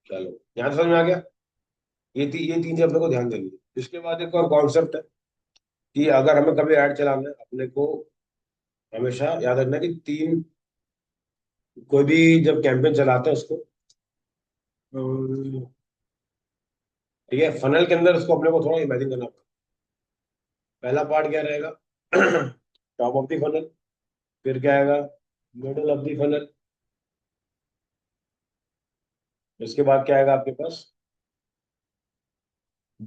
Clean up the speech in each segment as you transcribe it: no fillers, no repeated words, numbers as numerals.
चलो, यहाँ समझ में आ गया। ये तीन चीज अपने को ध्यान देनी है। इसके बाद एक और कॉन्सेप्ट है कि अगर हमें कभी ऐड चलाना है, अपने को हमेशा याद रखना है कि तीन, कोई भी जब कैंपेन चलाते हैं उसको, ठीक है, फनल के अंदर उसको अपने को थोड़ा इमेजिन करना पड़ेगा। पहला पार्ट क्या रहेगा? Top of the funnel. फिर क्या आएगा? Middle of the funnel. उसके बाद क्या आएगा आपके पास?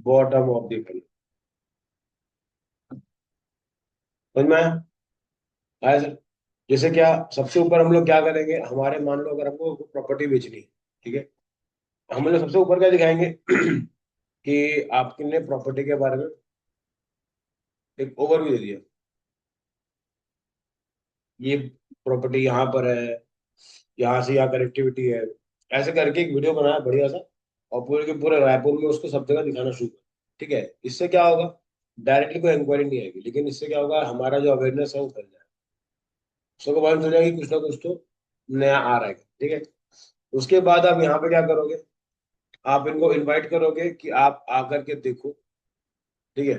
Bottom of the funnel. समझ में आया? आया सर? जैसे क्या, सबसे ऊपर हम लोग क्या करेंगे, हमारे मान लो अगर हमको प्रॉपर्टी बेचनी है, ठीक है, हम लोग सबसे ऊपर क्या दिखाएंगे कि आपने प्रॉपर्टी के बारे में एक ओवरव्यू दे दिया। ये प्रॉपर्टी यहाँ पर है, यहाँ से यहाँ कनेक्टिविटी है, ऐसे करके एक वीडियो बनाया बढ़िया सा, और पूरे के पूरे रायपुर में उसको सब जगह दिखाना शुरू कर। ठीक है, इससे क्या होगा? डायरेक्टली कोई इंक्वायरी नहीं आएगी, लेकिन इससे क्या होगा, हमारा जो अवेयरनेस है वो फैल जाएगा। सबको मालूम चल जाएगी कुछ ना कुछ तो नया आ रहा है। ठीक है, उसके बाद आप यहाँ पे क्या करोगे? आप इनको इनवाइट करोगे कि आप आकर के देखो। ठीक है,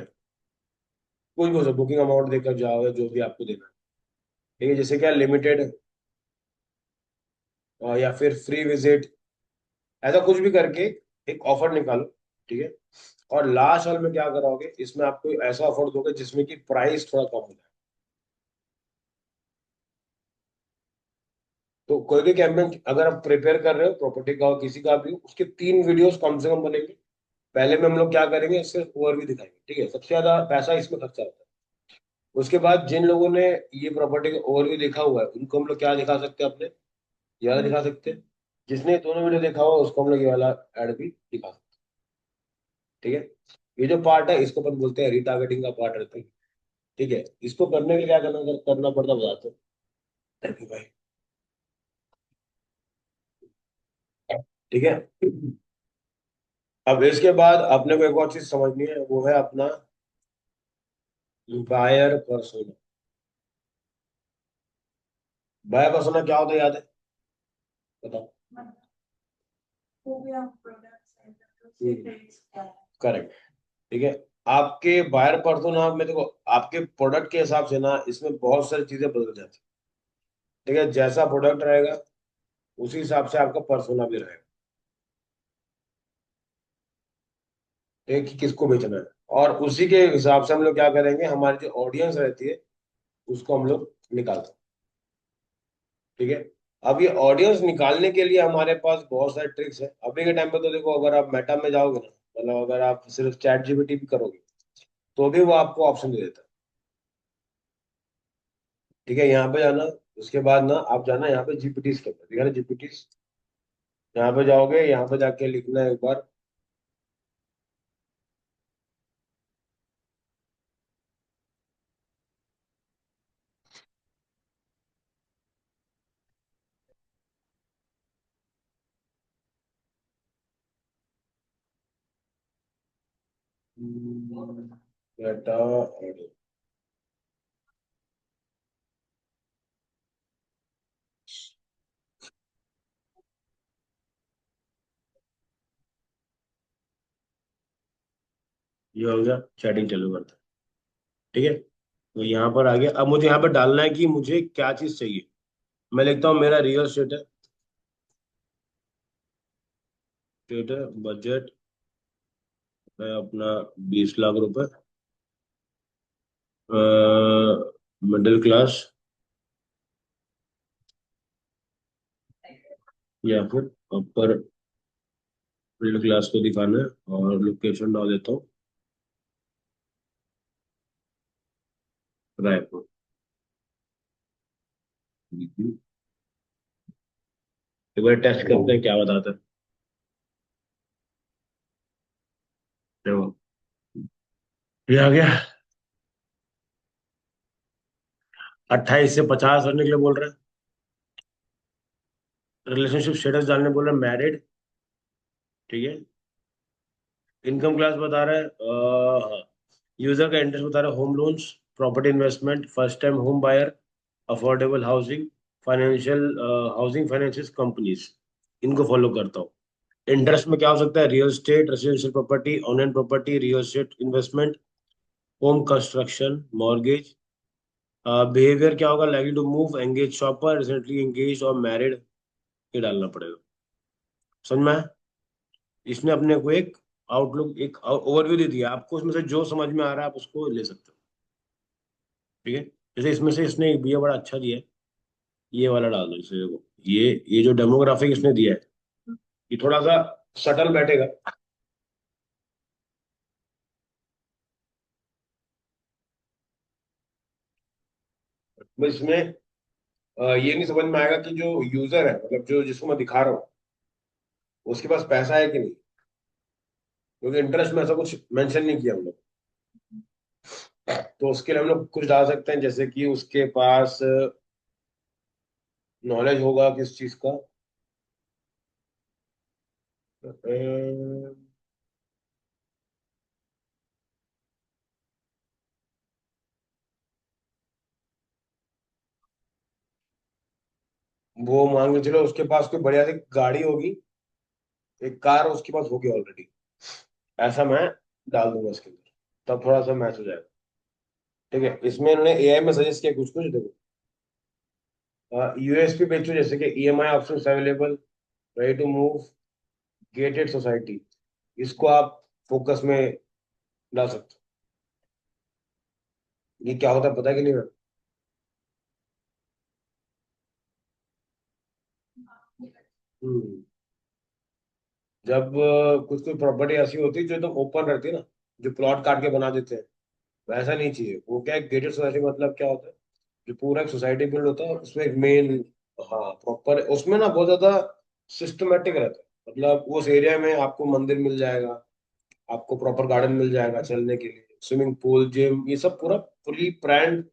कुछ भी हो, बुकिंग अमाउंट देकर जाओ या जो भी आपको देना है। ठीक है, जैसे क्या लिमिटेड, या फिर फ्री विजिट, ऐसा कुछ भी करके एक ऑफर निकालो। ठीक है, और लास्ट साल में क्या कराओगे, इसमें आपको ऐसा ऑफर दोगे जिसमें कि प्राइस थोड़ा कम हो जाए। तो कोई भी कैंपेन अगर आप प्रिपेयर कर रहे हो, प्रॉपर्टी का हो किसी का भी हो, उसके 3 वीडियोस कम से कम बनेंगे। पहले में हम लोग क्या करेंगे, सिर्फ ओवरव्यू दिखाएंगे। ठीक है, सबसे ज्यादा पैसा इसमें खर्चा होता है। उसके बाद जिन लोगों ने ये प्रॉपर्टी का ओवरव्यू देखा हुआ है, उनको हम लोग क्या दिखा सकते हैं, अपने ज्यादा दिखा सकते हैं। जिसने दोनों वीडियो देखा हुआ है, उसको हम लोग ये वाला एड भी दिखा सकते हैं। ठीक है, ये जो पार्ट है इसको अपन बोलते हैं रिटारगेटिंग का पार्ट रहता है। ठीक है, इसको करने के लिए क्या करना पड़ता है बताते हैं भाई। ठीक है, अब इसके बाद अपने को एक और चीज समझनी है, वो है अपना बायर पर्सोना। बायर पर्सोना क्या होता है, याद है? बताओ। करेक्ट। ठीक है, आपके बायर पर्सोना में देखो, आपके प्रोडक्ट के हिसाब से ना इसमें बहुत सारी चीजें बदल जाती है। ठीक है, जैसा प्रोडक्ट रहेगा उसी हिसाब से आपका पर्सोना भी रहेगा। ठीक है, कि किसको बेचना है, और उसी के हिसाब से हम लोग क्या करेंगे, हमारी जो ऑडियंस रहती है उसको हम लोग निकालते हैं। ठीक है, अब ये ऑडियंस निकालने के लिए हमारे पास बहुत सारे ट्रिक्स है। अभी के टाइम पे तो देखो, अगर आप मेटा में जाओगे ना, मतलब अगर आप सिर्फ चैट जीपीटी भी करोगे, तो भी वो आपको ऑप्शन दे देता है। ठीक है, यहाँ पे जाना, उसके बाद ना आप जाना यहाँ पे जीपीटी के ऊपर, ठीक है ना, जीपीटी। यहाँ पे जाओगे, यहाँ पे जाके लिखना है एक बार, मेटा ऑडियो। ये हो गया, चैटिंग चालू करता है। ठीक है, तो यहाँ पर आ गया। अब मुझे यहाँ पर डालना है कि मुझे क्या चीज चाहिए। मैं लिखता हूँ मेरा रियल स्टेट है, स्टेट है, बजट है अपना 20 लाख रुपए, मिडिल क्लास, या फिर अपर मिडिल क्लास को दिखाना है, और लोकेशन डाल देता हूँ रायपुर। एक बार टेस्ट करते हैं क्या बताता है। देखो, ये आ गया। 28 से 50 करने के लिए बोल रहे हैं। रिलेशनशिप स्टेटस डालने बोल रहे हैं, मैरिड। ठीक है, इनकम क्लास बता रहा है, यूजर का इंटरेस्ट बता रहा है, home loans, property investment, first time home buyer, affordable housing, financial housing finances companies, इनको फॉलो करता हूँ। इंटरेस्ट में क्या हो सकता है? Real estate, residential property, online property, real estate investment, home construction, mortgage. Behaviour क्या होगा? Likely to move, engage shopper, recently engage और मैरिड। ये डालना पड़ेगा। समझ में आया? इसने अपने को एक आउटलुक, एक ओवरव्यू दे दिया आपको, उसमें से जो समझ में आ रहा है आप उसको ले सकते हो। ठीक है। जैसे इसमें से इसने एक ये बड़ा अच्छा दिया है, ये वाला डाल दो इसे, देखो। ये जो डेमोग्राफिक इसने दिया है, ये थोड़ा सा सटल बैठेगा। बस इसमें ये नहीं समझ में आएगा कि जो यूजर है, मतलब जो जिसको मैं दिखा रहा हूँ, उसके पास पैसा है कि नहीं, क्योंकि इंटरेस्ट में ऐसा कुछ मेंशन नहीं किया हम लोग। तो उसके लिए हम लोग कुछ डाल सकते हैं, जैसे कि उसके पास नॉलेज होगा किस चीज का। वो मान के चलो उसके पास कोई बढ़िया सी गाड़ी होगी, एक कार उसके पास होगी ऑलरेडी, ऐसा मैं डाल दूंगा इसके अंदर, तब थोड़ा सा मैच हो जाएगा। ठीक है। इसमें इन्होंने एआई में सजेस्ट किया कुछ कुछ, देखो। यूएसपी बेचो, जैसे कि EMI options available, ready to move, gated society. इसको आप फोकस में डाल सकते हो। ये क्या होता है पता है कि नहीं? हम्म। जब कुछ कोई प्रॉपर्टी ऐसी होती है जो एकदम ओपन रहती है ना, जो प्लॉट काट के बना देते हैं, वैसा नहीं चाहिए। वो क्या है, गेटेड सोसाइटी मतलब क्या होता है? जो पूरा एक सोसाइटी बिल्ड होता है, उसमें एक मेन, हाँ प्रॉपर, उसमें ना बहुत ज्यादा सिस्टमेटिक रहता है। मतलब उस एरिया में आपको मंदिर मिल जाएगा, आपको प्रॉपर गार्डन मिल जाएगा चलने के लिए, स्विमिंग पूल, जिम, ये सब पूरा फुली प्लान्ड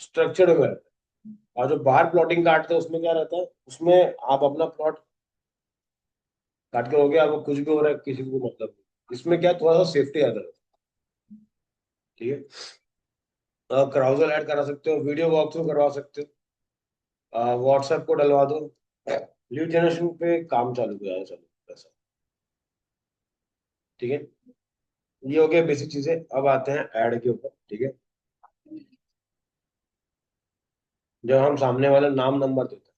स्ट्रक्चर्ड में रहता है। और जो बाहर प्लॉटिंग काटते हैं उसमें क्या रहता है, उसमें आप अपना प्लॉट काट के हो गया, आपको कुछ भी हो रहा है किसी को मतलब नहीं। इसमें क्या, थोड़ा सा सेफ्टी आता है। ठीक है। क्राउजल ऐड करा सकते हो, वीडियो वॉक थ्रू करवा सकते हो, व्हाट्सएप को डलवा दो, लीड जनरेशन पे काम चालू किया चलो ऐसा। ठीक है। ये हो गया बेसिक चीजें। अब आते हैं ऐड के ऊपर। ठीक है। जब हम सामने वाला नाम नंबर देते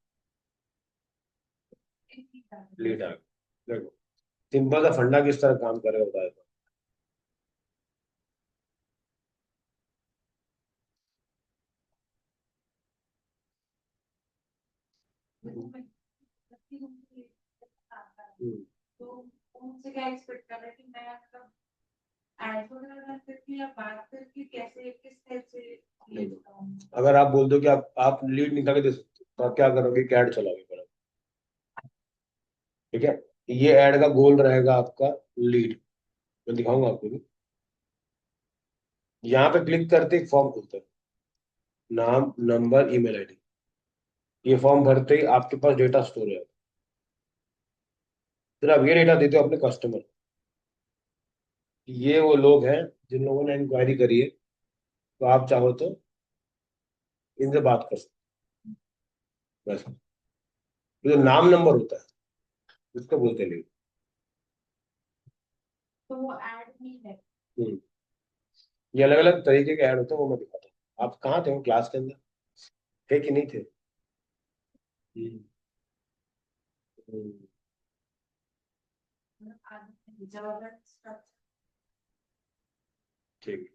हैं, लीड आ गया। देखो, सिंपल सा फंडा किस तरह काम कर रहा होता है। हम्म। हम्म। नहीं। अगर आप बोल दो कि आप लीड निकाल के दे सकते हो, तो आप क्या करोगे कि ऐड चलाओगे पहले। ठीक है। ये ऐड का गोल रहेगा आपका लीड। मैं दिखाऊंगा आपको भी। यहाँ पे क्लिक करते एक फॉर्म खुलता है, नाम, नंबर, ईमेल आईडी। ये फॉर्म भरते ही आपके पास डेटा स्टोर है। फिर आप ये डेटा देते हो अपने कस्टमर। ये वो लोग हैं जिन लोगों ने इंक्वायरी करी है, तो आप चाहो तो इनसे बात कर सकते हो बस। ये जो नाम नंबर होता है, इसको बोलते हैं lead। हम्म। ये अलग अलग तरीके के ऐड होते हैं, वो मैं दिखाता हूँ। आप कहाँ थे, क्लास के अंदर थे कि नहीं थे? हम्म। हम्म। ठीक।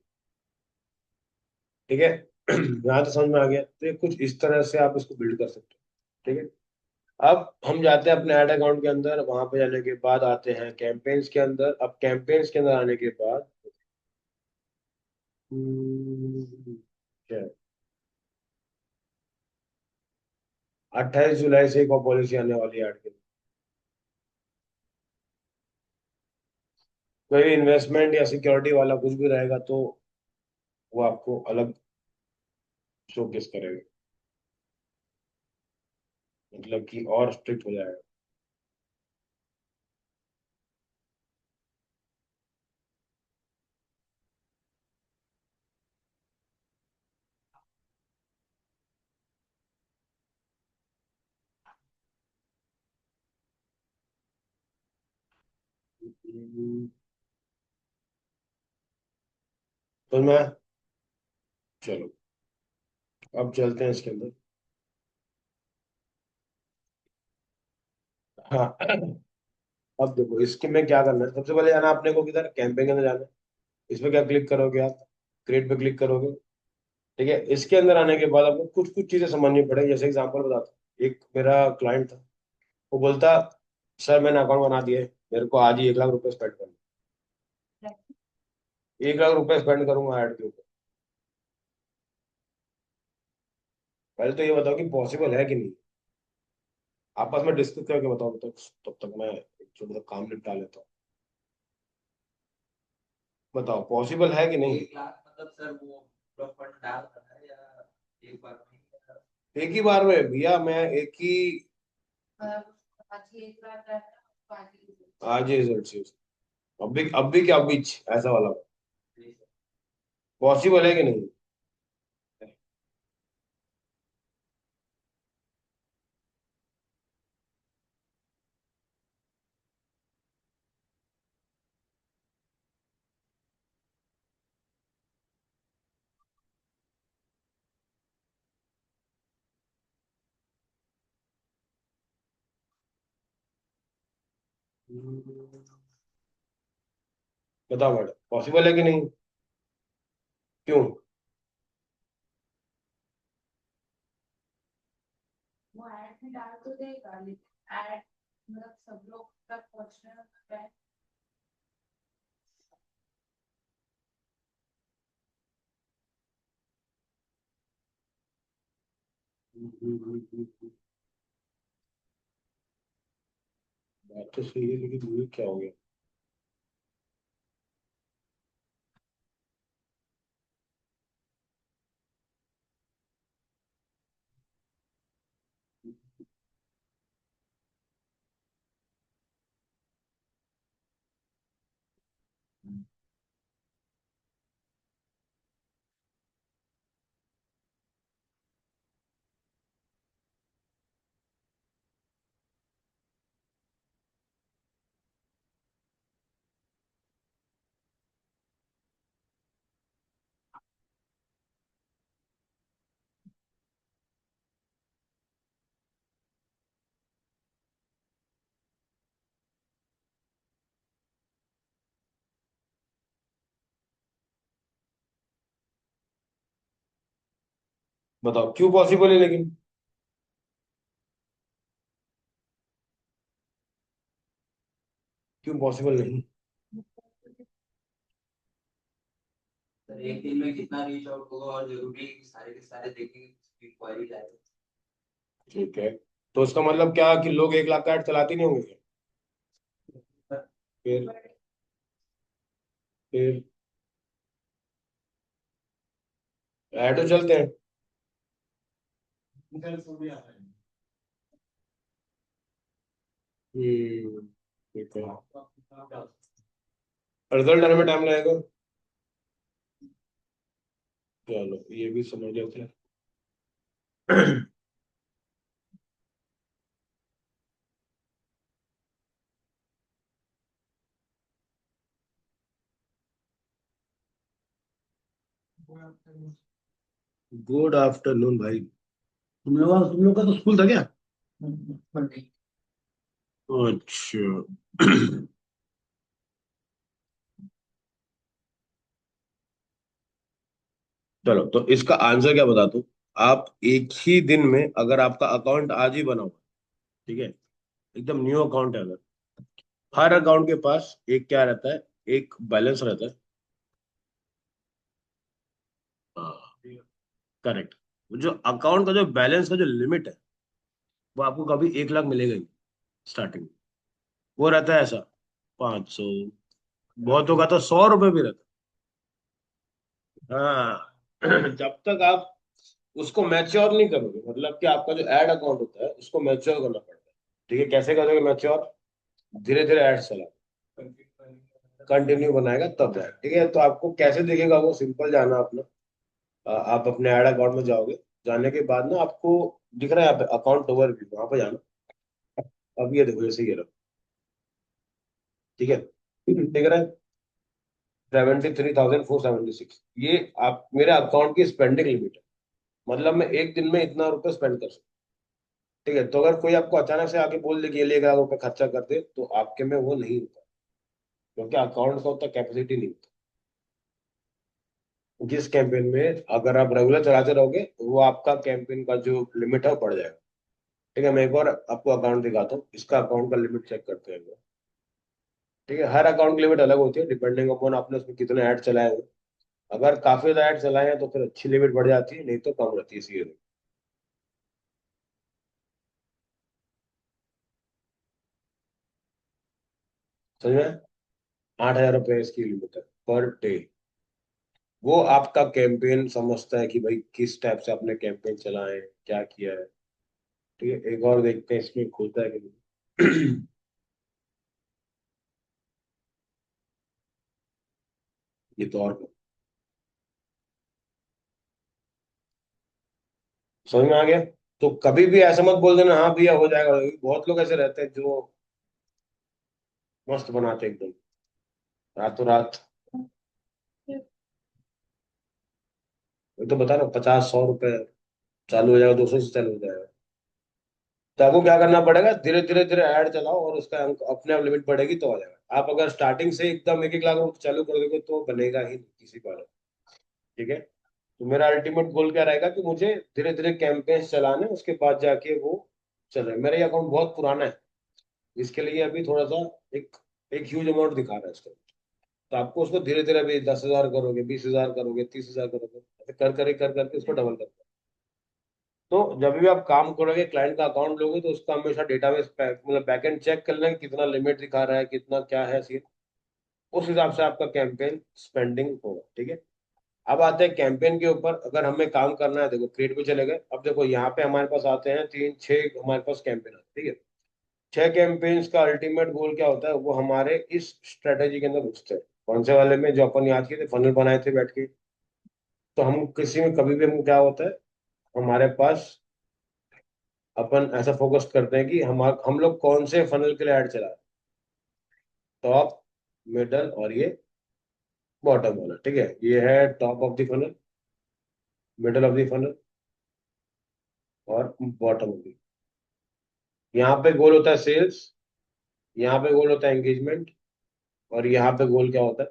ठीक है। यहाँ तो समझ में आ गया। तो ये कुछ इस तरह से आप इसको बिल्ड कर सकते हो। ठीक है। अब हम जाते हैं अपने ऐड अकाउंट के अंदर, वहां पे जाने के बाद आते हैं कैंपेन्स के अंदर। अब कैंपेन्स के अंदर आने के बाद क्या, 28 जुलाई से एक और पॉलिसी आने वाली है ऐड के लिए। कोई भी इन्वेस्टमेंट या सिक्योरिटी वाला कुछ भी रहेगा तो वो आपको अलग शोकेस करेगा, मतलब कि और स्ट्रिक्ट हो जाएगा। तो मैं, चलो अब चलते हैं इसके अंदर। हाँ। अब देखो इसके में क्या करना है, सबसे पहले जाना आपने को किधर, कैंपेन के अंदर जाना है। इसमें क्या क्लिक करोगे आप, क्रिएट पे क्लिक करोगे। ठीक है, इसके अंदर आने के बाद आपको कुछ कुछ चीजें समझनी पड़ेगी। जैसे एग्जांपल बताता हूँ, एक मेरा क्लाइंट था, वो बोलता, सर मैंने अकाउंट बना दिया है, मेरे को आज ही 1 लाख रुपए स्पेंड करना है। 1 लाख रुपए स्पेंड करूंगा ऐड के ऊपर। पहले तो ये बताओ कि पॉसिबल है कि नहीं। आपस में डिस्कस करके बताओ, बताओ तब तक मैं एक छोटा सा काम निपटा लेता हूँ। बताओ पॉसिबल है कि नहीं। 1 लाख मतलब सर वो पूरा फंड डाल रहा है या एक बार में एक ही बार में भैया, मैं एक ही, आज ही रिजल्ट से, अब भी क्या बीच ऐसा वाला, पॉसिबल है कि नहीं। बताओ मैडम, पॉसिबल है कि नहीं। क्यों। वो ऐड में डाल तो देगा लेकिन ऐड मतलब सब लोग तक पहुंचने में क्या बात तो सही है, लेकिन ये क्या हो गया। बताओ क्यों पॉसिबल है लेकिन, क्यों पॉसिबल नहीं। सर एक दिन में कितना रीच आउट होगा और जरूरी सारे के सारे देखेंगे इंक्वायरी जाए ठीक है, तो इसका मतलब क्या कि लोग 1 लाख का ऐड चलाते नहीं होंगे क्या? फिर फिर ऐड तो चलते हैं। ठीक है, रिजल्ट आने में टाइम लगेगा। चलो ये भी समझ लेते हैं। गुड आफ्टरनून भाई, तुम लोग का तो स्कूल था क्या। मंडे। अच्छा। चलो तो इसका आंसर क्या बता दो। आप एक ही दिन में, अगर आपका अकाउंट आज ही बना हुआ है, ठीक है, एकदम न्यू अकाउंट है अगर, हर अकाउंट के पास एक क्या रहता है, एक बैलेंस रहता है। करेक्ट। जो अकाउंट का जो बैलेंस का जो लिमिट है, वो आपको कभी 1 लाख मिलेगा ही स्टार्टिंग में। वो रहता है ऐसा 500, बहुत होगा तो 100 रुपए भी रहता है। हाँ। जब तक आप उसको मैच्योर नहीं करोगे, मतलब कि आपका जो एड अकाउंट होता है उसको मैच्योर करना पड़ता है। ठीक है, कैसे करोगे मैच्योर, धीरे धीरे एड चला, कंटिन्यू बनाएगा तब जाएगा। ठीक है, तो आपको कैसे दिखेगा वो, सिंपल जाना अपना, आप अपने एड अकाउंट में जाओगे, जाने के बाद ना आपको दिख रहा है अकाउंट ओवरव्यू, वहां पे जाना। अब ये देखो जैसे ये रहा, ठीक है। दिख रहा है 73,476। ये आप मेरे अकाउंट की स्पेंडिंग लिमिट है। मतलब मैं एक दिन में इतना रुपए स्पेंड कर सकता हूँ। ठीक है, तो अगर कोई आपको अचानक से आके बोल दे कि ये 1 लाख रुपए खर्चा कर दे, तो आपके में वो नहीं होता, क्योंकि अकाउंट का उतना कैपेसिटी नहीं होता। जिस कैंपेन में अगर आप रेगुलर चलाते रहोगे, वो आपका कैंपेन का जो लिमिट है वो बढ़ जाएगा। ठीक है, मैं एक बार आपको अकाउंट दिखाता हूँ, इसका अकाउंट का लिमिट चेक करते हैं एक बार। ठीक है, हर अकाउंट की लिमिट अलग होती है डिपेंडिंग अपॉन आपने उसमें कितने ऐड चलाए हुए। अगर काफी ज्यादा ऐड चलाए हैं तो फिर अच्छी लिमिट बढ़ जाती है, नहीं तो कम रहती है सीधे। समझ में? 8,000 रुपये इसकी लिमिट है पर डे। वो आपका कैंपेन समझता है कि भाई किस टाइप से आपने कैंपेन चलाए हैं, क्या किया है। ठीक है, एक और देखते हैं इसमें खुलता है कि नहीं। ये तो और समझ में आ गया। तो कभी भी ऐसा मत बोल देना हाँ भैया हो जाएगा। बहुत लोग ऐसे रहते हैं जो मस्त बनाते हैं एकदम रातों रात। वही तो बता रहा हूँ, 50-100 रुपए चालू हो जाएगा, 200 से चालू हो जाएगा। तो आपको क्या करना पड़ेगा, धीरे धीरे धीरे ऐड चलाओ और उसका अंक अपने आप लिमिट बढ़ेगी तो आ जाएगा। आप अगर स्टार्टिंग से एकदम 1-1 लाख रुपए चालू कर दोगे तो बनेगा ही नहीं किसी का। ठीक है, तो मेरा अल्टीमेट गोल क्या रहेगा कि मुझे धीरे धीरे कैंपेन्स चलाने, उसके बाद जाके वो चले। मेरा ये अकाउंट बहुत पुराना है, इसके लिए अभी थोड़ा सा एक एक ह्यूज अमाउंट दिखा रहा है इसका। तो आपको उसको धीरे धीरे अभी 10,000 करोगे, 20,000 करोगे, 30,000 करोगे, ऐसे कर करके उसको डबल कर। तो जब भी आप काम करोगे, क्लाइंट का अकाउंट लोगे, तो उसका हमेशा डेटाबेस मतलब बैकएंड चेक कर लेना कि कितना लिमिट दिखा रहा है, कितना क्या है सीन। उस हिसाब से आपका कैंपेन स्पेंडिंग होगा। ठीक है, अब आते हैं कैंपेन के ऊपर। अगर हमें काम करना है, देखो क्रिएट पे चले गए, अब देखो यहाँ पे हमारे पास आते हैं 3-6 हमारे पास कैंपेन आते हैं। ठीक है, 6 कैंपेन्स का अल्टीमेट गोल क्या होता है, वो हमारे इस स्ट्रेटेजी के अंदर घुसते हैं। कौन से वाले में, जो अपन याद किए थे, फनल बनाए थे बैठ के। तो हम किसी में कभी भी हमको क्या होता है, हमारे पास अपन ऐसा फोकस करते हैं कि हम लोग कौन से फनल के लिए ऐड चला रहे हैं। टॉप, मिडल और ये बॉटम वाला। ठीक है, ये है top of the funnel, middle of the funnel और बॉटम ऑफ द। यहाँ पे गोल होता है सेल्स, यहाँ पे गोल होता है एंगेजमेंट, और यहाँ पे गोल क्या होता है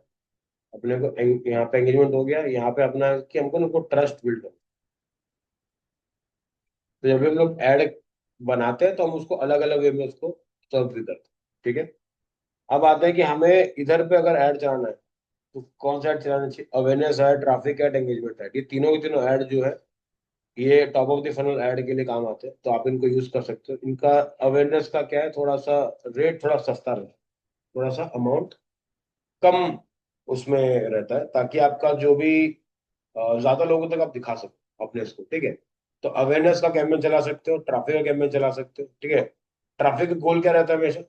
अपने को, यहाँ पे एंगेजमेंट हो गया, यहाँ पे अपना है कि हमको ना उनको ट्रस्ट बिल्ड करना। तो जब भी हम लोग ऐड बनाते हैं तो हम उसको अलग अलग वे में उसको सर्व भी करते हैं। ठीक है, अब आता है कि हमें इधर पे अगर ऐड चलाना है तो कौन सा ऐड चलाना चाहिए। Awareness add, traffic add, engagement add, ये तीनों के तीनों ऐड जो है, ये top of the funnel add के लिए काम आते हैं, तो आप इनको यूज कर सकते हो। इनका अवेयरनेस का क्या है, थोड़ा सा रेट थोड़ा सस्ता रहता है, थोड़ा सा अमाउंट कम उसमें रहता है, ताकि आपका जो भी ज्यादा लोगों तक आप दिखा सको अपने इसको। ठीक है, तो अवेयरनेस का कैंपेन चला सकते हो, ट्रैफिक का कैंपेन चला सकते हो। ठीक है, ट्रैफिक का गोल क्या रहता है हमेशा,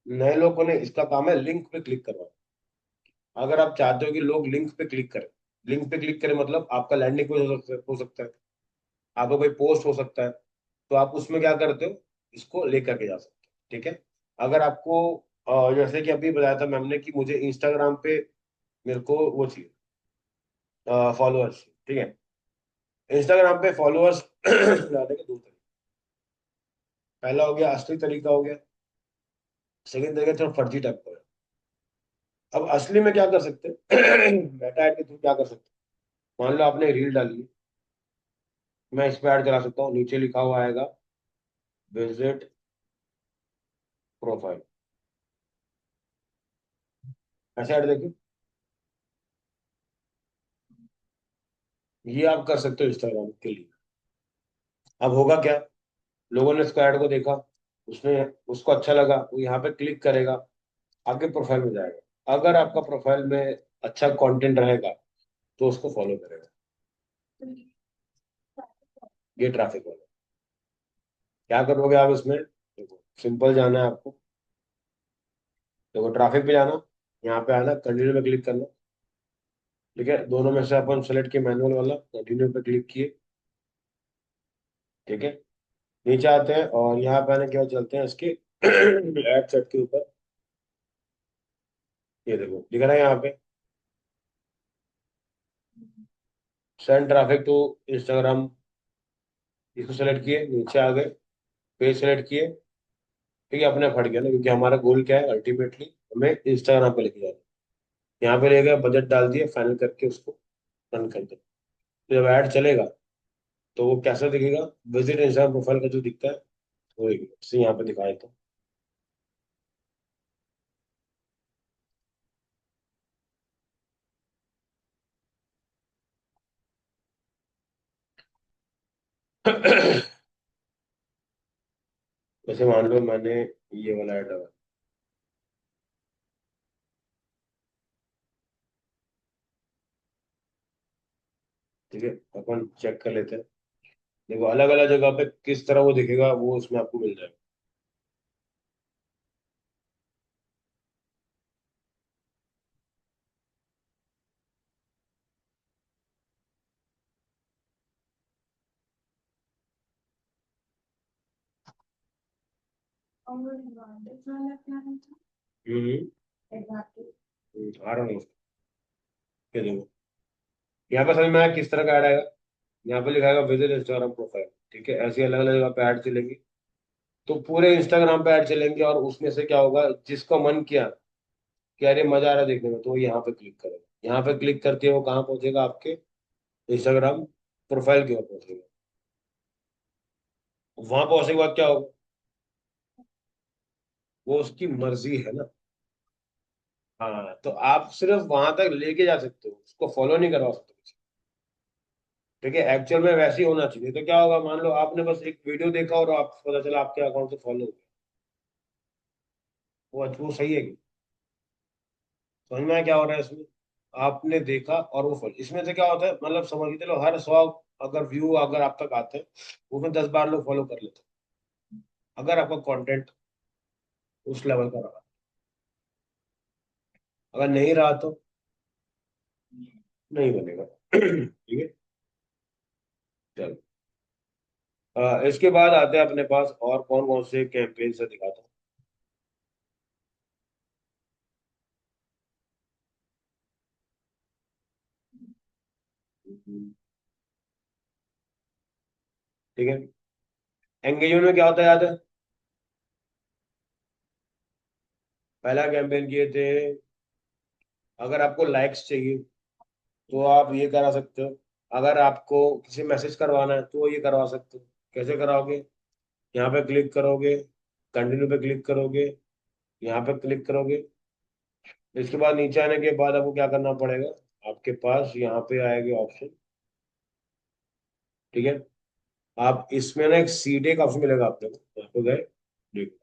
नए लोगों ने, इसका काम है लिंक पे क्लिक करवाना। अगर आप चाहते हो कि लोग लिंक पे क्लिक करें, लिंक पे क्लिक करें मतलब आपका लैंडिंग पेज हो सकता है, आपका कोई पोस्ट हो सकता है, तो आप उसमें क्या करते हो, इसको लेकर के जा सकते हो। ठीक है, अगर आपको जैसे कि अभी बताया था मैम ने कि मुझे इंस्टाग्राम पे मेरे को वो चाहिए, फॉलोअर्स। ठीक है, इंस्टाग्राम पे फॉलोअर्स लाने के दो तरीके। पहला हो गया असली तरीका हो गया, सेकंड तरीका थोड़ा फर्जी टाइप का है। अब असली में क्या कर सकते हैं, मेटा ऐड के थ्रू क्या कर सकते हैं, मान लो आपने रील डाली है, मैं इस पे ऐड चला सकता हूँ, नीचे लिखा हुआ आएगा विजिट प्रोफाइल। ऐसे ऐड देखिए, ये आप कर सकते हो इंस्टाग्राम के लिए। अब होगा क्या, लोगों ने इसको ऐड को देखा, उसने उसको अच्छा लगा, वो यहाँ पे क्लिक करेगा, आपके प्रोफाइल में जाएगा। अगर आपका प्रोफाइल में अच्छा कंटेंट रहेगा तो उसको फॉलो करेगा। ये ट्रैफिक वाला। क्या करोगे आप इसमें, देखो सिंपल जाना है आपको। देखो ट्रैफिक पे जाना, यहाँ पे आना, कंटिन्यू पे क्लिक करना। ठीक है, दोनों में से अपन सेलेक्ट किए मैनुअल वाला, कंटिन्यू पे क्लिक किए। ठीक है, नीचे आते हैं और यहाँ पे आने के बाद चलते हैं इसके एड सेट के ऊपर। ये देखो दिख रहा है यहाँ पे, सेंड ट्रैफिक टू इंस्टाग्राम। इसको सेलेक्ट किए, नीचे आ गए, पेज सेलेक्ट किए। ठीक है, अपने फट गया ना, क्योंकि हमारा गोल क्या है अल्टीमेटली, हमें इंस्टाग्राम पे लेके जाना है। यहाँ पे ले गए, बजट डाल दिए, फाइनल करके उसको रन कर दो। तो जब ऐड चलेगा तो वो कैसा दिखेगा, विजिट इंस्टाग्राम प्रोफाइल का जो दिखता है वो जैसे यहाँ पे दिखाए तो। जैसे मान लो मैंने ये वाला ऐड लगा। ठीक है, अपन चेक कर लेते हैं। देखो अलग अलग जगह पे किस तरह वो दिखेगा वो उसमें आपको मिल जाएगा। हम्म। आ रहा हूँ। ये देखो, यहाँ पे समझ में आया किस तरह का ऐड आएगा। यहाँ पे लिखाएगा विजिट इंस्टाग्राम प्रोफाइल। ठीक है, ऐसी अलग अलग जगह पे ऐड चलेंगी। तो पूरे इंस्टाग्राम पे ऐड चलेंगे, और उसमें से क्या होगा, जिसको मन किया कि अरे मजा आ रहा है देखने में, तो वो यहाँ पे क्लिक करेगा। यहाँ पे क्लिक करके वो कहाँ पहुंचेगा, आपके इंस्टाग्राम प्रोफाइल की ओर पहुंचेगा। वहां पहुंचने के बाद क्या होगा, वो उसकी मर्जी है ना। हाँ, तो आप सिर्फ वहां तक लेके जा सकते हो, उसको फॉलो नहीं करवा सकते किसी। ठीक है, एक्चुअल में वैसे ही होना चाहिए। तो क्या होगा, मान लो आपने बस एक वीडियो देखा और आप पता चला आपके अकाउंट से फॉलो हो गया, वो सही है कि? समझ में आया क्या हो रहा है इसमें? आपने देखा और वो फॉलो, इसमें से क्या होता है, मतलब समझ के चलो हर 100 अगर व्यू अगर आप तक आते हैं, उसमें 10 बार लोग फॉलो कर लेते हैं, अगर आपका कंटेंट उस लेवल का रहा। अगर नहीं रहा तो नहीं बनेगा। ठीक है, चलो। इसके बाद आते हैं अपने पास और कौन कौन से कैंपेन से दिखाता हूँ। ठीक है, एंगेजमेंट में क्या होता है याद है? पहला कैंपेन किए थे, अगर आपको लाइक्स चाहिए तो आप ये करा सकते हो। अगर आपको किसी मैसेज करवाना है तो ये करवा सकते हो। कैसे कराओगे, यहाँ पे क्लिक करोगे, कंटिन्यू पे क्लिक करोगे, यहाँ पे क्लिक करोगे। इसके बाद नीचे आने के बाद आपको क्या करना पड़ेगा, आपके पास यहाँ पे आएगा ऑप्शन। ठीक है, आप इसमें ना एक सीडे का ऑप्शन मिलेगा आपको, यहाँ पे गए, देखो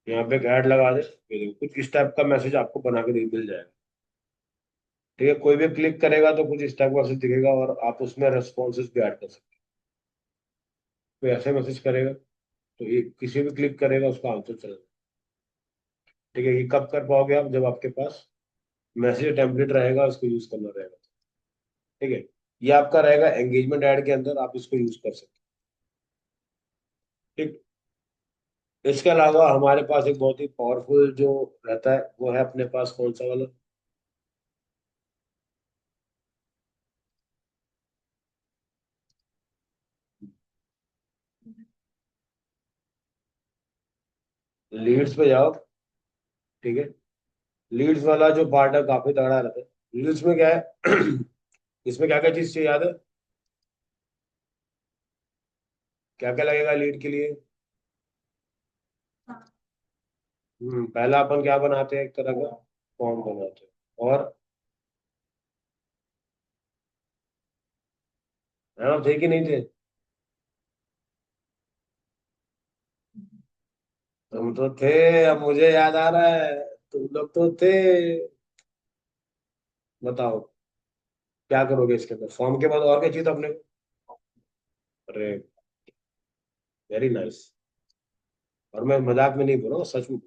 यहाँ पे एक ऐड लगा दे, ये देखो कुछ इस टाइप का मैसेज आपको बना के मिल जाएगा। ठीक है, कोई भी क्लिक करेगा तो कुछ इस टाइप का मैसेज दिखेगा, और आप उसमें रेस्पॉन्सेज भी ऐड कर सकते हैं। कोई ऐसे मैसेज करेगा तो ये किसी भी क्लिक करेगा उसका आंसर चलेगा। ठीक है, ये कब कर पाओगे आप, जब आपके पास मैसेज टेम्पलेट रहेगा, उसको यूज करना रहेगा। ठीक है, ये आपका रहेगा एंगेजमेंट ऐड के अंदर, आप इसको यूज कर सकते हैं। ठीक, इसके अलावा हमारे पास एक बहुत ही पावरफुल जो रहता है, वो है अपने पास कौन सा वाला, लीड्स पे जाओ। ठीक है, लीड्स वाला जो पार्ट है काफी तगड़ा रहता है। लीड्स में क्या है, इसमें क्या क्या चीज चाहिए याद है, क्या क्या लगेगा लीड के लिए? पहला अपन क्या बनाते हैं, एक तरह का फॉर्म बनाते हैं, और हाँ थे कि नहीं थे? तुम तो थे, अब मुझे याद आ रहा है, तुम लोग तो थे। बताओ क्या करोगे इसके अंदर, फॉर्म के बाद और क्या चाहिए था अपने को? अरे, वेरी नाइस। और मैं मजाक में नहीं बोल रहा हूँ, सच में।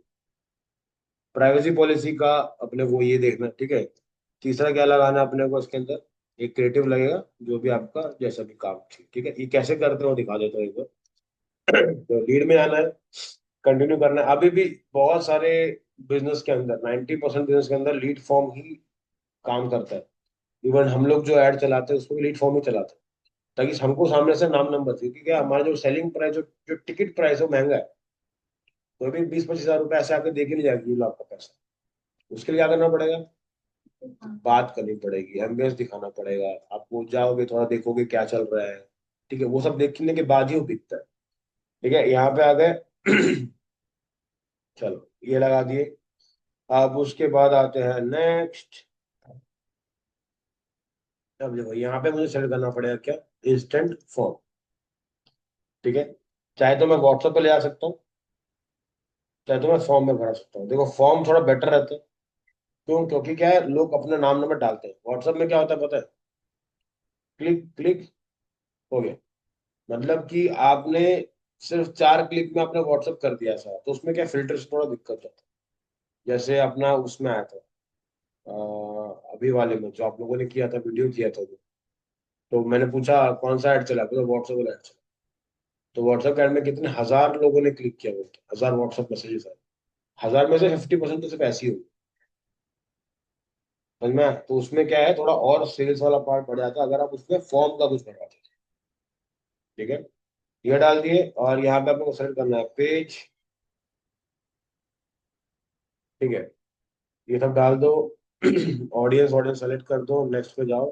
प्राइवेसी पॉलिसी का अपने को ये देखना, ठीक है। तीसरा क्या लगाना अपने को इसके अंदर, एक क्रिएटिव लगेगा, जो भी आपका जैसा भी काम, ठीक है। ये कैसे करते हो दिखा देता हूँ एक बार। तो लीड में आना है, कंटिन्यू करना है अभी भी। बहुत सारे बिजनेस के अंदर, 90% बिजनेस के अंदर लीड फॉर्म ही काम करता है। इवन हम लोग जो ऐड चलाते हैं उसमें भी लीड फॉर्म ही चलाते हैं, ताकि हमको सामने से नाम नंबर चाहिए, क्योंकि हमारा जो सेलिंग प्राइस, जो टिकट प्राइस है वो महंगा है। कोई भी 20-25 हजार रुपए ऐसे आके दे के नहीं जाएगी लाख का पैसा। उसके लिए क्या करना पड़ेगा? बात करनी पड़ेगी, एम्बियंस दिखाना पड़ेगा, आपको जाओगे थोड़ा देखोगे क्या चल रहा है। ठीक है, वो सब देखने के बाद ही वो बिकता है। ठीक है, यहाँ पे आ गए। चलो ये लगा दिए। अब उसके बाद आते हैं नेक्स्ट। अब देखो यहाँ पे मुझे सेलेक्ट करना पड़ेगा क्या? Instant form. ठीक है, चाहे तो मैं व्हाट्सएप पे ले आ सकता हूँ, चाहे तो मैं फॉर्म में भरा सकता हूँ। देखो फॉर्म थोड़ा बेटर रहता है। क्यों? क्योंकि क्या है, लोग अपना नाम नंबर डालते हैं। व्हाट्सएप में क्या होता है पता है? क्लिक क्लिक, हो गया। मतलब कि आपने सिर्फ 4 क्लिक में आपने व्हाट्सएप कर दिया था, तो उसमें क्या फिल्टर से थोड़ा दिक्कत होता है। जैसे अपना उसमें आया था, अभी वाले में जो आप लोगों ने किया था, वीडियो किया था, तो मैंने पूछा कौन सा ऐड चला, तो व्हाट्सएप वाला ऐड चला। तो व्हाट्सएप ऐड में कितने हजार लोगों ने क्लिक किया, बोलते 1000 व्हाट्सएप मैसेजेस आए। 1000 में से 50% तो सिर्फ ऐसी होगी। समझ में आया? तो उसमें क्या है, थोड़ा और सेल्स वाला पार्ट बढ़ जाता है अगर आप उसमें फॉर्म का कुछ बढ़ाते हैं। ठीक है, ये डाल दिए, और यहाँ पे आपको सेलेक्ट करना है पेज। ठीक है, ये सब डाल दो। ऑडियंस ऑडियंस सेलेक्ट कर दो, नेक्स्ट पे जाओ।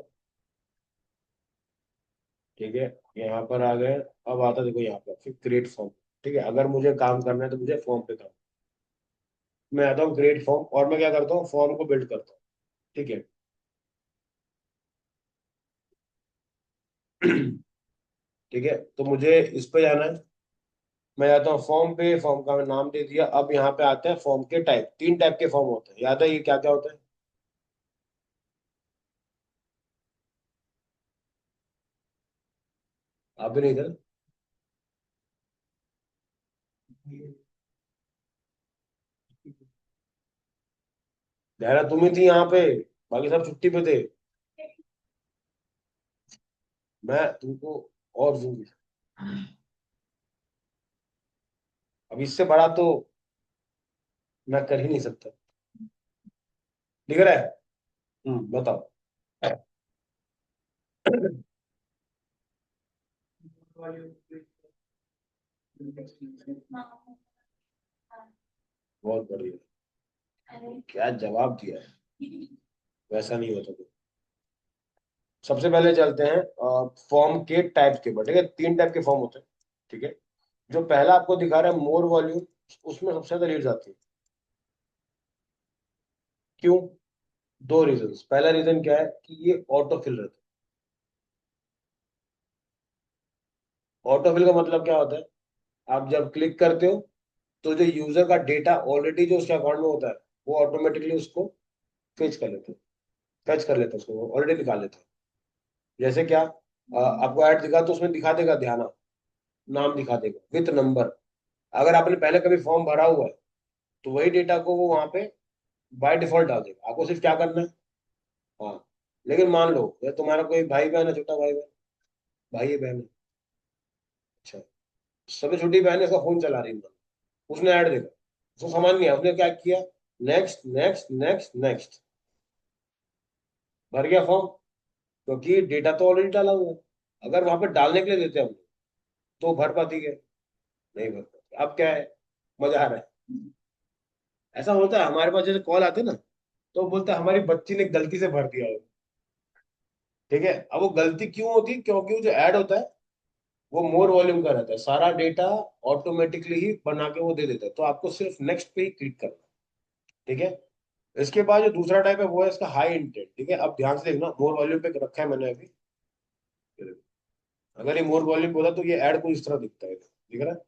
ठीक है, यहाँ पर आ गए। अब आता है, देखो यहाँ पर फिर क्रिएट फॉर्म। ठीक है, अगर मुझे काम करना है तो मुझे फॉर्म पे काम, मैं आता हूँ क्रिएट फॉर्म, और मैं क्या करता हूँ, फॉर्म को बिल्ड करता हूँ। ठीक है। ठीक है, तो मुझे इस पे जाना है। मैं जाता हूँ फॉर्म पे, फॉर्म का मैं नाम दे दिया। अब यहाँ पे आते हैं फॉर्म के टाइप। 3 टाइप के फॉर्म होते हैं, याद है ये क्या क्या होता है? आप भी नहीं थे? देहरा तुम ही थी यहाँ पे, बाकी सब छुट्टी पे थे। मैं तुमको और जूम, अब इससे बड़ा तो मैं कर ही नहीं सकता। दिख रहा है? बताओ। बहुत बढ़िया, क्या जवाब दिया है। वैसा नहीं होता कुछ। सबसे पहले चलते हैं फॉर्म के टाइप के ऊपर। ठीक है, 3 टाइप के फॉर्म होते हैं। ठीक है, जो पहला आपको दिखा रहा है मोर वॉल्यूम, उसमें सबसे ज्यादा लीड्स आती है। क्यों? 2 रीजन। पहला रीजन क्या है कि ये ऑटो फिल रहता है। ऑटो फिल का मतलब क्या होता है? आप जब क्लिक करते हो, तो जो यूजर का डेटा ऑलरेडी जो उसके अकाउंट में होता है, वो ऑटोमेटिकली उसको फेच कर लेते हैं। फेच कर लेते हैं उसको, ऑलरेडी निकाल लेते हैं। जैसे क्या, आपको ऐड दिखा तो उसमें दिखा देगा ध्यान, नाम दिखा देगा विथ नंबर। अगर आपने पहले कभी फॉर्म भरा हुआ है, तो वही डेटा को वो वहां पे बाय डिफॉल्ट डाल देगा। आपको सिर्फ क्या करना है, हाँ। लेकिन मान लो ये तुम्हारा कोई भाई बहन है, छोटा भाई बहन, भाई है बहन है, अच्छा, सबसे छोटी बहन है, उसका फोन चला रही है, उसने ऐड देखा, उसको समझ नहीं आया, उसने क्या किया, नेक्स्ट नेक्स्ट नेक्स्ट नेक्स्ट, भर गया फॉर्म। क्योंकि डेटा तो ऑलरेडी डाला हुआ है। अगर वहां पे डालने के लिए देते हैं हम, तो भर पाती है? नहीं भर पाती। अब क्या है, मजा आ रहा है। ऐसा होता है हमारे पास, जैसे कॉल आते हैं ना, तो बोलते हैं हमारी बच्ची ने गलती से भर दिया हो। ठीक है, अब वो गलती क्यों होती है? क्योंकि वो जो ऐड होता है, वो मोर वॉल्यूम का रहता है, सारा डेटा ऑटोमेटिकली ही बना के वो दे देता है, तो आपको सिर्फ नेक्स्ट पे ही क्लिक करना है। ठीक है, इसके बाद जो दूसरा टाइप है वो है इसका हाई इंटेंट। ठीक है, अब ध्यान से देखना, मोर वॉल्यूम पे रखा है मैंने अभी। अगर ये मोर वॉल्यूम पे होता तो ये ऐड को इस तरह दिखता है, दिख रहा है?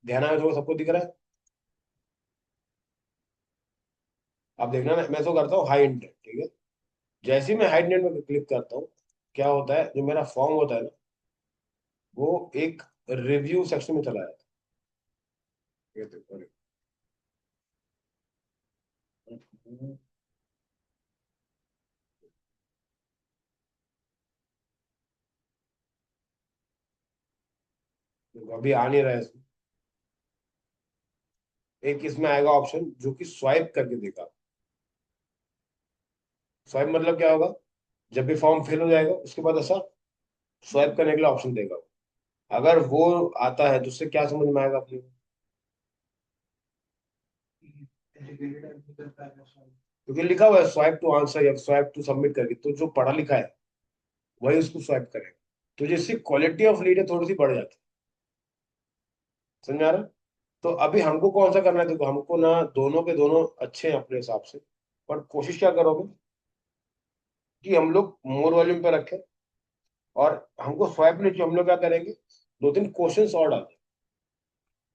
ध्यान में जो सबको दिख रहा है? आप देखना ना, मैं तो करता हूँ हाई इंटेंट। ठीक है, जैसे ही मैं हाई इंटेंट में क्लिक करता हूँ, क्या होता है, जो मेरा फॉर्म होता है ना, वो एक रिव्यू सेक्शन में चला जाता है। ये देखो, अभी आ नहीं रहा है इसमें। एक इसमें आएगा ऑप्शन जो कि स्वाइप करके देगा। स्वाइप मतलब क्या होगा, जब भी फॉर्म फिल हो जाएगा उसके बाद ऐसा स्वाइप करने के लिए ऑप्शन देगा। अगर वो आता है तो उससे क्या समझ में आएगा अपने को? क्योंकि लिखा हुआ है स्वाइप टू आंसर या स्वाइप टू सबमिट करके, तो जो पढ़ा लिखा है वही उसको स्वाइप करेगा। तो जिससे क्वालिटी ऑफ रीड है थोड़ी सी बढ़ जाती है। समझ आ रहा है? तो अभी हमको कौन सा करना है, देखो हमको ना दोनों के दोनों अच्छे हैं अपने हिसाब से, पर कोशिश क्या करोगे कि हम लोग मोर वॉल्यूम पे रखें, और हमको स्वाइप नहीं चाहिए, हम लोग क्या करेंगे, दो तीन क्वेश्चंस और डाल दें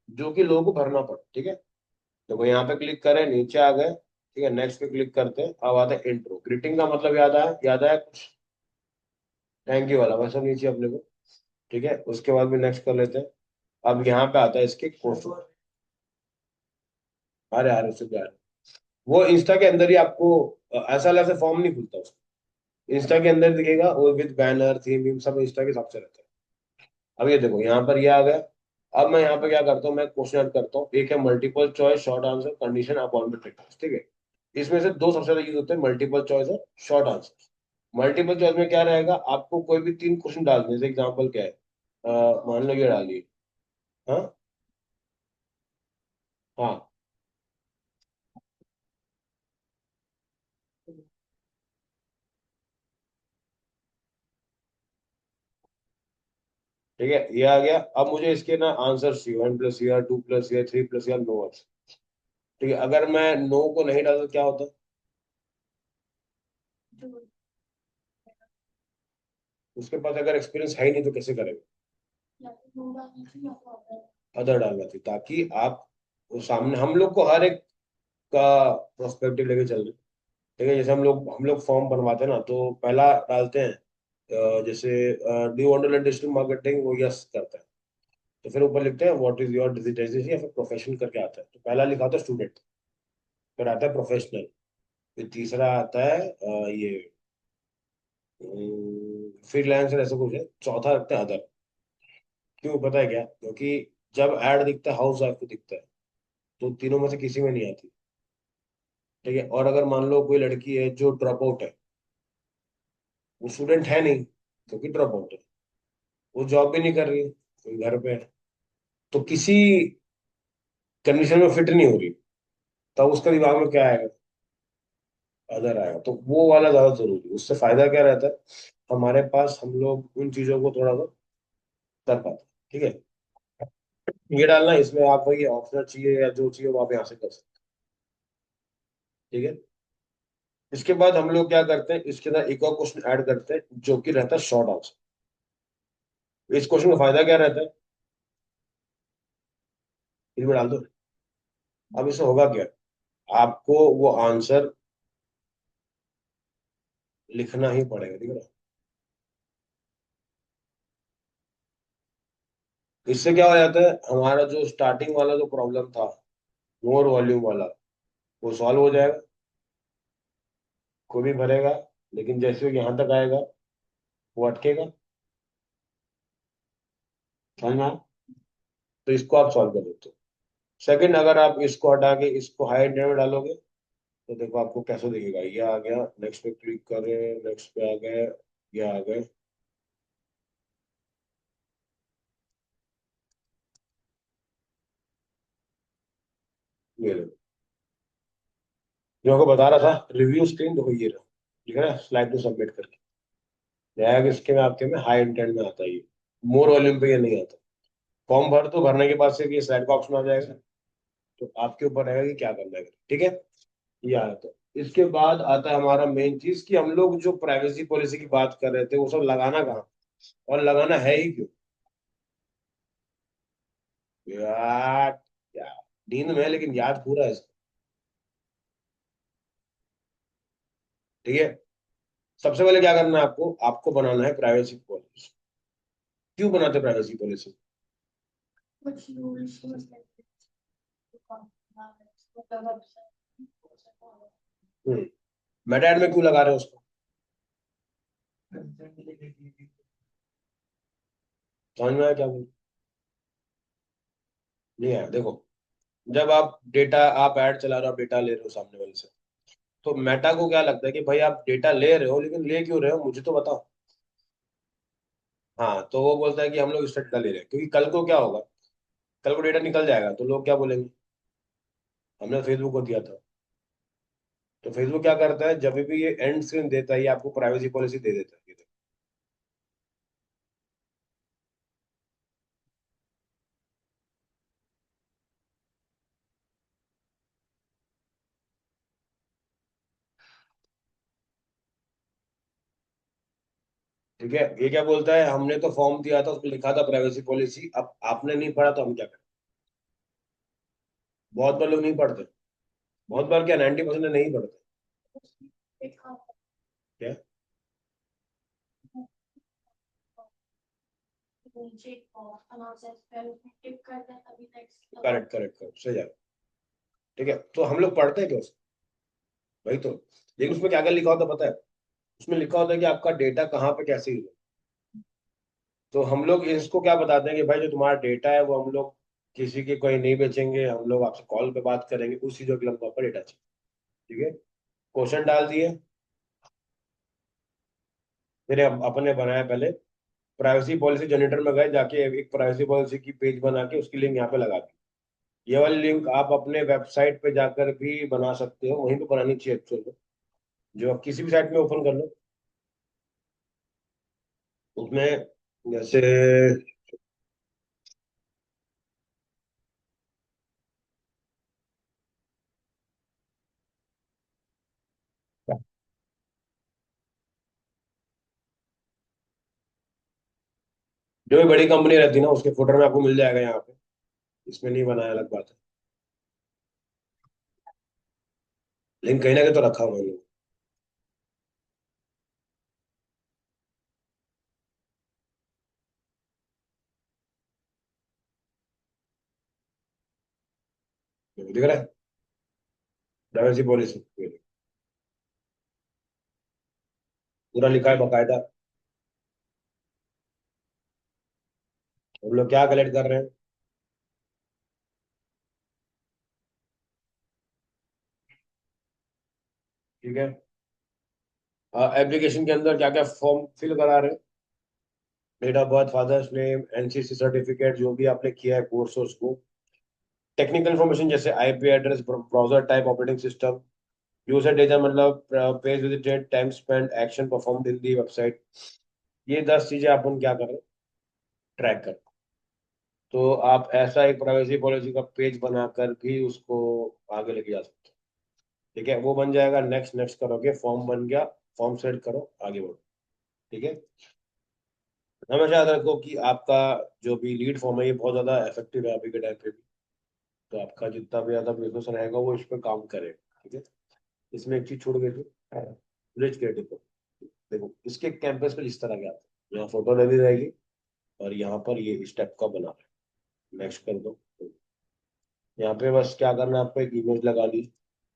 जो कि लोगों को भरना पड़े। ठीक है, देखो यहाँ पे क्लिक करें, नीचे आ गए, ठीक है, नेक्स्ट पे क्लिक करते हैं, अब आता है इंट्रो। ग्रीटिंग का मतलब याद आया कुछ, थैंक यू वाला वैसा नीचे अपने को। ठीक है, उसके बाद भी नेक्स्ट कर लेते हैं। अब यहाँ पे आता है इसके क्वेश्चन। अरे यार उससे क्या है, वो इंस्टा के अंदर ही आपको ऐसा ऐसा फॉर्म नहीं खुलता उसका, इंस्टा के अंदर दिखेगा, और विद बैनर थीम वीम सब इंस्टा के हिसाब से रहता है। अब ये देखो यहाँ पर ये आ गया। अब मैं यहाँ पे क्या करता हूँ, मैं क्वेश्चन ऐड करता हूँ। एक है multiple choice short answer condition appointment request. ठीक है, इसमें से दो सबसे ज्यादा यूज होते हैं, मल्टीपल चॉइस और शॉर्ट आंसर। मल्टीपल चॉइस में क्या रहेगा, आपको कोई भी तीन क्वेश्चन डालने, जैसे एग्जाम्पल क्या है, मान लो ये डालिए। हाँ, हाँ, ठीक है, ये आ गया। अब मुझे इसके ना आंसर सी, 1 + 2 + 3 + नो। ठीक है, अगर मैं नो को नहीं डालता क्या होता? उसके पास अगर एक्सपीरियंस है ही नहीं तो कैसे करेगा? अदर डालना चाहिए, ताकि आप वो सामने, हम लोग को हर एक का प्रोस्पेक्टिव लेके चल रहे हैं। ठीक है, जैसे हम लोग फॉर्म बनवाते हैं ना, तो पहला डालते हैं जैसे do want to learn digital marketing, वो यस करता है। तो फिर ऊपर लिखते हैं व्हाट इज योर डिजिटाइजेशन या फिर प्रोफेशन करके आता है। तो पहला लिखा होता है स्टूडेंट, फिर आता है प्रोफेशनल, फिर तीसरा आता है ये फ्रीलांसर, ऐसा कुछ है, चौथा रखते हैं अदर। क्यों पता है क्या? क्योंकि जब ऐड दिखता है हाउस वाइफ को दिखता है, तो तीनों में से किसी में नहीं आती। ठीक है, और अगर मान लो कोई लड़की है जो ड्रॉप आउट है, वो स्टूडेंट है नहीं क्योंकि ड्रॉप आउट है, वो जॉब भी नहीं कर रही है, कोई घर पे है, तो किसी कंडीशन में फिट नहीं हो रही, तब उसका दिमाग में क्या आएगा? अदर आएगा। तो वो वाला ज्यादा जरूरी है। उससे फायदा क्या रहता है, हमारे पास हम लोग उन चीजों को थोड़ा सा कर पाते हैं। ठीक है, ये डालना, इसमें आप वही ऑप्शनल चाहिए या जो चाहिए वो आप यहाँ से कर सकते हैं। ठीक है, इसके बाद हम लोग क्या करते हैं, इसके अंदर एक और क्वेश्चन ऐड करते हैं जो कि रहता है शॉर्ट आंसर। इस क्वेश्चन का फायदा क्या रहता है, इसमें डाल दो। अब इससे होगा क्या, आपको वो आंसर लिखना ही पड़ेगा। ठीक है ना? इससे क्या हो जाता है, हमारा जो स्टार्टिंग वाला जो प्रॉब्लम था, मोर वॉल्यूम वाला, वो सॉल्व हो जाएगा। कोई भी भरेगा, लेकिन जैसे वो यहाँ तक आएगा वो अटकेगा। समझ में आया? तो इसको आप सॉल्व कर देते हो। सेकंड, अगर आप इसको हटा के इसको हाई इंटेंट में डालोगे, तो देखो आपको कैसे दिखेगा। ये आ गया, नेक्स्ट पे क्लिक करें, नेक्स्ट पे आ गए, ये आ गए, ये लो। जो आपको बता रहा था रिव्यू स्क्रीन, देखो ये रहा, ठीक है ना, स्लाइड टू सबमिट करके जाएगा। इसके में आपके में हाई इंटेंट में आता है ये, मोर वॉल्यूम पे ये नहीं आता। फॉर्म भर दो, भरने के बाद से ये स्लाइड का ऑप्शन आ जाएगा, तो आपके ऊपर रहेगा कि क्या करना है। ठीक है, ये आता है। इसके बाद आता है हमारा मेन चीज, कि हम लोग जो प्राइवेसी पॉलिसी की बात कर रहे थे वो सब लगाना कहाँ, और लगाना है ही क्यों? यार, यार नींद में है, लेकिन याद पूरा है। ठीक है, सबसे पहले क्या करना है, आपको आपको बनाना है प्राइवेसी पॉलिसी। क्यों बनाते प्राइवेसी पॉलिसी? हम्म, मेटा ऐड में क्यों लगा रहे हो उसको? समझ में आया क्या बोल? नहीं आया, देखो जब आप ऐड चला रहे हो, डेटा ले रहे हो सामने वाले से, तो मेटा को क्या लगता है कि भाई आप डेटा ले रहे हो, लेकिन ले क्यों रहे हो मुझे तो बताओ। हाँ, तो वो बोलता है कि हम लोग इसका डेटा ले रहे हैं, क्योंकि कल को क्या होगा, कल को डेटा निकल जाएगा तो लोग क्या बोलेंगे, हमने फेसबुक को दिया था। तो फेसबुक क्या करता है, जब भी ये एंड स्क्रीन देता है, ये आपको प्राइवेसी पॉलिसी दे देता है ये देखो। ठीक है, ये क्या बोलता है, हमने तो फॉर्म दिया था, उसमें लिखा था प्राइवेसी पॉलिसी, अब आपने नहीं पढ़ा तो हम क्या करें। बहुत बार लोग नहीं पढ़ते, बहुत बार क्या 90% नहीं पढ़ते। क्या? करेक्ट करेक्ट करेक्ट, सही है। ठीक है, तो हम लोग पढ़ते हैं क्या उसको? वही तो। लेकिन उसमें क्या क्या लिखा होता है पता है? उसमें लिखा होता है कि आपका डेटा कहाँ पे कैसे यूज है। तो हम लोग इसको क्या बताते हैं कि भाई जो तुम्हारा डेटा है वो हम लोग किसी के कोई नहीं बेचेंगे, हम लोग आपसे कॉल पे बात करेंगे, उस चीजों के लिए हमको आपका डेटा चाहिए। ठीक है, क्वेश्चन डाल दिए। फिर अपने बनाया पहले प्राइवेसी पॉलिसी जनरेटर में गए, जाके एक प्राइवेसी पॉलिसी की पेज बना के उसकी लिंक यहाँ पे लगा दी। ये वाली लिंक आप अपने वेबसाइट पे जाकर भी बना सकते हो, वहीं पे बनानी चाहिए एक्चुअल में। जो आप किसी भी साइट में ओपन कर लो, उसमें जैसे जो भी बड़ी कंपनी रहती है ना, उसके फुटर में आपको मिल जाएगा यहाँ पे। इसमें नहीं बनाया, अलग बात है। लिंक कहीं ना कहीं तो रखा हुआ है उन्होंने। दिख रहा है, प्राइवेसी पॉलिसी पूरा लिखा है बकायदा। हम लोग क्या कलेक्ट कर रहे हैं? ठीक है, एप्लीकेशन के अंदर क्या क्या फॉर्म फिल करा रहे हैं? Date of birth, father's name, NCC certificate, जो भी आपने किया है कोर्स और उसको। टेक्निकल इन्फॉर्मेशन जैसे IP address, browser type, operating system, user data मतलब page visited, time spend, action perform in the website. ये 10 चीजें अपन क्या कर रहे हैं, ट्रैक कर। तो आप ऐसा एक प्राइवेसी पॉलिसी का पेज बनाकर भी उसको आगे लेके जा सकते हो। ठीक है, वो बन जाएगा, नेक्स्ट नेक्स्ट करोगे, फॉर्म बन गया, फॉर्म सेट करो, आगे बढ़ो। ठीक है, हमेशा याद रखो कि आपका जो भी लीड फॉर्म है ये बहुत ज्यादा इफेक्टिव है अभी के टाइम पे भी। तो आपका जितना भी ज्यादा बिजनेस रहेगा वो इस पर काम करेगा। ठीक है, इसमें एक चीज छूट गई थी, रिच क्रिएटिव। देखो इसके कैंपस पे इस तरह के आते हैं, यहाँ फोटो लगी रहेगी, और यहाँ पर ये स्टेप का बना है। नेक्स्ट कर दो। यहाँ पे बस क्या करना है, आपको एक इमेज लगा ली,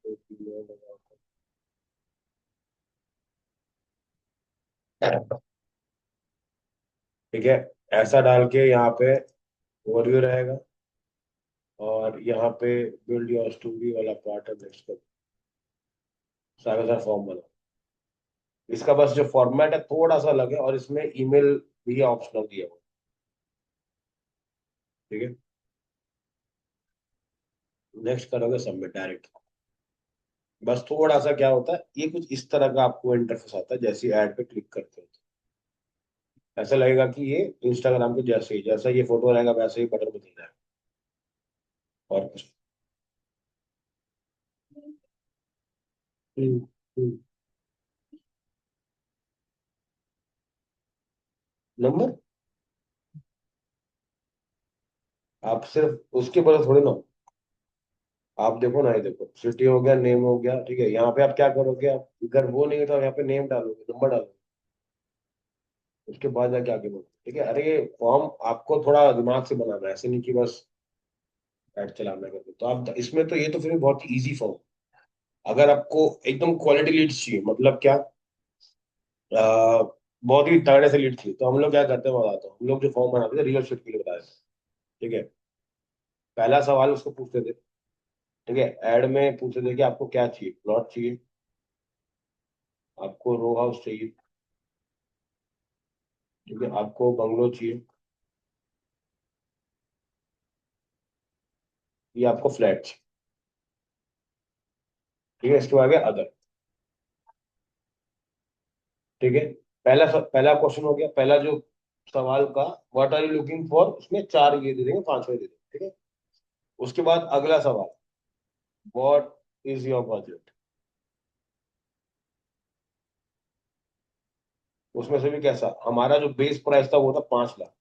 एक email लगा- ठीक है, ऐसा डाल के यहाँ पे ओवरव्यू रहेगा, और यहाँ पे बिल्ड योर स्टोरी वाला पार्ट है, नेक्स्ट कर सारा सारा फॉर्म बना। इसका बस जो फॉर्मेट है थोड़ा सा अलग है, और इसमें ईमेल भी ऑप्शनल दिया हुआ है। ठीक है, नेक्स्ट करोगे सबमिट डायरेक्ट। बस थोड़ा सा क्या होता है, ये कुछ इस तरह का आपको इंटरफेस आता है, जैसे ऐड पे क्लिक करते हो ऐसा लगेगा कि ये इंस्टाग्राम के जैसे ही, जैसा ये फोटो रहेगा वैसे ही बटन बदल जाएगा। और कुछ हम्म, हम्म। नंबर, आप सिर्फ उसके बदले थोड़ी ना, आप देखो ना, ये देखो सिटी हो गया, नेम हो गया, ठीक है, यहाँ पे आप क्या करोगे, आप अगर वो नहीं है तो आप यहाँ पे नेम डालोगे, नंबर डालोगे, उसके बाद जाके आगे बढ़ो। ठीक है, अरे ये फॉर्म आपको थोड़ा दिमाग से बनाना है, ऐसे नहीं कि बस ऐड चलाना करके। तो आप इसमें तो ये तो फिर बहुत इजी फॉर्म। अगर आपको एकदम क्वालिटी लीड्स चाहिए, मतलब क्या, बहुत ही तगड़े से लीड चाहिए, तो हम लोग क्या करते हैं मैं बताता हूँ। हम लोग जो फॉर्म बनाते थे रियल शेट के लिए बताया था। ठीक है, पहला सवाल उसको पूछते थे, ठीक है, ऐड में पूछ रहे थे कि आपको क्या चाहिए, प्लॉट चाहिए, आपको रो हाउस चाहिए, ठीक है, आपको बंगलो चाहिए, ये आपको फ्लैट चाहिए। ठीक है, इसके बाद आ गया अदर। ठीक है, पहला क्वेश्चन हो गया, पहला जो सवाल का, what are you looking for, उसमें चार ये दे देंगे, पांचवा दे देंगे। ठीक है, उसके बाद अगला सवाल, व्हाट इज योर बजट। उसमें से भी कैसा, हमारा जो बेस प्राइस था वो था 5 लाख,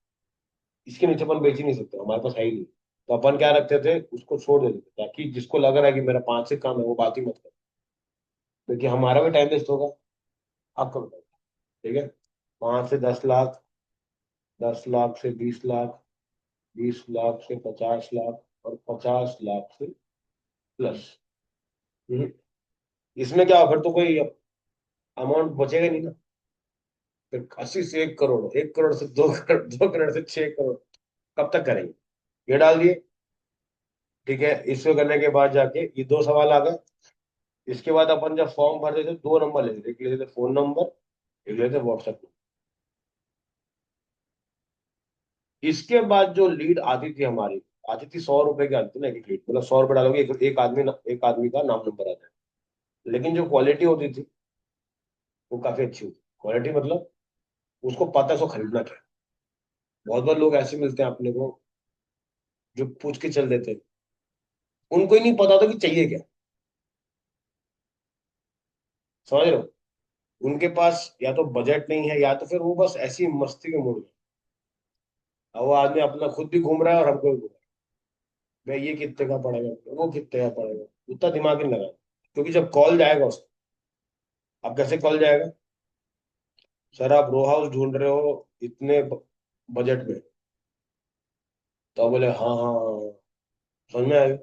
इसके नीचे अपन बेच ही नहीं सकते, हमारे पास है ही नहीं। तो अपन क्या रखते थे, उसको छोड़ देते थे, ताकि जिसको लग रहा है कि मेरा 5 से कम है वो बात ही मत करे, क्योंकि हमारा भी टाइम वेस्ट होगा, आपका भी। ठीक है, 5 से 10 लाख, 10 लाख से 20 लाख, 20 लाख से 50 लाख, और 50 लाख से प्लस। हम्म, इसमें क्या, फिर तो कोई अमाउंट बचेगा नहीं ना। फिर 80 से 1 करोड़, 1 करोड़ से 2 करोड़, 2 करोड़ से 6 करोड़, कब तक करेंगे। ये डाल दिए। ठीक है, इसको करने के बाद जाके ये दो सवाल आ गए। इसके बाद अपन जब फॉर्म भरते थे, दो नंबर लेते थे, एक लेते थे फोन नंबर, एक लेते थे व्हाट्सएप। इसके बाद जो लीड आती थी हमारी, आती थी 100 रुपए की आती थी ना, एक लीड, मतलब 100 रुपए डालोगे, एक आदमी का नाम नंबर आता है। लेकिन जो क्वालिटी होती थी वो काफी अच्छी होती, क्वालिटी मतलब उसको पता है उसको खरीदना क्या है। बहुत बार लोग ऐसे मिलते हैं अपने को, जो पूछ के चल देते हैं, उनको ही नहीं पता था कि चाहिए क्या। समझ रहे हो, उनके पास या तो बजट नहीं है, या तो फिर वो बस ऐसी मस्ती के मूड में। अब वो आदमी अपना खुद भी घूम रहा है और हमको भी घूम रहा है, भाई ये कितने का पड़ेगा, वो कितने का पड़ेगा, उतना दिमाग ही नहीं लगा। क्योंकि जब कॉल जाएगा उसको, अब कैसे कॉल जाएगा, सर आप रो हाउस ढूंढ रहे हो इतने बजट में, तो आप बोले हाँ हाँ हाँ, हाँ, समझ में आएगा।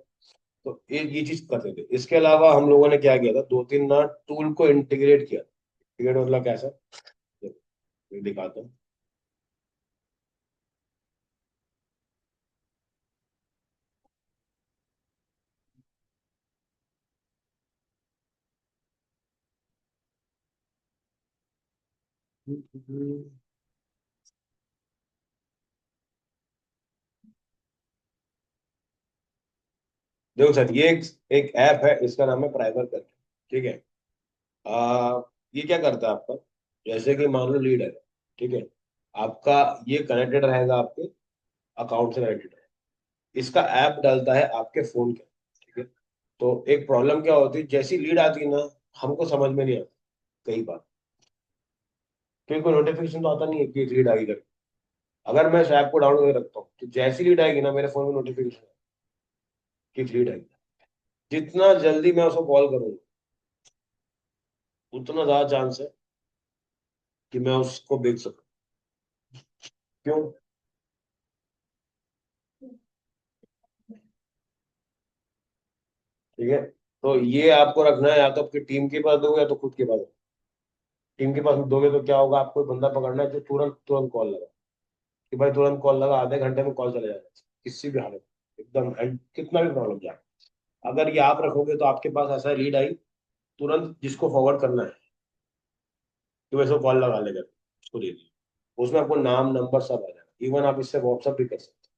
तो ये चीज करते थे। इसके अलावा हम लोगों ने क्या किया था, दो तीन ना टूल को इंटीग्रेट किया। इंटीग्रेट मतलब कैसा, देखो, ये दिखाता हूँ। देखो सर, ये एक ऐप है, इसका नाम है प्राइवर करके। ठीक है, ये क्या करता है आपका, जैसे कि मान लो लीड है, ठीक है, आपका ये कनेक्टेड रहेगा आपके अकाउंट से कनेक्टेड है, इसका ऐप डालता है आपके फोन के। ठीक है, तो एक प्रॉब्लम क्या होती है, जैसी लीड आती है ना, हमको समझ में नहीं आता कई बार, क्योंकि कोई नोटिफिकेशन तो आता नहीं है कि लीड आई करके। अगर मैं इस ऐप को डाउनलोड करके रखता हूँ, तो जैसी लीड आएगी ना, मेरे फोन में नोटिफिकेशन की लीड आएगी। जितना जल्दी मैं उसको कॉल करूंगा, उतना ज्यादा चांस है कि मैं उसको बेच सकूं। क्यों, ठीक है, तो ये आपको रखना है, या तो आपकी टीम के पास दोगे या तो खुद के पास। टीम के पास दोगे तो क्या होगा, आपको एक बंदा पकड़ना है जो तुरंत तुरंत कॉल लगा, कि भाई तुरंत कॉल लगा, आधे घंटे में कॉल चले जाएगा, किसी भी हालत में, एकदम एंड कितना भी प्रॉब्लम जाए। अगर ये आप रखोगे तो आपके पास ऐसा लीड आई, तुरंत जिसको फॉरवर्ड करना है, कि वैसे कॉल लगा लेगा, उसको दे दिए, उसमें आपको नाम नंबर सब आ जाएगा, इवन आप इससे व्हाट्सअप भी कर सकते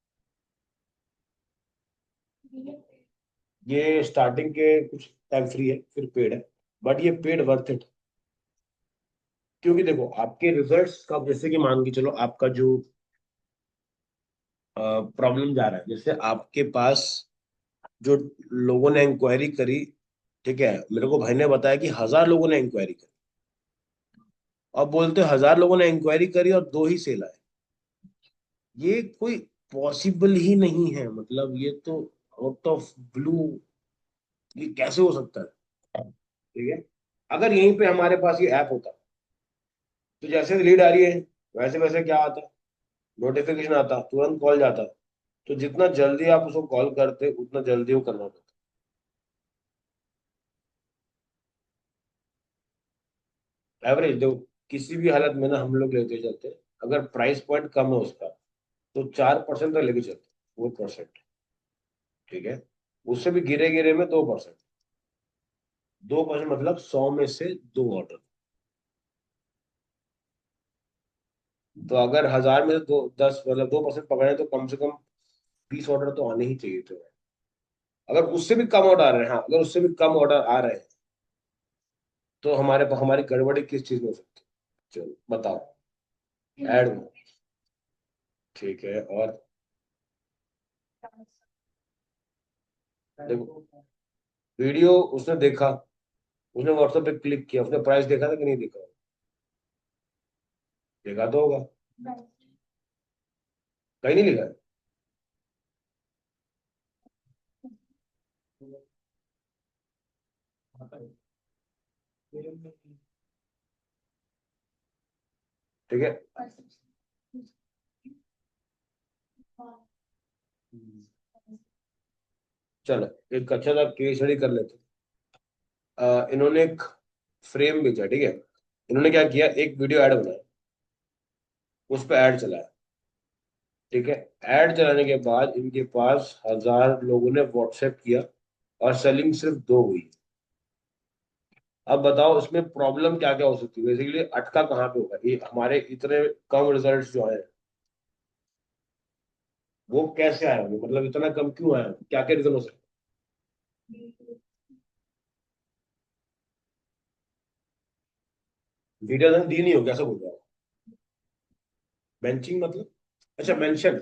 हैं। ये स्टार्टिंग के कुछ टाइम फ्री है, फिर पेड है, बट ये पेड वर्थ इट। क्योंकि देखो आपके रिजल्ट्स का, जैसे कि मान के चलो आपका जो प्रॉब्लम जा रहा है, जैसे आपके पास जो लोगों ने इंक्वायरी करी, ठीक है, मेरे को भाई ने बताया कि 1,000 लोगों ने इंक्वायरी करी, अब बोलते 1,000 लोगों ने इंक्वायरी करी और दो ही सेल आए। ये कोई पॉसिबल ही नहीं है, मतलब ये तो आउट ऑफ ब्लू, ये कैसे हो सकता है। ठीक है, अगर यहीं पे हमारे पास ये ऐप होता, तो जैसे लीड आ रही है, वैसे वैसे क्या आता, नोटिफिकेशन आता, तुरंत कॉल जाता, तो जितना जल्दी आप उसको कॉल करते उतना जल्दी वो करना पड़ता। एवरेज दो, किसी भी हालत में ना हम लोग लेते चलते, अगर प्राइस पॉइंट कम है उसका, तो 4% तक लेके चलते, 4%। ठीक है, उससे भी गिरे गिरे में 2%। 2% मतलब 100 में से 2 ऑर्डर। तो अगर 1000 में से दो 10 मतलब 2% पकड़े तो कम से कम 20 ऑर्डर तो आने ही चाहिए थे। अगर उससे भी कम ऑर्डर आ रहे हैं, हाँ अगर उससे भी कम ऑर्डर आ रहे हैं तो हमारी गड़बड़ी किस चीज में हो सकती है? चलो बताओ। ऐड में। ठीक है, और देखो, वीडियो उसने देखा, उसने व्हाट्सएप पे क्लिक किया, उसने प्राइस देखा था कि नहीं देखा? देखा तो होगा। कहीं नहीं लिखा है। ठीक है। चलो एक अच्छा सा केस स्टडी कर लेते हैं। इन्होंने एक फ्रेम बेचा, ठीक है। इन्होंने क्या किया, एक वीडियो ऐड बनाया, उस पर ऐड चलाया। ठीक है। ऐड चलाने के बाद इनके पास 1000 लोगों ने व्हाट्सएप किया और सेलिंग सिर्फ 2 हुई। अब बताओ इसमें प्रॉब्लम क्या क्या हो सकती है, बेसिकली अटका कहाँ पे होगा ये हमारे इतने कम रिजल्ट्स जो है, वो कैसे आए होंगे, मतलब इतना कम क्यों आया, क्या क्या रीजन हो सकता है? वीडियो दी नहीं होगी, ऐसा बोल रहा हूँ। बेंचिंग मतलब? अच्छा मेंशन।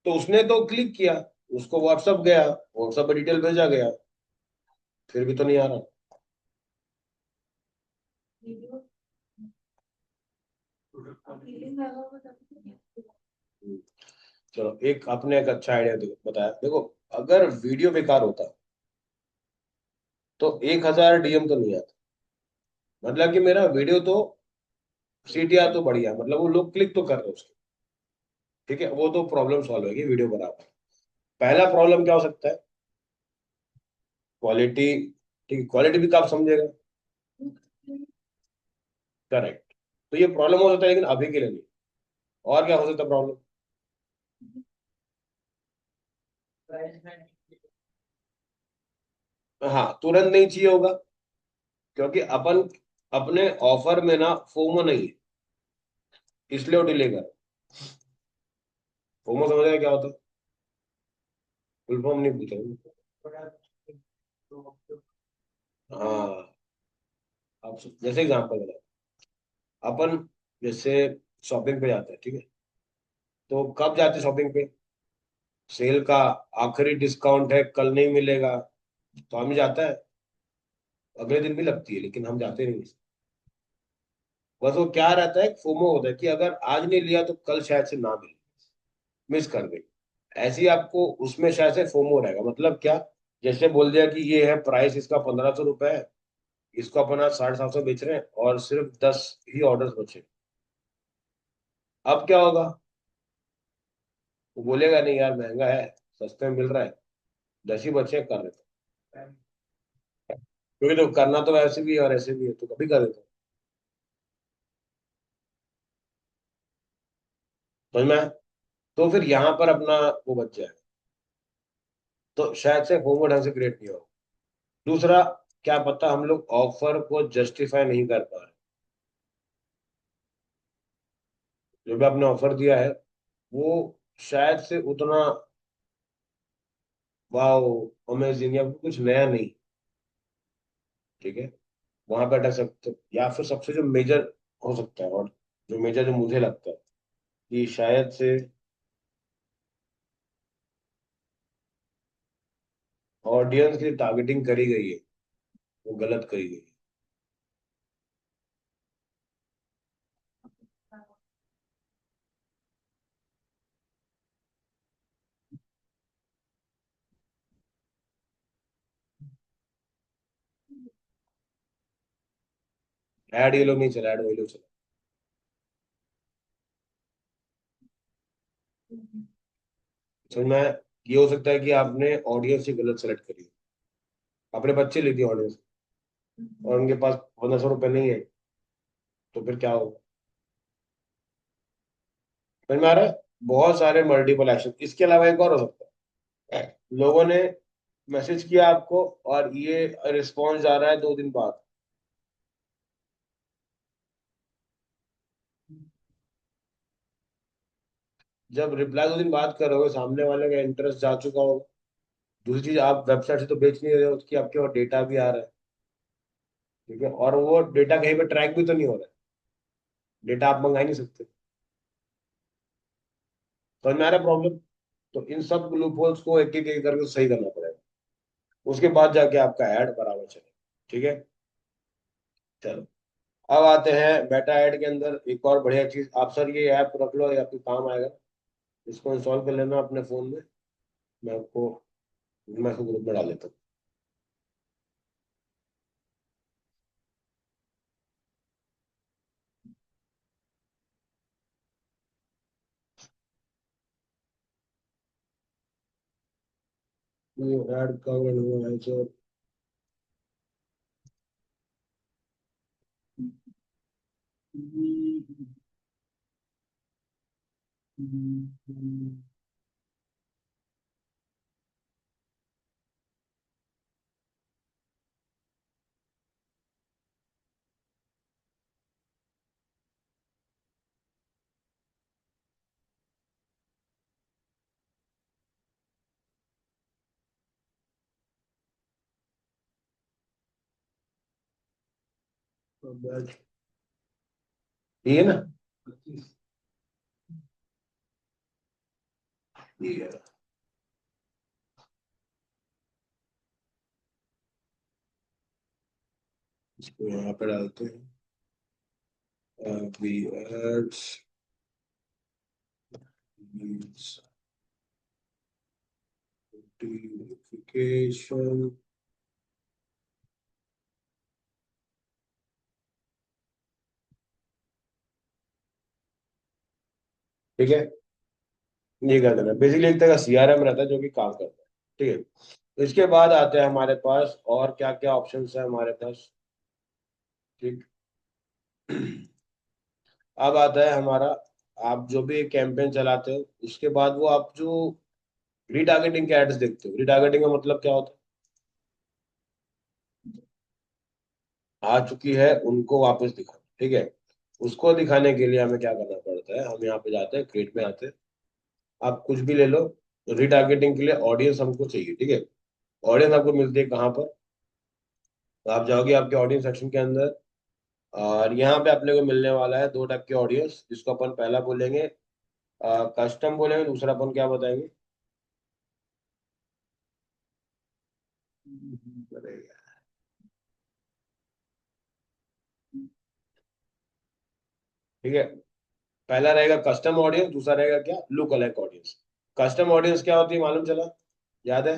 तो उसने तो क्लिक किया, उसको व्हाट्सअप गया, व्हाट्सअप पर डिटेल भेजा गया, फिर भी तो नहीं आ रहा। हम्म, चलो एक आपने एक अच्छा आइडिया बताया। देखो, अगर वीडियो बेकार होता तो 1000 डीएम तो नहीं आता, मतलब कि मेरा वीडियो तो सीटीआर तो बढ़िया, मतलब वो लोग क्लिक तो कर रहे हैं उसके। ठीक है, वो तो प्रॉब्लम सॉल्व होगी वीडियो बराबर। पहला प्रॉब्लम क्या हो सकता है? क्वालिटी। ठीक है, क्वालिटी भी तो आप समझेगा। करेक्ट। तो ये प्रॉब्लम हो सकता है, लेकिन अभी के लिए नहीं। और क्या हो सकता है प्रॉब्लम? हाँ, तुरंत नहीं चाहिए होगा, क्योंकि अपन अपने ऑफर में ना फोमो नहीं है, इसलिए वो डिले कर। फोमो समझ क्या होता है? फुल फॉर्म नहीं पूछा हाँ। आप जैसे एग्जांपल बता, अपन जैसे शॉपिंग पे जाते हैं, ठीक है। तो कब जाते हैं शॉपिंग पे? सेल का आखिरी डिस्काउंट है, कल नहीं मिलेगा, तो हम ही जाता है। अगले दिन भी लगती है लेकिन हम जाते नहीं। बस वो क्या रहता है, फोमो होता है कि अगर आज नहीं लिया तो कल शायद से ना मिले, मिस कर गई। ऐसे ही आपको उसमें शायद से फोमो रहेगा, मतलब क्या? जैसे बोल दिया कि ये है प्राइस, इसका 1500 रुपए है, इसको अपन आज 750 बेच रहे हैं और सिर्फ 10 ही ऑर्डर बचे। अब क्या होगा? वो बोलेगा नहीं यार महंगा है, सस्ते में मिल रहा है, 10 ही बचे हैं, कर देते हैं। क्योंकि तो करना तो ऐसे भी है और ऐसे भी है, तो कभी कर देते हैं। समझ में आया? तो फिर यहाँ पर अपना वो बच जाए, तो शायद से फोमो ढंग से क्रिएट नहीं होगा। दूसरा, क्या पता हम लोग ऑफर को जस्टिफाई नहीं कर पा रहे। जो भी आपने ऑफर दिया है वो शायद से उतना वाओ अमेजिंग या कुछ नया नहीं। ठीक है, वहां पे अटक सकते हो। या फिर सबसे जो मेजर हो सकता है, और जो मेजर जो मुझे लगता है कि शायद से ऑडियंस की टारगेटिंग करी गई है, वो गलत करी गई है। ऐड ये लोग नहीं चला, ऐड वही लोग चला। समझ में आया? ये हो सकता है कि आपने ऑडियंस ही गलत सेलेक्ट करी, अपने बच्चे ली थी ऑडियंस, और उनके पास 1500 रुपये नहीं है, तो फिर क्या होगा? समझ में आ रहा है? बहुत सारे मल्टीपल एक्शन, इसके अलावा एक और हो सकता है। लोगों ने मैसेज किया आपको, और ये रिस्पॉन्स आ रहा है 2 दिन बाद। जब रिप्लाई 2 दिन बाद करोगे, सामने वाले का इंटरेस्ट जा चुका होगा। दूसरी चीज, आप वेबसाइट से तो बेच नहीं रहे हो, उसकी आपके और डेटा भी आ रहा है। ठीक है, और वो डेटा कहीं पे ट्रैक भी तो नहीं हो रहा है। डेटा आप मंगा ही नहीं सकते। समझ में आ रहा है प्रॉब्लम? तो इन सब लूप होल्स को एक एक एक करके सही करना पड़ेगा, उसके बाद जाके आपका ऐड बराबर चले। ठीक है, चलो। अब आते हैं मेटा ऐड के अंदर एक और बढ़िया चीज। आप सर ये ऐप रख लो, ये आपके काम आएगा। इसको इंस्टॉल कर लेना अपने फोन में। मैं आपको ग्रुप में डाल देता हूँ। ये ऐड कवर हुआ है सर। ये है ना, ये है। इसको यहाँ पे डालते हैं। V AIDS notification. ठीक है, ये कर देना। बेसिकली एक तरह का सीआरएम रहता है जो कि काम करता है। ठीक है, तो इसके बाद आते हैं हमारे पास और क्या क्या ऑप्शंस है हमारे पास। ठीक। अब आता है हमारा, आप जो भी कैंपेन चलाते हो उसके बाद वो आप जो रिटारगेटिंग के एड्स देखते हो, रिटारगेटिंग का मतलब क्या होता है? आ चुकी है उनको वापस दिखाना। ठीक है, उसको दिखाने के लिए हमें क्या करना पड़ता है? हम यहाँ पे जाते हैं, क्रिएट में आते हैं। आप कुछ भी ले लो। रिटारगेटिंग के लिए ऑडियंस हमको चाहिए। ठीक है, ऑडियंस आपको मिलती है कहाँ पर? तो आप जाओगे आपके ऑडियंस सेक्शन के अंदर, और यहाँ पे अपने को मिलने वाला है 2 टाइप के ऑडियंस, जिसको अपन पहला बोलेंगे कस्टम बोलेंगे, दूसरा अपन क्या बताएंगे? ठीक है, पहला रहेगा कस्टम ऑडियंस, दूसरा रहेगा क्या? Look alike audience. Custom audience क्या होती है मालूम चला? याद है?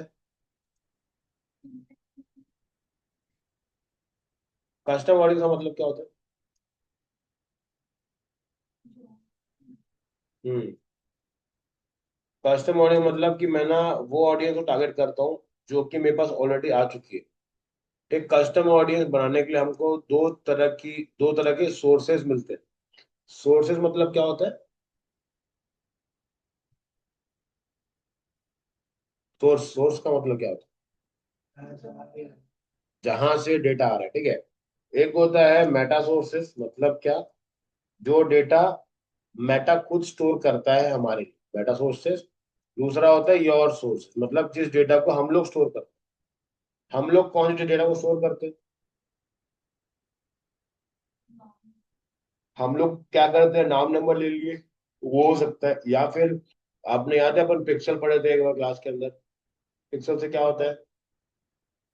कस्टम ऑडियंस का मतलब क्या होता है? हम्म कस्टम ऑडियंस मतलब कि मैं ना वो ऑडियंस को टारगेट करता हूँ जो कि मेरे पास ऑलरेडी आ चुकी है। एक कस्टम ऑडियंस बनाने के लिए हमको दो तरह के सोर्सेज मिलते हैं। सोर्सेज मतलब क्या होता है? सोर्स का मतलब क्या होता है? जहां से डेटा आ रहा है। ठीक है, एक होता है मेटा सोर्सेस, मतलब क्या? जो डेटा मेटा खुद स्टोर करता है हमारे लिए, मेटा सोर्सेस। दूसरा होता है योर सोर्स, मतलब जिस डेटा को हम लोग स्टोर करते हैं। हम लोग कौन से डेटा को स्टोर करते हैं? हम लोग क्या करते हैं, नाम नंबर ले लिए, वो हो सकता है। या फिर आपने याद है अपन पिक्सल पढ़े थे एक बार क्लास के अंदर? पिक्सल से क्या होता है?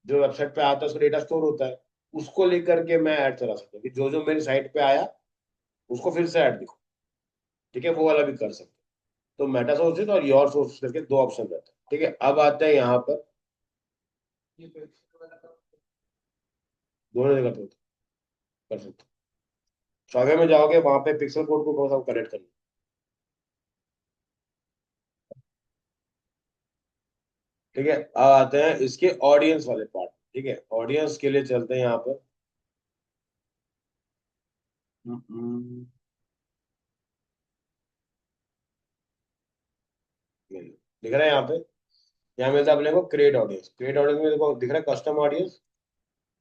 जो वेबसाइट पे आता है उसका डेटा स्टोर होता है। उसको लेकर के मैं ऐड चला सकता हूँ कि जो जो मेरी साइट पे आया उसको फिर से ऐड दिखो। ठीक है, वो वाला भी कर सकते हैं। तो मेटा सोर्सेज और योर सोर्सेज करके 2 ऑप्शन रहते हैं। ठीक है, अब आते हैं यहाँ पर। दोनों जगह पे कर सकते हो। स्वागत में जाओगे, वहां पे पिक्सल कोड को कौन सा कनेक्ट करना। ठीक है, अब आते हैं इसके ऑडियंस वाले पार्ट। ठीक है, ऑडियंस के लिए चलते हैं यहाँ पर। हम्म, ये दिख रहा है यहाँ पे? यहाँ मिलता है अपने को क्रिएट ऑडियंस। क्रिएट ऑडियंस में देखो दिख रहा है कस्टम ऑडियंस,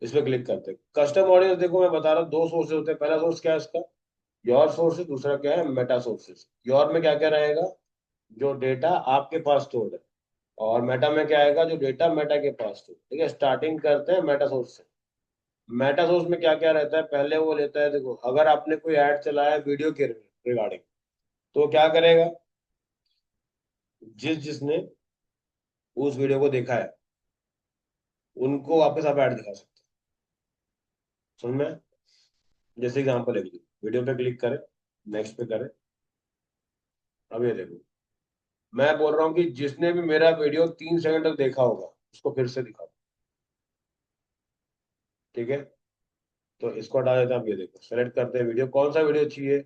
इस पे क्लिक करते हैं। कस्टम ऑडियंस देखो मैं बता रहा हूँ दो सोर्सेज होते हैं। पहला सोर्स क्या है इसका, योर सोर्सेज, दूसरा क्या है मेटा सोर्सेज। योर में क्या क्या रहेगा, जो डेटा आपके पास स्टोर है, और मेटा में क्या आएगा, जो डेटा मेटा के पास स्टोर। ठीक है, स्टार्टिंग करते हैं मेटा सोर्स से। मेटा सोर्स में क्या क्या रहता है, पहले वो लेता है, देखो अगर आपने कोई ऐड चलाया वीडियो के रिगार्डिंग, तो क्या करेगा, जिसने उस वीडियो को देखा है उनको वापस आप ऐड दिखा सकते हो। समझ में? जैसे एग्जाम्पल है, वीडियो पे क्लिक करें, नेक्स्ट पे करें, अब ये देखो मैं बोल रहा हूँ कि जिसने भी मेरा वीडियो 3 सेकंड तक देखा होगा उसको फिर से दिखाओ। ठीक है, तो इसको हटा देते हैं। आप ये देखो सेलेक्ट करते हैं वीडियो, कौन सा वीडियो चाहिए।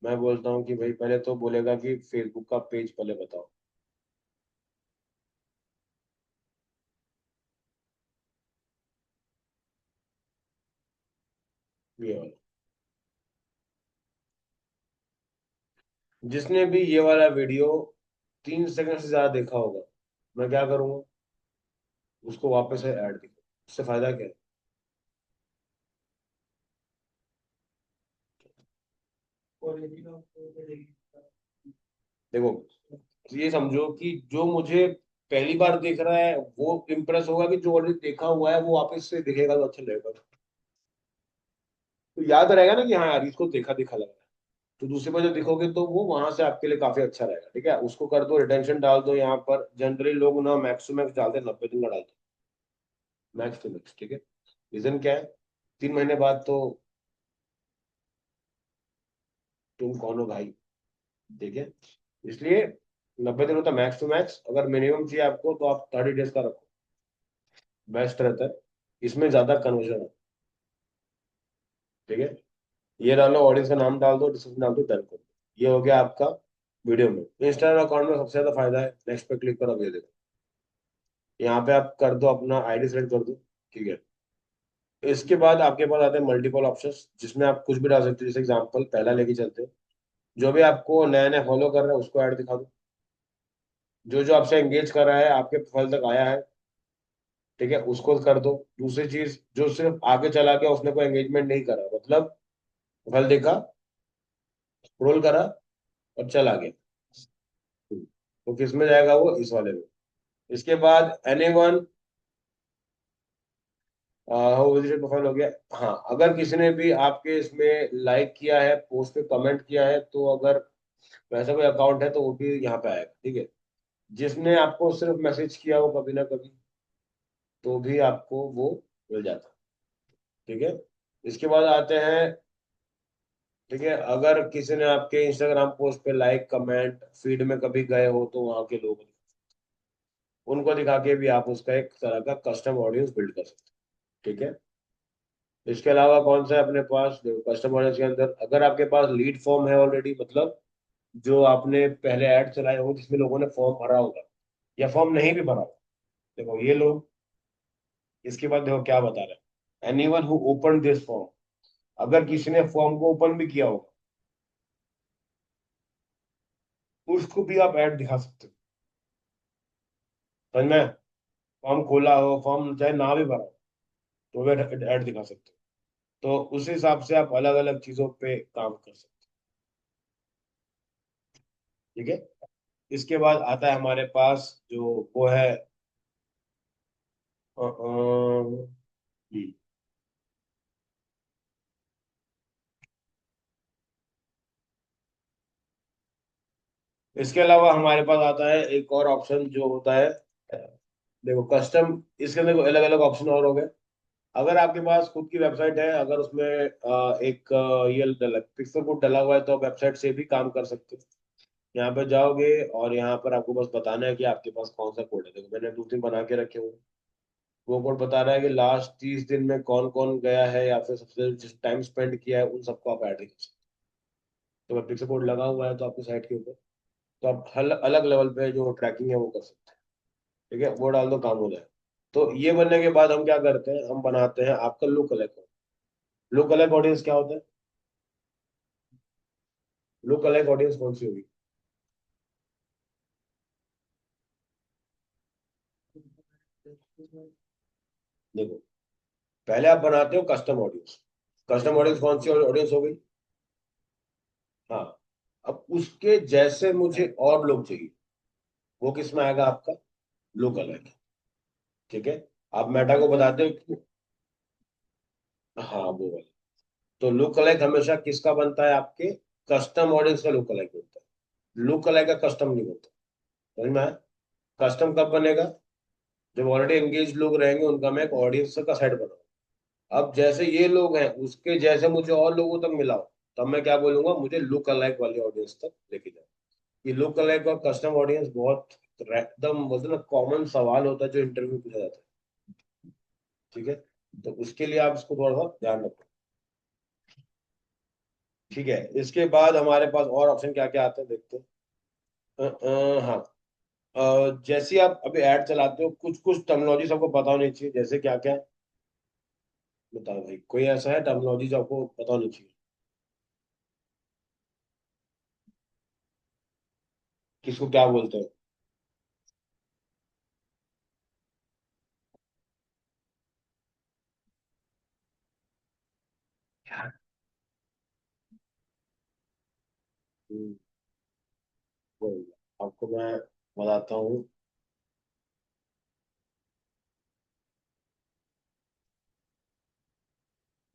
मैं बोलता हूँ कि भाई पहले तो बोलेगा कि फेसबुक का पेज पहले बताओ, ये वाला। जिसने भी ये वाला वीडियो 3 सेकंड से ज्यादा देखा होगा, मैं क्या करूंगा, उसको वापस से ऐड दिखा। उससे फायदा क्या है, देखो ये समझो कि जो मुझे पहली बार देख रहा है वो इम्प्रेस होगा, कि जो ऑलरेडी देखा हुआ है वो वापस से दिखेगा तो अच्छा लगेगा। तो याद रहेगा ना कि हाँ यार इसको देखा देखा लग रहा है। तो दूसरे पर जब दिखोगे तो वो वहां से आपके लिए काफी अच्छा रहेगा। ठीक है, उसको कर दो रिटेंशन डाल दो। यहाँ पर जनरली लोग ना मैक्स टू मैक्स डालते हैं, 90 दिन का डालते हैं मैक्स टू मैक्स। ठीक है, रीजन क्या है, 3 महीने बाद तो तुम कौन हो भाई। ठीक है, इसलिए 90 दिन होता है मैक्स टू मैक्स। अगर मिनिमम चाहिए आपको तो आप 30 डेज का रखो, बेस्ट रहता है, इसमें ज्यादा कन्वर्जन है। ठीक है, ये डालो, ऑडियंस का नाम डाल दो, डिस्क्रिप्शन डाल दो, डन कर दो। ये हो गया आपका वीडियो में। इंस्टाग्राम अकाउंट में सबसे ज्यादा फायदा है, नेक्स्ट पे क्लिक करो, अब ये देखो यहाँ पे आप कर दो अपना आईडी सेलेक्ट कर दो। ठीक है, इसके बाद आपके पास आते हैं मल्टीपल ऑप्शंस, जिसमें आप कुछ भी डाल सकते हो। जैसे एग्जांपल पहला लेके चलते हैं, जो भी आपको नया नया फॉलो कर रहा है उसको ऐड दिखा दो। जो जो आपसे एंगेज कर रहा है, आपके प्रोफाइल तक आया है, ठीक है, उसको कर दो। दूसरी चीज, जो सिर्फ आगे चला गया, उसने कोई एंगेजमेंट नहीं करा, मतलब प्रोफाइल देखा, स्क्रॉल करा और चला गया, तो किस में जाएगा वो, इस वाले में। इसके बाद एनीवन हो विजिटेड प्रोफाइल हो गया। हाँ, अगर किसी ने भी आपके इसमें लाइक किया है, पोस्ट पे कमेंट किया है, तो अगर वैसा कोई अकाउंट है तो वो भी यहाँ पे आएगा। ठीक है, जिसने आपको सिर्फ मैसेज किया हो कभी ना कभी, तो भी आपको वो मिल जाता है। ठीक है, इसके बाद आते हैं, ठीक है, अगर किसी ने आपके इंस्टाग्राम पोस्ट पे लाइक कमेंट फीड में कभी गए हो तो वहां के लोग, उनको दिखा के भी आप उसका एक तरह का कस्टम ऑडियंस बिल्ड कर सकते हैं। ठीक है, इसके अलावा कौन सा है अपने पास, कस्टम ऑडियंस के अंदर अगर आपके पास लीड फॉर्म है ऑलरेडी, मतलब जो आपने पहले ऐड चलाए हो जिसमें लोगों ने फॉर्म भरा होगा, या फॉर्म नहीं भी भरा होगा, देखो ये लोग, इसके बाद देखो क्या बता रहे हैं, anyone who open this form. अगर किसी ने फॉर्म को ओपन भी किया होगा, उसको भी आप ऐड दिखा सकते हो। समझ में? फॉर्म खोला हो, फॉर्म चाहे ना भी भरा हो, तो भी ऐड दिखा सकते हो। तो उस हिसाब से आप अलग अलग चीजों पे काम कर सकते हो। ठीक है, इसके बाद आता है हमारे पास जो वो है हम्म, इसके अलावा हमारे पास आता है एक और ऑप्शन जो होता है, देखो कस्टम, इसके अंदर अलग अलग ऑप्शन और हो गए। अगर आपके पास खुद की वेबसाइट है, अगर उसमें एक ये पिक्सल कोड डला हुआ है, तो आप वेबसाइट से भी काम कर सकते हो। यहाँ पे जाओगे और यहाँ पर आपको बस बताना है कि आपके पास कौन सा कोड है। देखो मैंने 2 3 बना के रखे हुए हैं। वो कोड बता रहा है कि लास्ट 30 दिन में कौन कौन गया है, या फिर सबसे जिस टाइम स्पेंड किया है, उन सबको आप ऐड कर सकते हो। तो पिक्सल कोड लगा हुआ है तो आपकी साइट के ऊपर, तो आप अलग लेवल पे जो ट्रैकिंग है वो कर सकते हैं। ठीक है, वो डाल दो, काम हो जाए। तो ये बनने के बाद हम क्या करते हैं, हम बनाते हैं आपका लुक अलग। लुक अलग ऑडियंस क्या होता है, लुक अलग ऑडियंस कौन सी होगी, देखो, पहले आप बनाते हो कस्टम ऑडियंस। कस्टम ऑडियंस कौन सी ऑडियंस हो गई? हाँ। अब उसके जैसे मुझे और लोग चाहिए, वो किस में आएगा आपका? लोकल है। ठीक है। आप मेटा को बताते हो हाँ वो वाला। तो लुक अलाइक हमेशा किसका बनता है? आपके कस्टम ऑडियंस का लुक अलाइक बनता है। लुक अलाइक का कस्टम नहीं बनता। समझ में आया? कस्टम कब बनेगा? जब ऑलरेडी एंगेज लोग रहेंगे, उनका मैं एक ऑडियंस का सेट बनाऊं। अब जैसे ये लोग हैं, उसके जैसे मुझे और लोगों तक मिलाओ, तब मैं क्या बोलूंगा? मुझे लुक अलाइक वाली ऑडियंस तक लेके जाओ। ये लुक अलाइक और कस्टम ऑडियंस बहुत एकदम बोलते ना कॉमन सवाल होता है जो इंटरव्यू में पूछा जाता है। ठीक है। तो उसके लिए आप इसको थोड़ा सा ध्यान रखो। ठीक है। इसके बाद हमारे पास और ऑप्शन क्या क्या आते हैं, देखते हैं। हाँ। जैसे आप अभी ऐड चलाते हो, कुछ कुछ टर्मिनोलॉजी सबको पता होनी चाहिए। जैसे क्या क्या? बताओ भाई, कोई ऐसा है टर्मिनोलॉजी जो आपको पता होनी चाहिए? किसको क्या बोलते हैं? हम्म, कोई नहीं। आपको मैं बताता हूँ।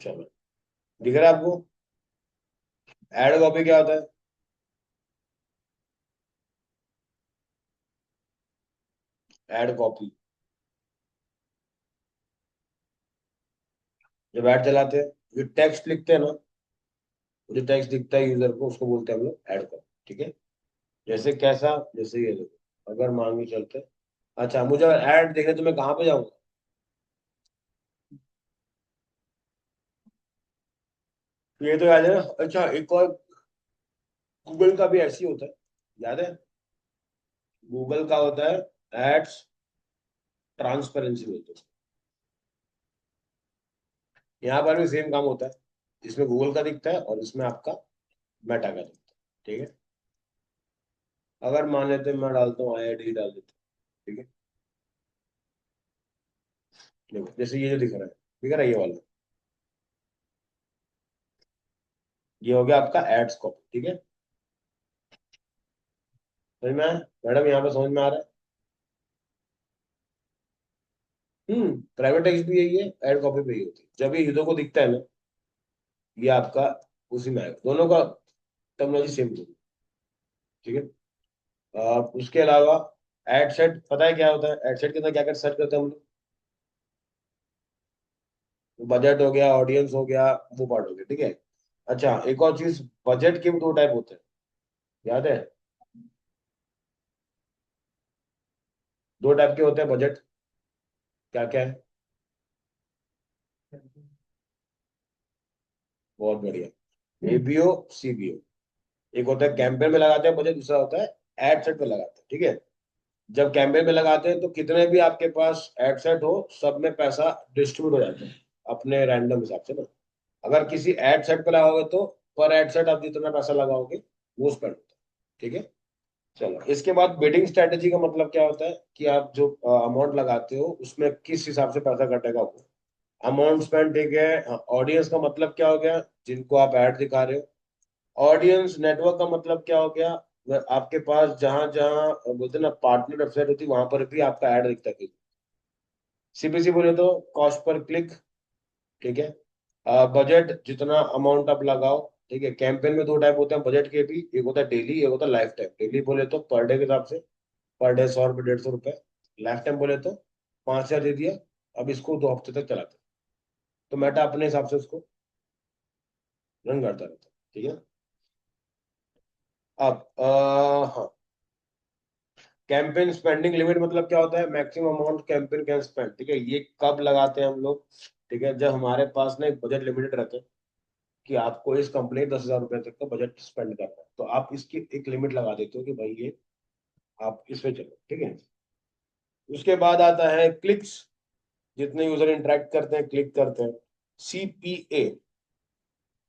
चलो, दिख रहा है आपको? एड कॉपी क्या होता है? एड कॉपी, जब ऐड चलाते हैं, जो टेक्स्ट लिखते हैं ना, जो टेक्स्ट दिखता है यूजर को, उसको बोलते हैं हम लोग एड कॉपी। ठीक है। जैसे कैसा? जैसे ये देखो, अगर मान के चलते हैं, अच्छा मुझे ऐड देखने तो मैं कहाँ पे जाऊंगा? ये तो याद है ना? अच्छा, एक और गूगल का भी ऐसे ही होता है, याद है? गूगल का होता है एड्स ट्रांसपेरेंसी बोलते हैं। यहाँ पर भी सेम काम होता है। इसमें गूगल का दिखता है और इसमें आपका मेटा का दिखता है। ठीक है। अगर मान लेते हैं मैं डालता हूँ IIT डाल देते हैं। ठीक है। देखो, जैसे ये जो दिख रहा है ये वाला, ये हो गया आपका एड्स कॉपी। ठीक है। समझ में आया मैडम? यहाँ पे समझ में आ रहा है? प्राइवेट टेक्स्ट भी यही है, एड कॉपी भी यही होती है। जब ये यूजर को दिखता है ना, ये आपका उसी में आएगा। दोनों का टर्मिनोलॉजी सेम होगी। ठीक है। उसके अलावा एड सेट, पता है क्या होता है? एड सेट के अंदर क्या क्या सेट करते हैं हम लोग? बजट हो गया, ऑडियंस हो गया, वो पार्ट हो गया। ठीक है। अच्छा, एक और चीज, बजट के भी दो टाइप होते हैं, याद है? दो टाइप के होते हैं बजट। क्या क्या है? बहुत बढ़िया। ABO, CBO। एक होता है कैंपेन में लगाते हैं बजट, दूसरा होता है एड सेट में लगाते हैं। ठीक है। जब कैंपेन में लगाते हैं तो कितने भी आपके पास एड सेट हो, सब में पैसा डिस्ट्रीब्यूट हो जाता है अपने रैंडम हिसाब से ना। अगर किसी एड सेट पे लगाओगे तो पर एड सेट आप जितना पैसा लगाओगे वो स्पेंड होता है। ठीक है। चलो, इसके बाद बिडिंग स्ट्रेटेजी का मतलब क्या होता है? कि आप जो अमाउंट लगाते हो उसमें किस हिसाब से पैसा कटेगा वो अमाउंट स्पेंड। ठीक है। ऑडियंस का मतलब क्या हो गया? जिनको आप ऐड दिखा रहे हो। ऑडियंस नेटवर्क का मतलब क्या हो गया? आपके पास जहां जहां बोलते हैं ना पार्टनर वेबसाइट होती है, वहां पर भी आपका ऐड दिखता है। CPC बोले तो कॉस्ट पर क्लिक। ठीक है। बजट, जितना अमाउंट आप लगाओ। ठीक है। कैंपेन में दो टाइप होते हैं बजट के भी, एक होता है डेली, एक होता है लाइफ टाइम। डेली बोले तो पर डे के हिसाब से, पर डे 100 रुपये, 150 रुपये। लाइफ टाइम बोले तो 5,000 दे दिया, अब इसको 2 हफ्ते तक चलाते हैं। तो मेटा अपने हिसाब से उसको रन करता रहता है। ठीक है। अब हाँ, कैंपेन स्पेंडिंग लिमिट मतलब क्या होता है? Maximum amount campaign can spend. ठीक है। ये कब लगाते हैं हम लोग? ठीक है, जब हमारे पास ना एक बजट लिमिटेड रहता है कि आपको इस कंपनी 10,000 रुपए तक का बजट स्पेंड करना है, तो आप इसकी एक लिमिट लगा देते हो कि भाई ये आप इसमें चलो। ठीक है। उसके बाद आता है क्लिक्स, जितने यूजर इंटरेक्ट करते हैं, क्लिक करते हैं। CPA,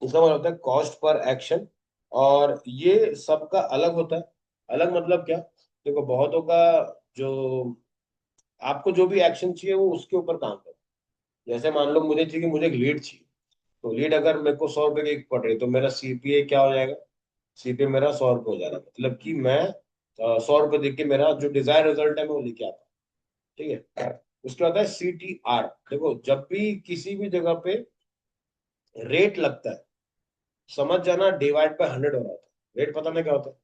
इसका मतलब होता है कॉस्ट पर एक्शन। और ये सबका अलग होता है। अलग मतलब क्या? देखो, बहुतों का जो आपको जो भी एक्शन चाहिए वो उसके ऊपर काम करो। जैसे मान लो मुझे चाहिए कि मुझे एक लीड चाहिए, तो लीड अगर मेरे को 100 रुपए की पड़ रही है, तो मेरा सीपीए क्या हो जाएगा? सीपीए मेरा 100 रुपये हो जाएगा, मतलब कि मैं 100 रुपये देख के मेरा जो डिजायर रिजल्ट है मैं वो लेके आता हूँ। ठीक है। उसके बाद है CTR। देखो जब भी किसी भी जगह पे रेट लगता है, समझ जाना डिवाइड बाय 100 हो रहा था। रेट पता नहीं क्या होता है,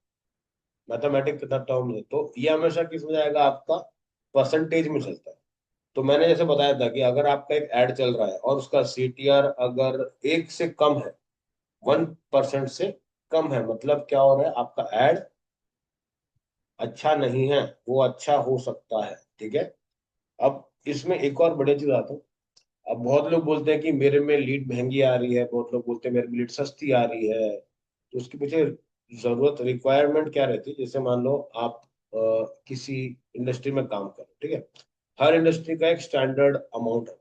मैथमेटिक्स का टर्म है, तो ये हमेशा किस में जाएगा आपका? परसेंटेज में चलता है। तो मैंने जैसे बताया था कि अगर आपका एक एड चल रहा है और उसका CTR अगर 1 से कम है, 1% से कम है, मतलब क्या हो रहा है? आपका एड अच्छा नहीं है, वो अच्छा हो सकता है। ठीक है। अब इसमें एक और बढ़िया चीज आता है। अब बहुत लोग बोलते हैं कि मेरे में लीड महंगी आ रही है, बहुत लोग बोलते हैं मेरे में लीड सस्ती आ रही है। तो उसके पीछे जरूरत, रिक्वायरमेंट क्या रहती है? जैसे मान लो आप किसी इंडस्ट्री में काम करो, ठीक है। हर इंडस्ट्री का एक स्टैंडर्ड अमाउंट है।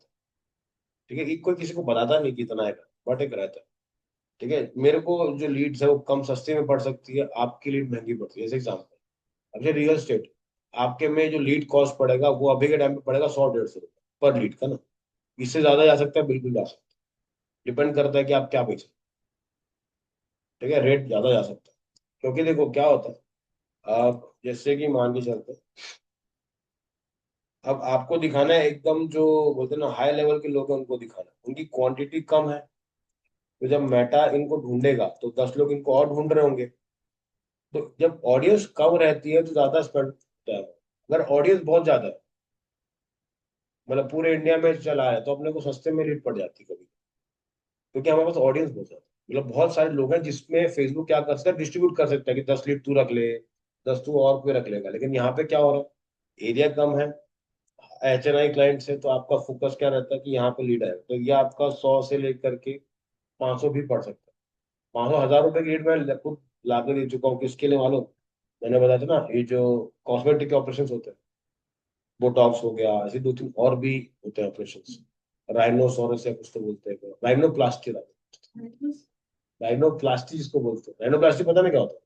ठीक है। कोई किसी को बताता नहीं कि इतना है, बट एक रहता है। ठीक है। मेरे को जो लीड्स है वो कम सस्ते में पड़ सकती है, आपकी लीड महंगी पड़ती है। जैसे एग्जाम्पल, अब ये रियल स्टेट, आपके में जो लीड कॉस्ट पड़ेगा वो अभी के टाइम पे पड़ेगा 100-150 रुपये पर लीड का ना। इससे ज्यादा जा सकता है, बिल्कुल जा सकता है। डिपेंड करता है कि आप क्या बेचें। ठीक है। रेट ज्यादा जा सकता है, क्योंकि देखो क्या होता है, आप जैसे कि मान के चलते हैं, अब आपको दिखाना है एकदम जो बोलते हैं ना हाई लेवल के लोग हैं उनको दिखाना है, उनकी क्वांटिटी कम है। तो जब मेटा इनको ढूंढेगा तो 10 लोग इनको और ढूंढ रहे होंगे। तो जब ऑडियंस कम रहती है तो ज्यादा स्पेंड होता है। अगर ऑडियंस बहुत ज्यादा है, मतलब पूरे इंडिया में चला है, तो अपने को सस्ते में लीड पड़ जाती है कभी, क्योंकि हमारे पास ऑडियंस बहुत ज्यादा है। मतलब बहुत सारे लोग हैं जिसमें फेसबुक क्या कर सकता है, डिस्ट्रीब्यूट कर सकता है कि 10 लीड तू रख ले, 10 तू और कोई रख लेगा। लेकिन यहाँ पे क्या हो रहा है, एरिया कम है, HNI क्लाइंट से, तो आपका फोकस क्या रहता है कि यहाँ पे लीड है, तो ये आपका 100 से लेकर के 500 भी पड़ सकता है। 500 1000 रुपए की लीड मैं खुद ला के दे चुका हूँ। किसके लिए मालूम? मैंने बताया था ना, ये जो कॉस्मेटिक के ऑपरेशन होते हैं, बोटॉक्स हो गया, ऐसे 2-3 और भी होते हैं ऑपरेशन। राइनोसोरस या कुछ तो बोलते हैं, राइनोप्लास्टी। राइनोप्लास्टी जिसको बोलते हैं, राइनोप्लास्टी पता नहीं क्या होता है?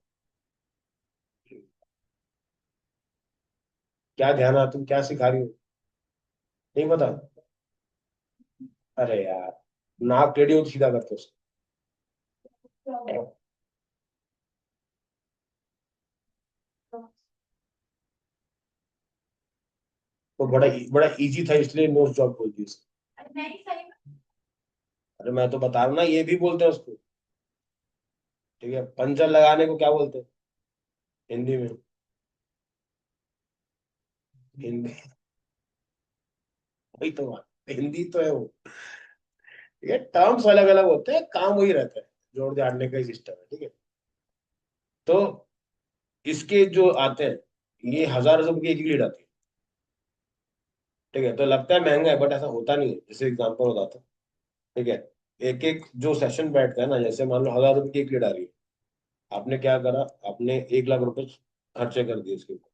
क्या ध्यान है, तुम क्या सिखा रही हो? नहीं पता? अरे यार, नाक टेढ़ी हो तो सीधा करते हो उसको। तो बड़ा बड़ा इजी था इसलिए नोज जॉब बोल दी उसको। अरे मैं तो बता रहा हूँ ना, ये भी बोलते हैं उसको। ठीक है। पंचर लगाने को क्या बोलते हैं हिंदी में? हिंदी, वही तो बात, हिंदी तो है वो। ये टर्म्स अलग अलग होते हैं, काम वही रहता है, जोड़ जाड़ने का ही सिस्टम है। ठीक है। तो इसके जो आते हैं, ये हज़ार रुपए की एक लीड आती है। ठीक है। तो लगता है महंगा है, बट ऐसा होता नहीं है, जैसे एग्जाम्पल बताता हूँ। ठीक है। एक एक जो सेशन बैठता है ना, जैसे मान लो 1000 रुपए की एक लीड आ रही है, आपने क्या करा, आपने 1 लाख रुपए खर्चे कर दिए इसके ऊपर।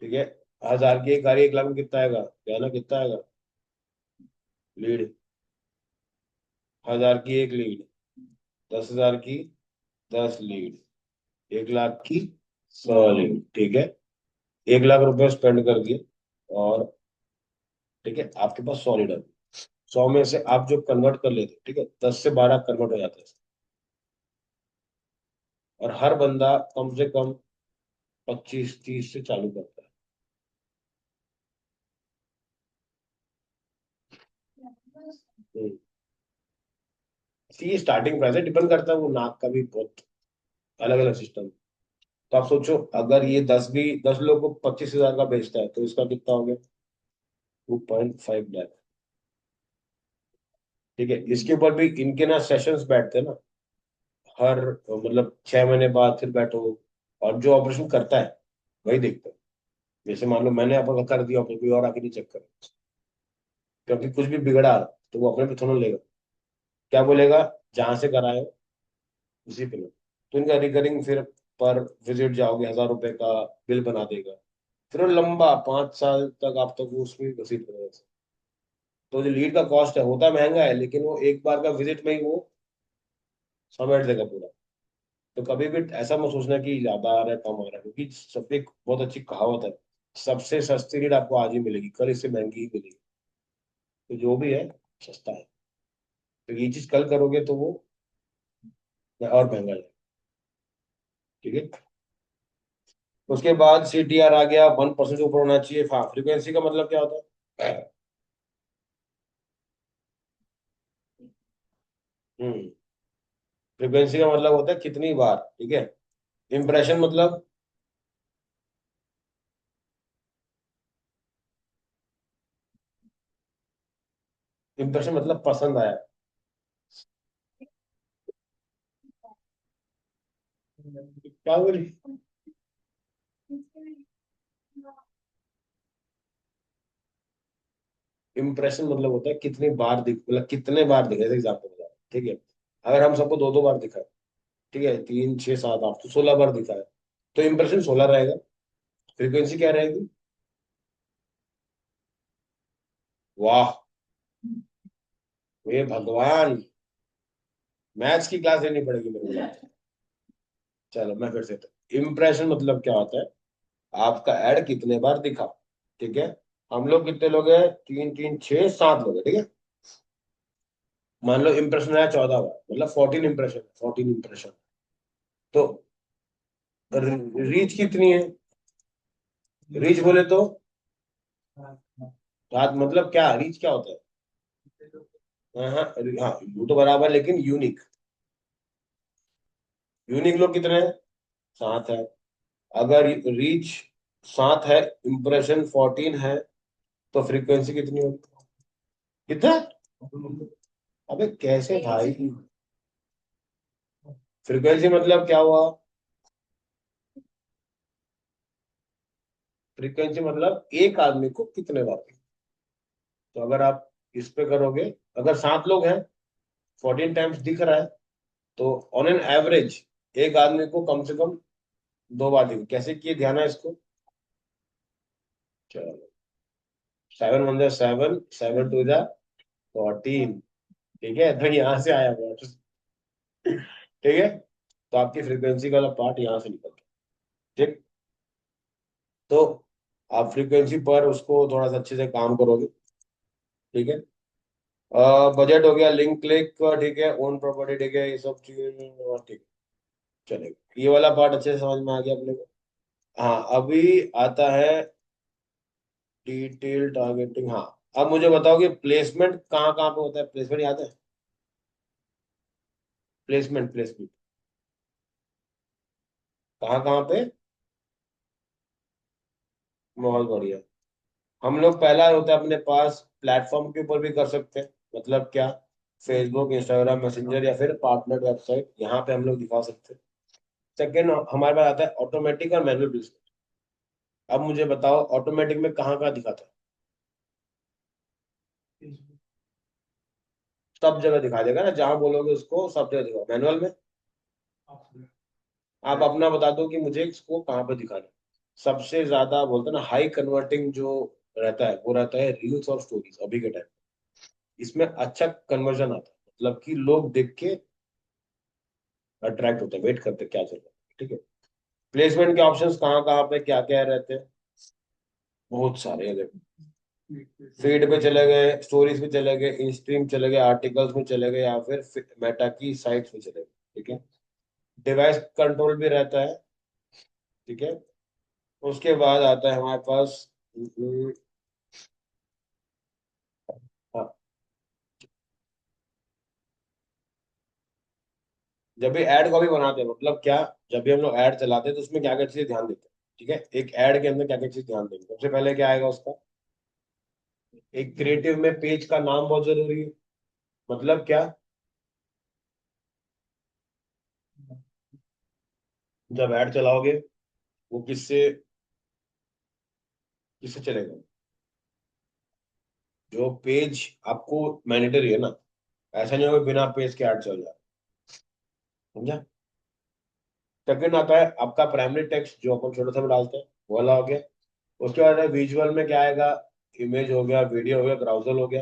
ठीक है। 1000 की एक आ रही है, 1 लाख में कितना आएगा? क्या ना, कितना आएगा लीड? 1000 की एक लीड, 10,000 की 10 लीड, 1 लाख की 100 लीड। ठीक है। 1 लाख रुपए स्पेंड कर दिए, और ठीक है आपके पास 100 लीड है। 100 में से आप जो कन्वर्ट कर लेते, ठीक है, 10 से 12 कन्वर्ट हो जाते हैं। और हर बंदा कम से कम 25-30 से चालू करता है। हम्म। ये स्टार्टिंग प्राइस है, डिपेंड करता है, वो नाक का भी बहुत अलग अलग सिस्टम। तो आप सोचो, अगर ये 10 लोग को 25,000 का बेचता है, तो इसका कितना हो गया? 2.5 लाख। ठीक है। इसके ऊपर भी इनके ना सेशंस बैठते हैं ना, हर मतलब 6 महीने बाद फिर बैठो, और जो ऑपरेशन करता है वही देखता है। जैसे मान लो मैंने आपका कर दिया ऑपरेशन, कोई और आके नहीं चेक करे, क्योंकि कुछ भी बिगड़ा तो वो अपने पे थोड़ा लेगा। क्या बोलेगा? जहां से कराए हो उसी पे लो। तो इनका रिकरिंग फिर पर विजिट जाओगे, 1000 रुपए का बिल बना देगा। फिर वो लंबा 5 साल तक आप तक वो उसमें घसीट रहे। तो जो लीड का कॉस्ट है, होता महंगा है, लेकिन वो एक बार का विजिट में ही वो समेट देगा पूरा। तो कभी भी ऐसा मत सोचना कि ज्यादा आ रहा है कम आ रहा है, क्योंकि सब एक बहुत अच्छी कहावत है सबसे सस्ती रीड आपको आज ही मिलेगी, कल इससे महंगी ही मिलेगी। तो जो भी है सस्ता है। तो ये चीज कल करोगे तो वो और महंगा है। ठीक है। उसके बाद CTR आ गया, 1% ऊपर होना चाहिए। हाँ, फ्रीक्वेंसी का मतलब क्या होता है? हम्म फ्रीक्वेंसी का मतलब होता है कितनी बार। ठीक है। इम्प्रेशन मतलब, इम्प्रेशन मतलब पसंद आया। क्या बोली? इम्प्रेशन मतलब होता है कितनी बार दिख, मतलब कितने बार दिखे, एग्जाम्पल बता रहा हूं, ठीक है। अगर हम सबको दो दो बार दिखा है, ठीक है, 3 6 7 8 तो 16 बार दिखा है, तो इम्प्रेशन 16 रहेगा। फ्रीक्वेंसी क्या रहेगी? वाह, ये भगवान, मैथ्स की क्लास लेनी पड़ेगी मेरे को लगता है। चलो मैं फिर से, इम्प्रेशन मतलब क्या होता है? आपका एड कितने बार दिखा। ठीक है। हम लोग कितने लोग हैं? 3 3 6 7 लोग हैं, ठीक है। मान लो इम्प्रेशन आया 14 बार, मतलब 14 इम्प्रेशन। तो रीच कितनी है? रीच बोले तो, रात मतलब क्या, रीच क्या होता है? हाँ हाँ, हाँ वो तो बराबर, लेकिन यूनिक, यूनिक लोग कितने हैं? 7 है। अगर रीच 7 है, इम्प्रेशन 14 है, तो फ्रीक्वेंसी कितनी होगी? कितना? अबे कैसे भाई? फ्रीक्वेंसी मतलब क्या हुआ? फ्रीक्वेंसी मतलब एक आदमी को कितने बार। तो अगर आप इस पे करोगे, अगर 7 लोग हैं, 14 टाइम्स दिख रहा है, तो ऑन एन एवरेज एक आदमी को कम से कम 2 बार दिखे। कैसे किए, ध्यान है इसको? चलो, 7 1 7, 7 2 14। ठीक है, तो यहाँ से आया बात। ठीक है। तो आपकी फ्रीक्वेंसी वाला पार्ट यहाँ से निकलता है। ठीक। तो आप फ्रीक्वेंसी पर उसको थोड़ा सा अच्छे से काम करोगे। ठीक है। बजट हो गया, लिंक क्लिक, ठीक है, ओन प्रॉपर्टी, ठीक है, ये सब चीजें ठीक है, चलेगा। ये वाला पार्ट अच्छे से समझ में आ गया अपने को। हाँ, अभी आता है डिटेल टारगेटिंग। हाँ, अब मुझे बताओ कि प्लेसमेंट कहाँ कहाँ पे होता है? प्लेसमेंट याद है? प्लेसमेंट कहाँ कहाँ पे? बहुत बढ़िया। हम लोग पहला होता है अपने पास, प्लेटफॉर्म के ऊपर भी कर सकते हैं। मतलब क्या? फेसबुक, इंस्टाग्राम, मैसेंजर, या फिर पार्टनर वेबसाइट, यहाँ पे हम लोग दिखा सकते हैं। सेकेंड हमारे पास आता है ऑटोमेटिक और मैनुअल प्लेसमेंट। अब मुझे बताओ, ऑटोमेटिक में कहाँ कहाँ दिखाता है? सब जगह दिखा देगा ना, जहां बोलोगे उसको सब जगह दिखा। मैनुअल में आप अपना बता दो कि मुझे इसको कहाँ पे दिखाना है। सबसे ज्यादा बोलते हैं ना, हाई कन्वर्टिंग जो रहता है वो रहता है रील्स और स्टोरीज अभी के टाइम। इसमें अच्छा कन्वर्जन आता है, मतलब कि लोग देख के अट्रैक्ट होते हैं, वेट करते हैं क्या चल रहा है। ठीक है। प्लेसमेंट के ऑप्शंस कहाँ कहाँ पे क्या क्या रहते हैं? बहुत सारे हैं, देखो। फीड पे चले गए, स्टोरीज पे चले गए, इन स्ट्रीम चले गए, आर्टिकल्स में चले गए, या फिर मेटा की साइट्स पे चले गए। ठीक है। डिवाइस कंट्रोल भी रहता है। ठीक है। उसके बाद आता है हमारे पास, हाँ, जब भी ऐड कॉपी बनाते हैं मतलब क्या, जब भी हम लोग ऐड चलाते हैं तो उसमें क्या क्या चीजें ध्यान देते हैं। ठीक है, एक ऐड के अंदर क्या क्या चीज ध्यान देंगे? सबसे पहले क्या आएगा उसका? एक क्रिएटिव में पेज का नाम बहुत जरूरी है। मतलब क्या? जब ऐड चलाओगे, वो किससे किससे चलेगा? जो पेज आपको मैंडेटरी है ना, ऐसा नहीं होगा बिना पेज के ऐड चल जाए। समझा? सेकंड आता है आपका प्राइमरी टेक्स्ट, जो अपन छोटा सा में डालते हैं, वो वाला हो गया। उसके बाद है विजुअल में क्या आएगा? इमेज हो गया, वीडियो हो गया, ब्राउजर हो गया।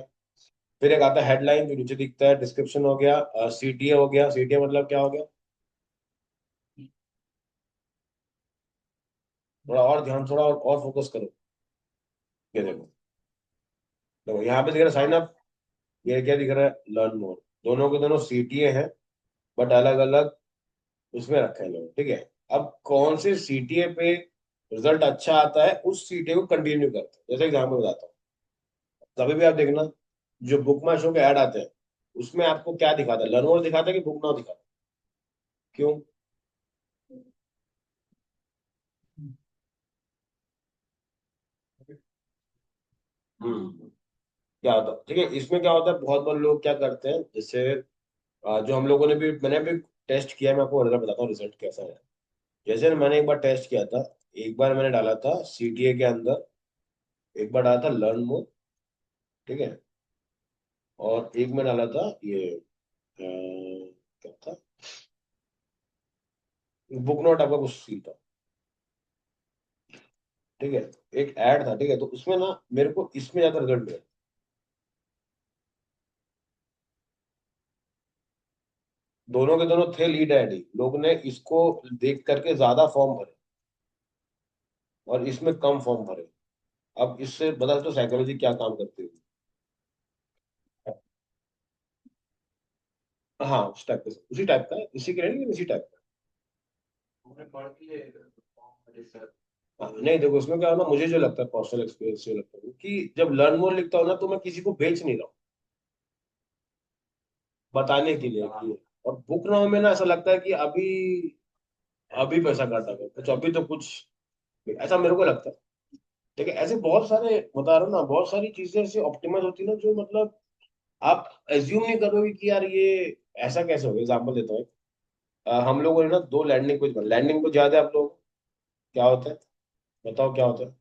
फिर एक आता है हेडलाइन, जो नीचे दिखता है, डिस्क्रिप्शन हो गया, CTA हो गया। CTA मतलब क्या हो गया? थोड़ा और ध्यान, थोड़ा और फोकस करो। ये देखो, देखो यहाँ पे दिख रहा है साइन अप, ये क्या दिख रहा है, लर्न मोर। दोनों के दोनों सीटीए हैं, बट अलग अलग उसमें रखे हैं लोग, ठीक है। अब कौन से सीटीए पे रिजल्ट अच्छा आता है, उस सीटीए को कंटिन्यू करते हैं। जैसे एग्जाम्पल बताता हूँ, कभी भी आप देखना, जो बुक माई शो के ऐड आते हैं, उसमें आपको क्या दिखाता है, लर्न मोर दिखाता है कि बुक नाउ दिखाता है? क्यों? हम्म। क्या होता है, ठीक है, इसमें क्या होता है, बहुत बार लोग क्या करते हैं, जैसे जो हम लोगों ने भी, मैंने भी टेस्ट किया है, मैं आपको रिजल्ट बताता हूँ रिजल्ट कैसा है। जैसे ना, मैंने एक बार टेस्ट किया था, एक बार मैंने डाला था सीटीए के अंदर, एक बार डाला था लर्न मोर, ठीक है, और एक में डाला था ये क्या था, बुक नोट आपका कुछ सी था, ठीक है, एक ऐड था, ठीक है, तो उसमें ना मेरे को इसमें ज्यादा रिजल्ट मिला। दोनों के दोनों थे लीड ऐड ही, लोग ने इसको देख करके ज्यादा फॉर्म भरे और इसमें कम फॉर्म भरे। अब इससे बता तो साइकोलॉजी क्या काम करती है। हाँ, उस टाइप का, उसी टाइप का है, इसी के नहीं, उसी टाइप का। हमने पढ़ के सर। हाँ, नहीं देखो, उसमें क्या है ना, मुझे जो लगता है, पर्सनल एक्सपीरियंस से लगता है कि जब लर्न मोर लिखता हूँ ना, तो मैं किसी को बेच नहीं रहा हूँ, बताने के लिए कि, और बुक नाउ में ना ऐसा लगता है कि अभी अभी पैसा काटा गया कुछ, अभी तो कुछ, ऐसा मेरे को लगता है। ठीक है, ऐसे बहुत सारे बता रहा हूँ ना, बहुत सारी चीजें ऐसे ऑप्टिमाइज होती है ना, जो मतलब आप एज्यूम नहीं करोगे कि यार ये ऐसा कैसे हो गया। एग्जाम्पल देता हूँ, हम लोगों ने ना दो लैंडिंग पेज बना, लैंडिंग पेज याद है आप लोग, क्या होता है, बताओ क्या होता है।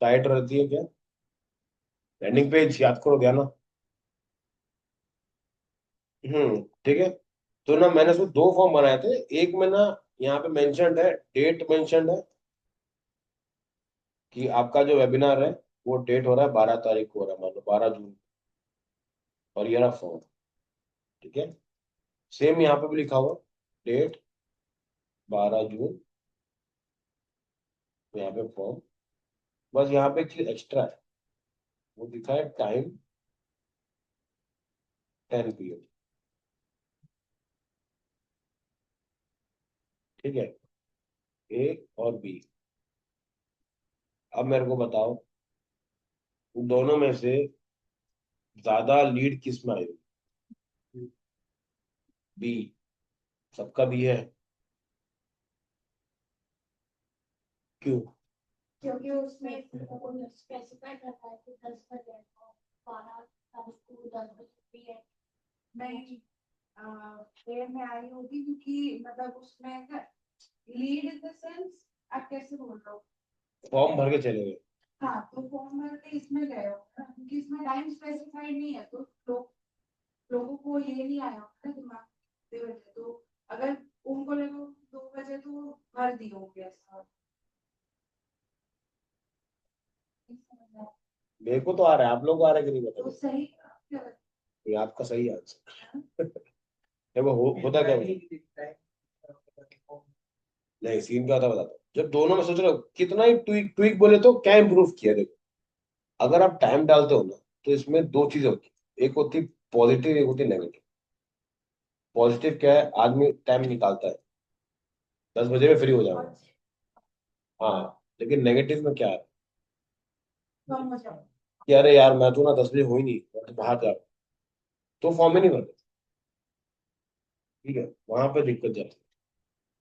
टाइट रहती है क्या, लैंडिंग पेज याद करो, गया ना। ठीक है, तो ना मैंने उसमें दो फॉर्म बनाए थे। एक में ना, यहाँ पे मेंशन्ड है, डेट मेंशन्ड है कि आपका जो वेबिनार है वो डेट हो रहा है 12 तारीख को हो रहा है, मान लो 12 जून, और ये रहा फॉर्म, ठीक है। सेम यहाँ पे भी लिखा हुआ, डेट 12 जून, यहाँ पे फॉर्म, बस यहाँ पे एक चीज एक्स्ट्रा है, वो लिखा है टाइम 10 PM, ठीक है, ए और बी। अब मेरे को बताओ, उन दोनों में से ज्यादा लीड किस में आई? बी, सबका बी है, क्यों? क्योंकि उसमें स्पेसिफाई करता है कि 10 बजे को 12 तारीख को 10 बजे भी है। नहीं, देर में आई होगी क्योंकि मतलब उसमें लीड इन द सेंस, आप कैसे बोल रहे हो। फॉर्म भर के चले गए। हाँ, तो फॉर्म भर के इसमें गए हो ना, क्योंकि इसमें टाइम स्पेसिफाइड नहीं है, तो लोगों को ये नहीं आया होगा ना दिमाग 2 बजे, तो अगर उनको लगे 2 बजे तो वो भर दिए होंगे ऐसा। मेरे को तो आ रहा है, आप लोग को आ रहा है कि नहीं तो बताओ। सही। ये आपका सही आंसर। देखो होता क्या है? नहीं, सीन क्या होता है बताता हूँ। जब दोनों में सोच रहे हो, कितना ही ट्वीक ट्वीक बोले तो क्या इंप्रूव किया, देखो, अगर आप टाइम डालते हो ना, तो इसमें दो चीजें होती है, एक होती पॉजिटिव, एक होती नेगेटिव। पॉजिटिव क्या है, आदमी टाइम निकालता है, 10 बजे में फ्री हो जाऊंगा। हाँ, लेकिन नेगेटिव में क्या है कम हो जाओ। कि अरे यार, मैं तो ना 10 बजे हो ही नहीं, मैं तो बाहर जा रहा हूँ, तो फॉर्म ही नहीं भरते, ठीक है, वहां पे दिक्कत जाती है।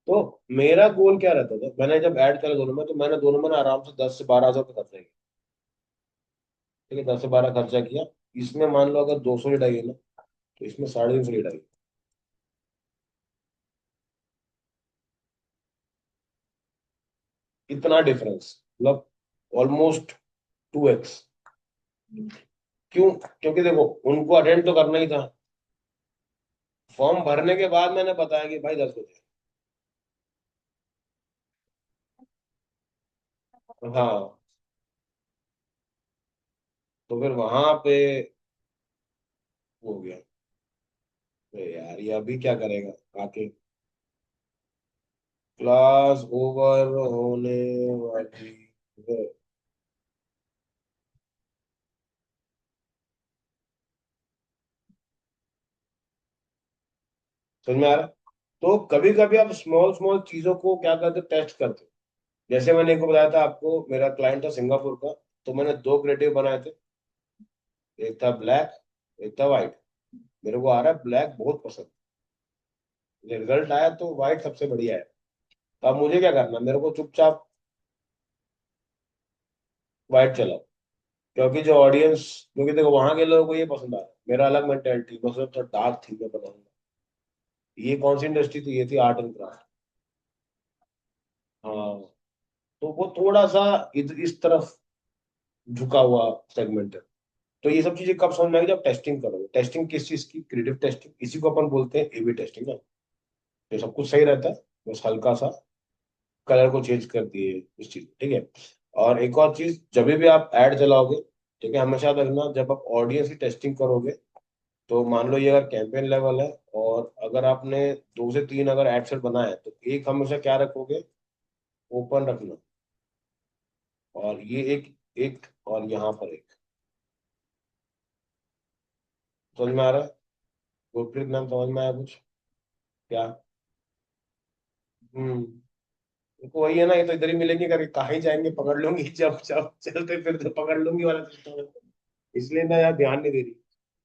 तो मेरा गोल क्या रहता था, मैंने जब ऐड करा दोनों में, तो मैंने दोनों में ना आराम से 10 से 12 हजार का खर्चा किया, ठीक है, 10 से 12 खर्चा किया। इसमें मान लो अगर 200 लीड आई है ना, तो इसमें 350 लीड आई। इतना डिफरेंस, मतलब ऑलमोस्ट 2x। क्यों? क्योंकि देखो, उनको अटेंड तो करना ही था। फॉर्म भरने के बाद मैंने बताया कि भाई 10 बजे। हाँ, तो फिर वहां पे हो गया, तो यार ये अभी क्या करेगा आके। क्लास ओवर होने वाली है। समझ में आ रहा है? तो कभी कभी आप स्मॉल स्मॉल चीजों को क्या करते, टेस्ट करते हो। जैसे मैंने एक को बताया था आपको, मेरा क्लाइंट था सिंगापुर का, तो मैंने दो क्रिएटिव बनाए थे। एक था ब्लैक, एक था व्हाइट। मेरे को आ रहा है ब्लैक बहुत पसंद, रिजल्ट आया तो व्हाइट सबसे बढ़िया है। तो अब मुझे क्या करना, मेरे को चुपचाप व्हाइट चलाओ। क्योंकि जो ऑडियंस, क्योंकि देखो वहां के लोगों को ये पसंद आ रहा है, मेरा अलग मेंटेलिटी, बस तो डार्क थीम में बनाऊंगा। ये कौन सी इंडस्ट्री थी, ये थी आर्ट एंड क्राफ्ट। हाँ, तो वो थोड़ा सा इस तरफ झुका हुआ सेगमेंट है। तो ये सब चीजें कब समझ में आएगी, जब टेस्टिंग करोगे। टेस्टिंग किस चीज की, क्रिएटिव टेस्टिंग, इसी को अपन बोलते हैं एबी टेस्टिंग ना। तो सब कुछ सही रहता है, बस हल्का सा कलर को चेंज कर दिए उस चीज, ठीक है। और एक और चीज, जब भी आप ऐड चलाओगे, ठीक है, हमेशा रखना जब आप ऑडियंस की टेस्टिंग करोगे, तो मान लो ये अगर कैंपेन लेवल है, और अगर आपने दो से तीन अगर एड सेट बनाए, तो एक हमेशा क्या रखोगे, ओपन रखना। और ये एक, एक और यहाँ पर एक। समझ में आ रहा है? गुरप्रीत नाम समझ में आया कुछ क्या? तो वही है ना, ये तो इधर ही मिलेंगे करके कहाँ ही जाएंगे, पकड़ लूंगी जब जब चलते फिरते पकड़ लूंगी वाला सिस्टम है। इसलिए मैं यार ध्यान नहीं दे रही।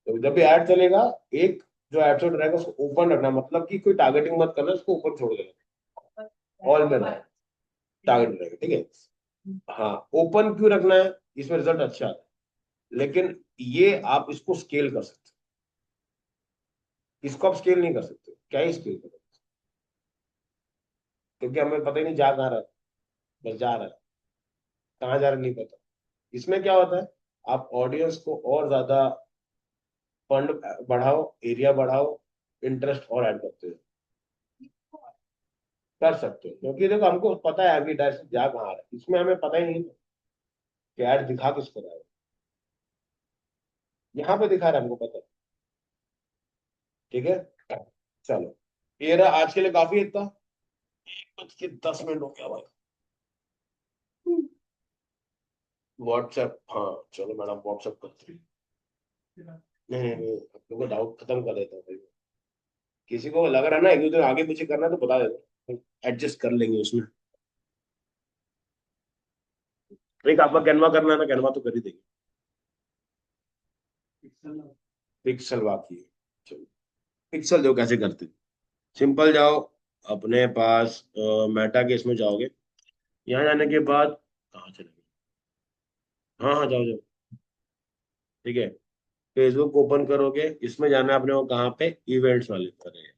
तो जब भी ऐड चलेगा, एक जो एड सेट रहेगा उसको ओपन रखना, मतलब कि कोई टारगेटिंग मत करना, उसको ऊपर छोड़ देना, ऑल में रहेगा, टारगेट रहेगा, ठीक है। हाँ, ओपन क्यों रखना है, इसमें रिजल्ट अच्छा आता है। लेकिन ये आप इसको स्केल कर सकते हो, इसको आप स्केल नहीं कर सकते, क्या ही स्केल करो, क्योंकि हमें पता ही नहीं जा कहाँ रहा है, बस जा रहा है, कहाँ जा रहा है नहीं पता। इसमें क्या होता है, आप ऑडियंस को और ज्यादा फंड बढ़ाओ, एरिया बढ़ाओ, इंटरेस्ट और ऐड करते हो, कर सकते हो। क्योंकि देखो हमको पता है अभी डायरेक्ट जा कहाँ रहा है, इसमें हमें पता ही नहीं कि ऐड दिखा किसको रहा है। यहाँ पे दिखा रहा है, हमको पता है, ठीक है। चलो, ये रहा आज के लिए, काफी इतना। 1:10 हो गया भाई। व्हाट्सएप, हाँ चलो मैडम व्हाट्सएप करती हूँ। नहीं नहीं नहीं, अपने को डाउट खत्म कर देता हूँ भाई। किसी को लग रहा है ना एक दूसरे आगे पीछे करना है तो बता देता, एडजस्ट कर लेंगे उसमें। एक आपका कैनवा करना है ना, कैनवा तो कर ही देंगे। पिक्सल बाकी है, चलो। पिक्सल जो कैसे करते हैं, सिंपल जाओ अपने पास, मेटा के इसमें जाओगे। यहाँ जाने के बाद कहाँ चले गए, हाँ हाँ जाओ जाओ, ठीक है। फेसबुक ओपन करोगे, इसमें जाना है अपने को कहाँ पे, इवेंट्स वाले पर है।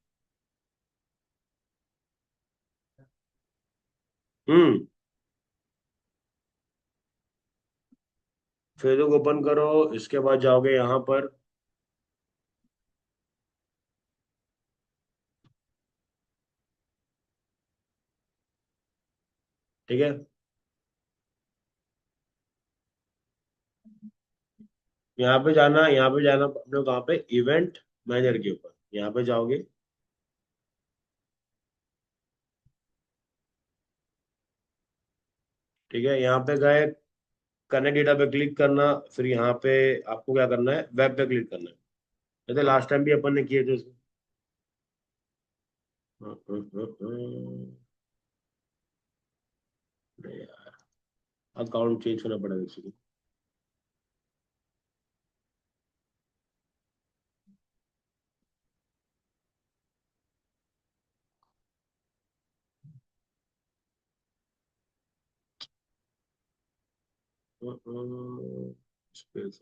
हम्म, फेसबुक ओपन करो, इसके बाद जाओगे यहाँ पर, ठीक है। यहाँ पे जाना अपने को कहाँ पे, इवेंट मैनेजर के ऊपर, यहाँ पे जाओगे, ठीक है। यहाँ पे गए, कनेक्ट डेटा पे क्लिक करना, फिर यहाँ पे आपको क्या करना है, वेब पे क्लिक करना है, जैसे लास्ट टाइम भी अपन ने किए थे इसमें। अकाउंट चेंज करना पड़ेगा किसी को। स्पेस,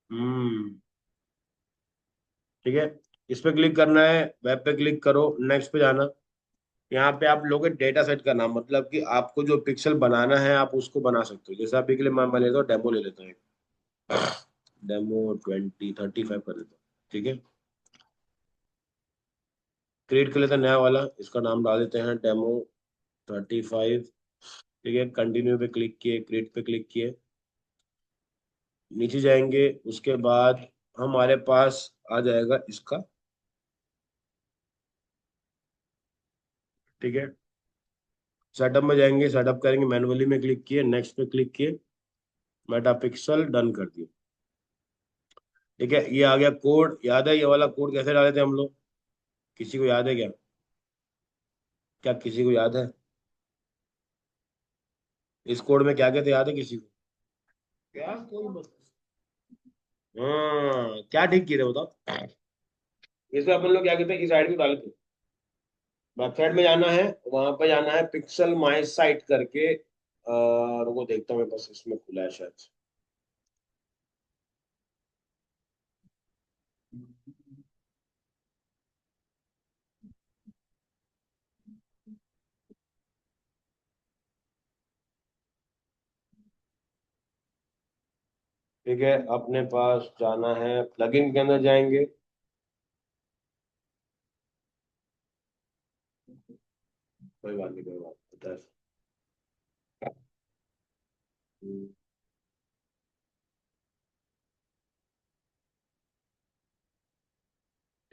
हम्म, ठीक है। इस पे क्लिक करना है, वेब पे क्लिक करो, नेक्स्ट पे जाना। यहाँ पे आप लोग डेटा सेट करना, मतलब कि आपको जो पिक्सल बनाना है आप उसको बना सकते हो। जैसे अभी के लिए मैं लेता हूँ डेमो, ले लेता हूँ, डेमो 2035 कर देता हूँ, ठीक है। क्रिएट कर लेता नया वाला, इसका नाम डाल देते हैं डेमो 35, ठीक है। कंटिन्यू पे क्लिक किए, क्रिएट पे क्लिक किए, नीचे जाएंगे, उसके बाद हमारे पास आ जाएगा इसका। ठीक है, सेटअप में जाएंगे, सेटअप करेंगे, मैनुअली में क्लिक किए, नेक्स्ट पे क्लिक किए, मेटापिक्सल डन कर दिए। ठीक है, ये आ गया कोड। याद है ये वाला कोड कैसे डाले थे हम लोग? किसी को याद है क्या? क्या किसी को याद है इस कोड में क्या क्या थे? याद है किसी को? क्या कोई हाँ, क्या ठीक किए थे बताओ। इसमें अपन लोग क्या कहते हैं, इस आईडी को डाले थे। वेबसाइट में जाना है, वहां पे जाना है पिक्सल माई साइट करके। रुको देखता हूँ, मेरे पास इसमें खुला है शायद। ठीक है, अपने पास जाना है, प्लगइन के अंदर जाएंगे। कोई बात नहीं, कोई बात नहीं, बता।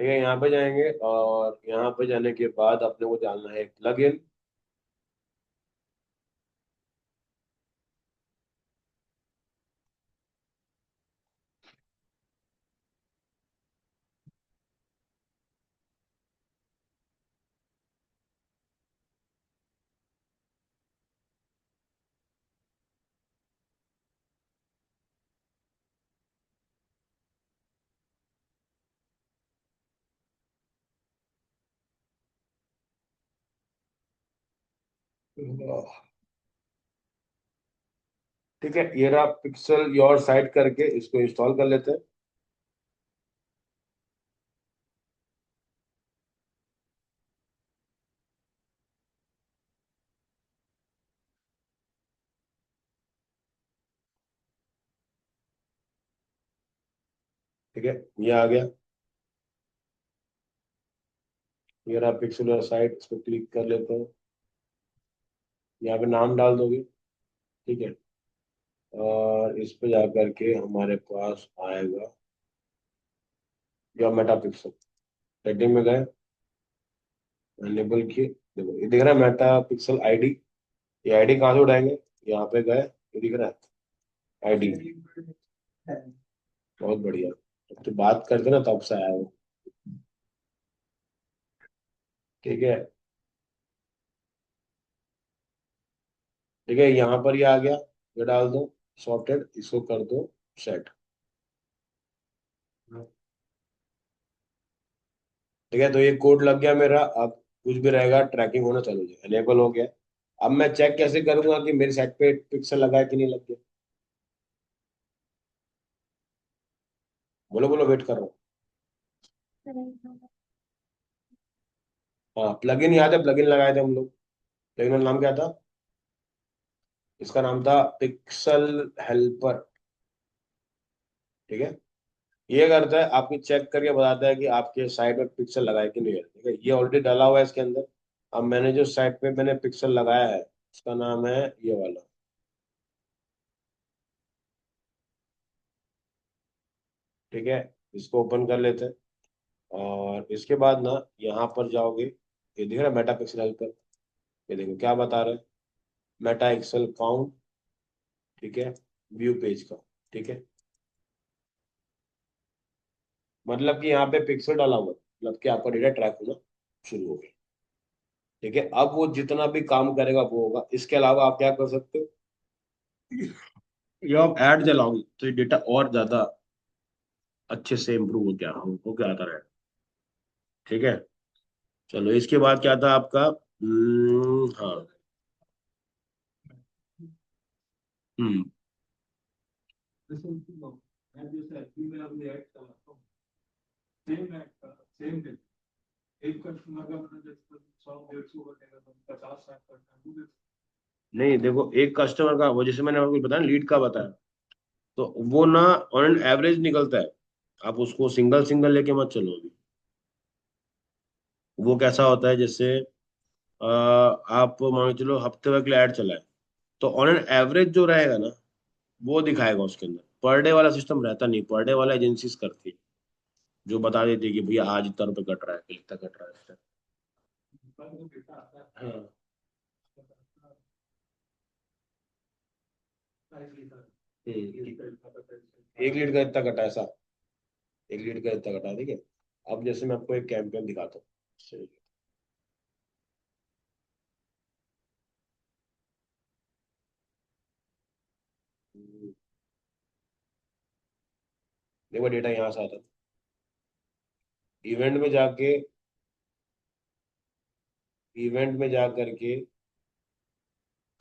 ठीक है, यहाँ पे जाएंगे और यहाँ पे जाने के बाद अपने को डालना है प्लगइन। ठीक है, ये रहा पिक्सल योर साइट करके, इसको इंस्टॉल कर लेते हैं। ठीक है, ये आ गया। ये रहा पिक्सल योर साइट, इसको क्लिक कर लेते हैं। यहाँ पे नाम डाल दोगे। ठीक है, और इस पे जा करके हमारे पास आएगा योर मेटा पिक्सल। सेटिंग में गए, एनेबल किए, देखो ये दिख रहा है मेटा पिक्सल आईडी। ये आईडी कहाँ से उठाएंगे? यहाँ पे गए, ये दिख रहा है आईडी। बहुत बढ़िया। अब तो बात करते ना तब से आया वो। ठीक है। ठीक है, यहाँ पर ये आ गया। ये डाल दो सॉर्टेड, इसको कर दो सेट। ठीक है, तो ये कोड लग गया मेरा। अब कुछ भी रहेगा ट्रैकिंग होना चालू हो जाएगा, एनेबल हो गया। अब मैं चेक कैसे करूंगा कि मेरी साइट पे पिक्सल लगा है कि नहीं लग गया? बोलो बोलो, वेट कर रहा हूँ। हाँ, प्लगइन याद है, प्लगइन लगाए थे हम लोग। प्लगइन का नाम क्या था? इसका नाम था पिक्सल हेल्पर। ठीक है, ये करता है आपकी चेक करके बताता है कि आपके साइट में पिक्सल लगाए कि नहीं है। ठीक है, ये ऑलरेडी डाला हुआ है इसके अंदर। अब मैंने जो साइट पे मैंने पिक्सल लगाया है, उसका नाम है ये वाला। ठीक है, इसको ओपन कर लेते हैं। और इसके बाद ना यहाँ पर जाओगे, ये दिख रहा है मेटा पिक्सल हेल्पर। ये देखो क्या बता रहा है, मेटा एक्सेल काउंट। ठीक है, व्यू पेज का। ठीक है, मतलब कि यहाँ पे पिक्सल डाला हुआ है, मतलब कि आपका डेटा ट्रैक होना शुरू हो गया। ठीक है, अब वो जितना भी काम करेगा वो होगा। इसके अलावा आप क्या कर सकते हो, ये आप ऐड चलाओगे तो ये डेटा और ज्यादा अच्छे से इम्प्रूव हो क्या आता है। ठीक है, चलो इसके बाद क्या था आपका? हाँ। हम्म। नहीं देखो, एक कस्टमर का वो, जैसे मैंने आपको बताया लीड का बताया, तो वो ना ऑन एन एवरेज निकलता है। आप उसको सिंगल सिंगल लेके मत चलो अभी। वो कैसा होता है, जैसे आप मान के चलो हफ्ते भर के लिए ऐड चला है, तो ऑन एन एवरेज जो रहेगा ना, वो दिखाएगा उसके अंदर। पर डे वाला सिस्टम रहता नहीं, पर डे वाला एजेंसीज करती है, जो बता देती है कि भैया आज इतना रुपये कट रहा है, कल इतना कट रहा है, इस तरह। हाँ। एक लीड का इतना कटा, ऐसा एक लीड का इतना कटा, ठीक है। अब जैसे मैं आपको एक कैंपेन दिखाता हूँ। देखो डेटा यहाँ से आता है, इवेंट में जाके, इवेंट में जा करके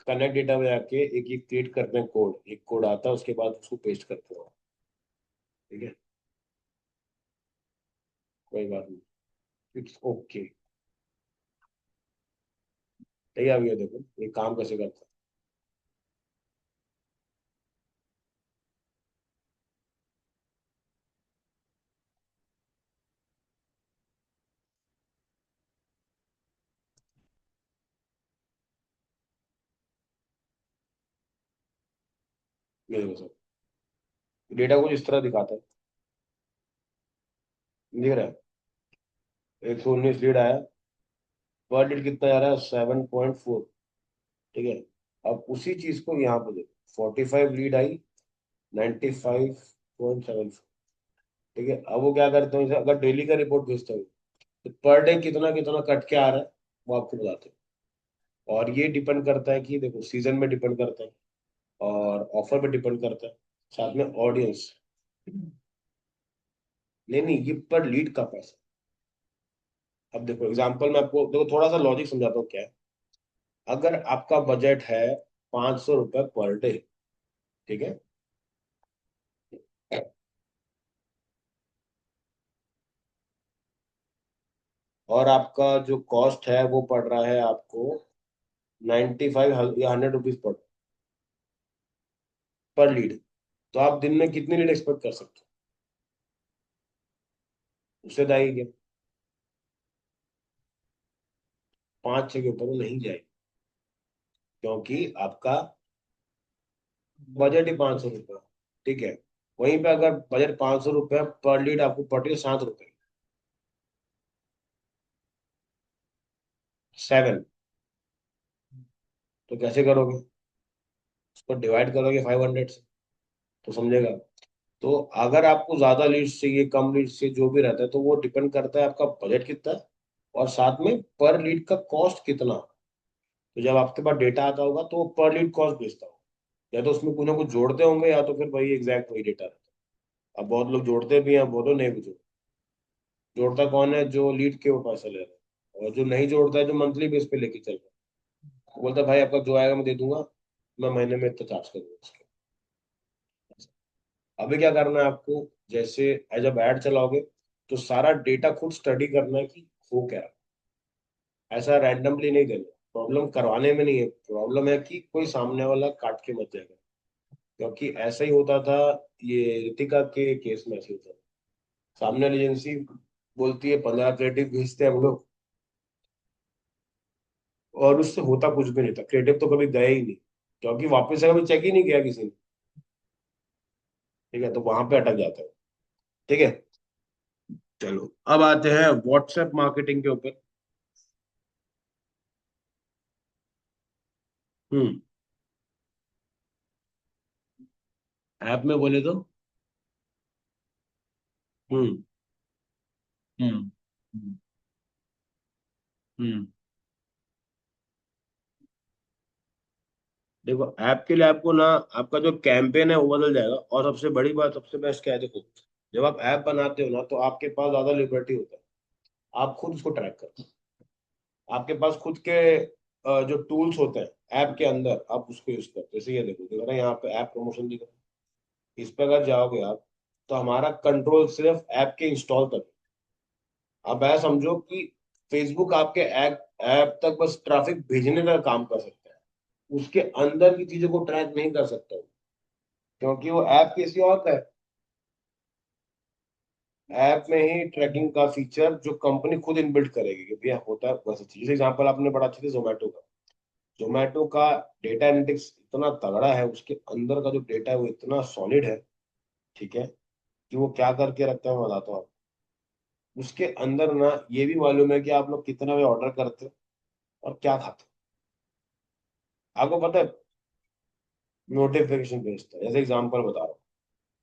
कनेक्ट डेटा में जाके एक एक क्रिएट करते हैं कोड, एक कोड आता है, उसके बाद उसको पेस्ट करते हो, ठीक है। कोई बात नहीं, इट्स ओके। ठीक है, अभी ये देखो ये काम कैसे करता है। ये देखो सर, डेटा कुछ इस तरह दिखाता है, दिख रहा है। 119 लीड आया, पर लीड कितना जा रहा है, 7.4, ठीक है। अब उसी चीज को यहाँ पे देखो, 45 लीड आई, 95.7, ठीक है। अब वो क्या करते हैं, अगर डेली का रिपोर्ट भेजते हो तो पर डे कितना कितना कट के आ रहा है, वो आपको बताते हैं। और ये डिपेंड करता है कि देखो सीजन में डिपेंड करता है, और ऑफर पे डिपेंड करता है, साथ में ऑडियंस। नहीं नहीं, ये पर लीड का पैसा। अब देखो एग्जांपल में आपको देखो थोड़ा सा लॉजिक समझाता हूँ क्या है। अगर आपका बजट है 500 रुपये पर डे, ठीक है, और आपका जो कॉस्ट है वो पड़ रहा है आपको 95 या 100 रुपीज पर लीड, तो आप दिन में कितनी लीड एक्सपेक्ट कर सकते हो, उससे जाएगी क्या? 5-6 के ऊपर वो नहीं जाएगी, क्योंकि आपका बजट ही 500 रुपये, ठीक है। वहीं पे अगर बजट 500 रुपये, पर लीड आपको पड़ रही है 7 रुपये, 7, तो कैसे करोगे, उसको डिवाइड करोगे 500 से, तो समझेगा। तो अगर आपको ज्यादा लीड्स चाहिए, कम लीड्स चाहिए, जो भी रहता है, तो वो डिपेंड करता है आपका बजट कितना है, और साथ में पर लीड का कॉस्ट कितना। तो जब आपके पास डेटा आता होगा तो वो पर लीड कॉस्ट भेजता होगा, या तो उसमें कुछ ना कुछ जोड़ते होंगे, या तो फिर वही एग्जैक्ट वही डेटा रहता है। अब बहुत लोग जोड़ते भी हैं, बहुत लोग नहीं भी जोड़ते। जोड़ता कौन है, जो लीड के वो पैसा ले रहा है, और जो नहीं जोड़ता है, जो मंथली बेस पे लेके चल रहा है, वो बोलता है भाई आपका जो आएगा मैं दे दूंगा, मैं महीने में इतना चार्ज करूंगा उसके। अभी क्या करना है आपको, जैसे जब ऐड चलाओगे तो सारा डेटा खुद स्टडी करना है कि हो क्या रहा है। ऐसा रैंडमली नहीं देना, प्रॉब्लम करवाने में नहीं है, प्रॉब्लम है कि कोई सामने वाला काट के मत जाएगा। क्योंकि ऐसा ही होता था, ये रितिका के केस में ऐसे होता था। सामने वाली एजेंसी बोलती है 15 क्रेडिट भेजते हैं हम लोग, और उससे होता कुछ भी नहीं था, क्रेडिट तो कभी गए ही नहीं, क्योंकि वापस से कभी चेक ही नहीं किया किसी ने, ठीक है। तो वहां पे अटक जाता है, ठीक है। चलो अब आते हैं व्हाट्सएप मार्केटिंग के ऊपर। हम्म। ऐप में बोले तो, हम्म हम्म हम्म हम्म। देखो ऐप के लिए आपको ना, आपका जो कैंपेन है वो बदल जाएगा, और सबसे बड़ी बात, सबसे बेस्ट क्या है, देखो जब आप ऐप बनाते हो ना, तो आपके पास ज्यादा लिबर्टी होता है, आप खुद उसको ट्रैक करते हो। आपके पास खुद के जो टूल्स होते हैं ऐप के अंदर, आप उसको यूज करते हो। जैसे ये देखो, देखो ना यहाँ पे ऐप प्रमोशन दिख रहा है, इस पे अगर जाओगे आप, तो हमारा कंट्रोल सिर्फ ऐप के इंस्टॉल तक है। आप ऐसा समझो कि फेसबुक आपके ऐप ऐप तक बस ट्रैफिक भेजने का काम कर सकता है, उसके अंदर की चीजों को ट्रैक नहीं कर सकता वो, क्योंकि वो ऐप किसी और का है। ऐप में ही ट्रैकिंग का फीचर जो कंपनी खुद इनबिल्ट करेगी कि भैया होता है वैसा चीज। जैसे एग्जांपल आपने बड़ा अच्छे से जोमेटो का, जोमेटो का डेटा एनालिटिक्स इतना तगड़ा है, उसके अंदर का जो डेटा है वो इतना सॉलिड है ठीक है, कि वो क्या करके रखते हैं मैं बताता हूँ आपको। उसके अंदर ना ये भी मालूम है कि आप लोग कितना भी ऑर्डर करते हो और क्या खाते हो, आपको पता है। नोटिफिकेशन भेजता है, जैसे एग्जाम्पल बता रहा हूँ,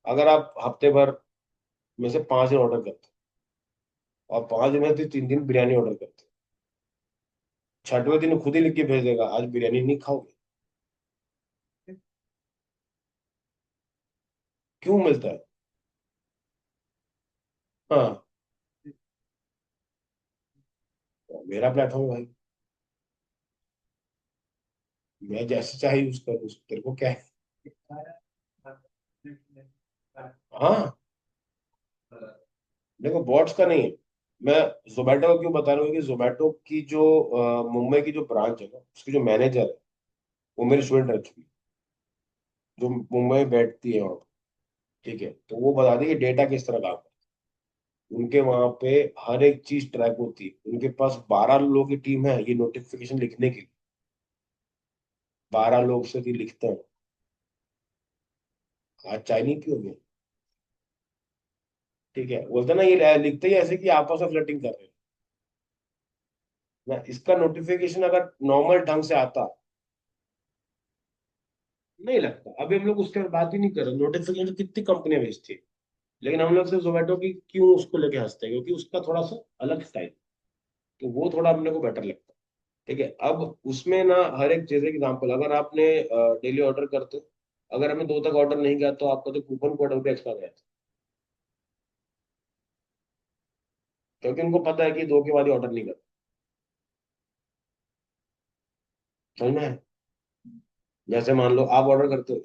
अगर आप हफ्ते भर में से 5 दिन ऑर्डर करते हो और 5 दिन में से 3 दिन बिरयानी ऑर्डर करते हो, छठवें दिन खुद ही लिख के भेज देगा आज बिरयानी नहीं खाओगे। क्यों मिलता है? हाँ, तो मेरा प्लेटफॉर्म भाई, मैं जैसे चाहे यूज करूँ, तेरे को क्या है। हाँ, देखो बॉट्स का नहीं है। मैं जोमेटो को क्यों बता रहा हूँ कि जोमेटो की जो मुंबई की जो ब्रांच है ना, उसकी जो मैनेजर है वो मेरी स्टूडेंट रह चुकी है, जो मुंबई में बैठती है वहाँ पे। ठीक है, तो वो बता दी कि डेटा किस तरह काम है। उनके वहां पे हर एक चीज ट्रैक होती है, उनके पास 12 लोगों की टीम है ये नोटिफिकेशन लिखने के लिए। 12 लोग से भी लिखते हैं। आज चाय नहीं पियोगे? ठीक है, बोलते ना ये लिखते ही ऐसे कि आपस में फ्लर्टिंग कर रहे हैं ना। इसका नोटिफिकेशन अगर नॉर्मल ढंग से आता, नहीं लगता। अभी हम लोग उसके बात ही नहीं कर रहे, नोटिफिकेशन कितनी कंपनियां भेजती है, लेकिन हम लोग सिर्फ जोमेटो की क्यों उसको लेके हंसते हैं, क्योंकि उसका थोड़ा सा अलग स्टाइल, तो वो थोड़ा अपने को बेटर लगता है। ठीक है, अब उसमें ना हर एक चीज एग्जाम्पल, अगर आपने डेली ऑर्डर करते हो, अगर हमें 2 तक ऑर्डर नहीं गया तो आपका जो कूपन कोड है वो भी एक्स्ट्रा गया था, क्योंकि उनको पता है कि 2 के बाद ही ऑर्डर नहीं करना। समझ में है? जैसे मान लो आप ऑर्डर करते हो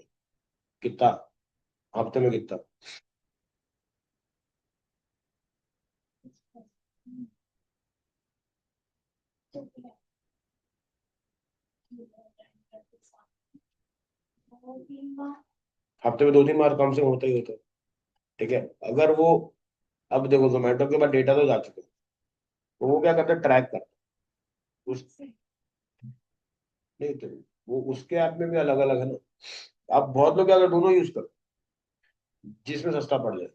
कितना, हफ्ते में कितना, तो फिर 2-3 बार। हफ्ते में 2-3 बार कम से कम होता ही होता है। ठीक है, अगर वो, अब देखो जोमेटो के पास डेटा तो जा चुके हैं, तो वो क्या करते हैं, ट्रैक करते हैं उस, नहीं तो वो उसके ऐप में भी अलग अलग है ना। आप बहुत लोग क्या करते हैं, दोनों यूज करते हैं, जिसमें सस्ता पड़ जाए।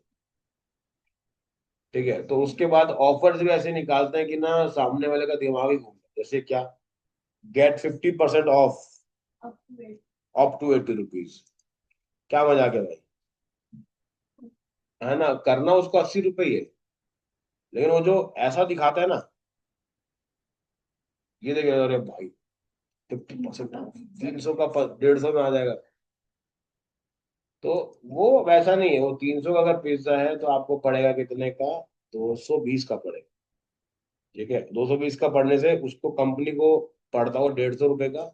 ठीक है, तो उसके बाद ऑफर्स भी ऐसे निकालते हैं कि ना सामने वाले का दिमाग ही घूम जाए। जैसे क्या, गेट 50% ऑफ अब वेट। Up to 80 rupees. क्या मजाक है भाई, है ना। करना उसको 80 रुपए ही है, लेकिन वो जो ऐसा दिखाता है ना, ये देखिए अरे भाई 50% ऑफ, 300 का 150 में आ जाएगा। तो वो वैसा नहीं है, वो 300 का अगर पिज्जा है तो आपको पड़ेगा कितने का, 220 का पड़ेगा। ठीक है, 220 का पड़ने से उसको कंपनी को पड़ता हो 150 रुपए का,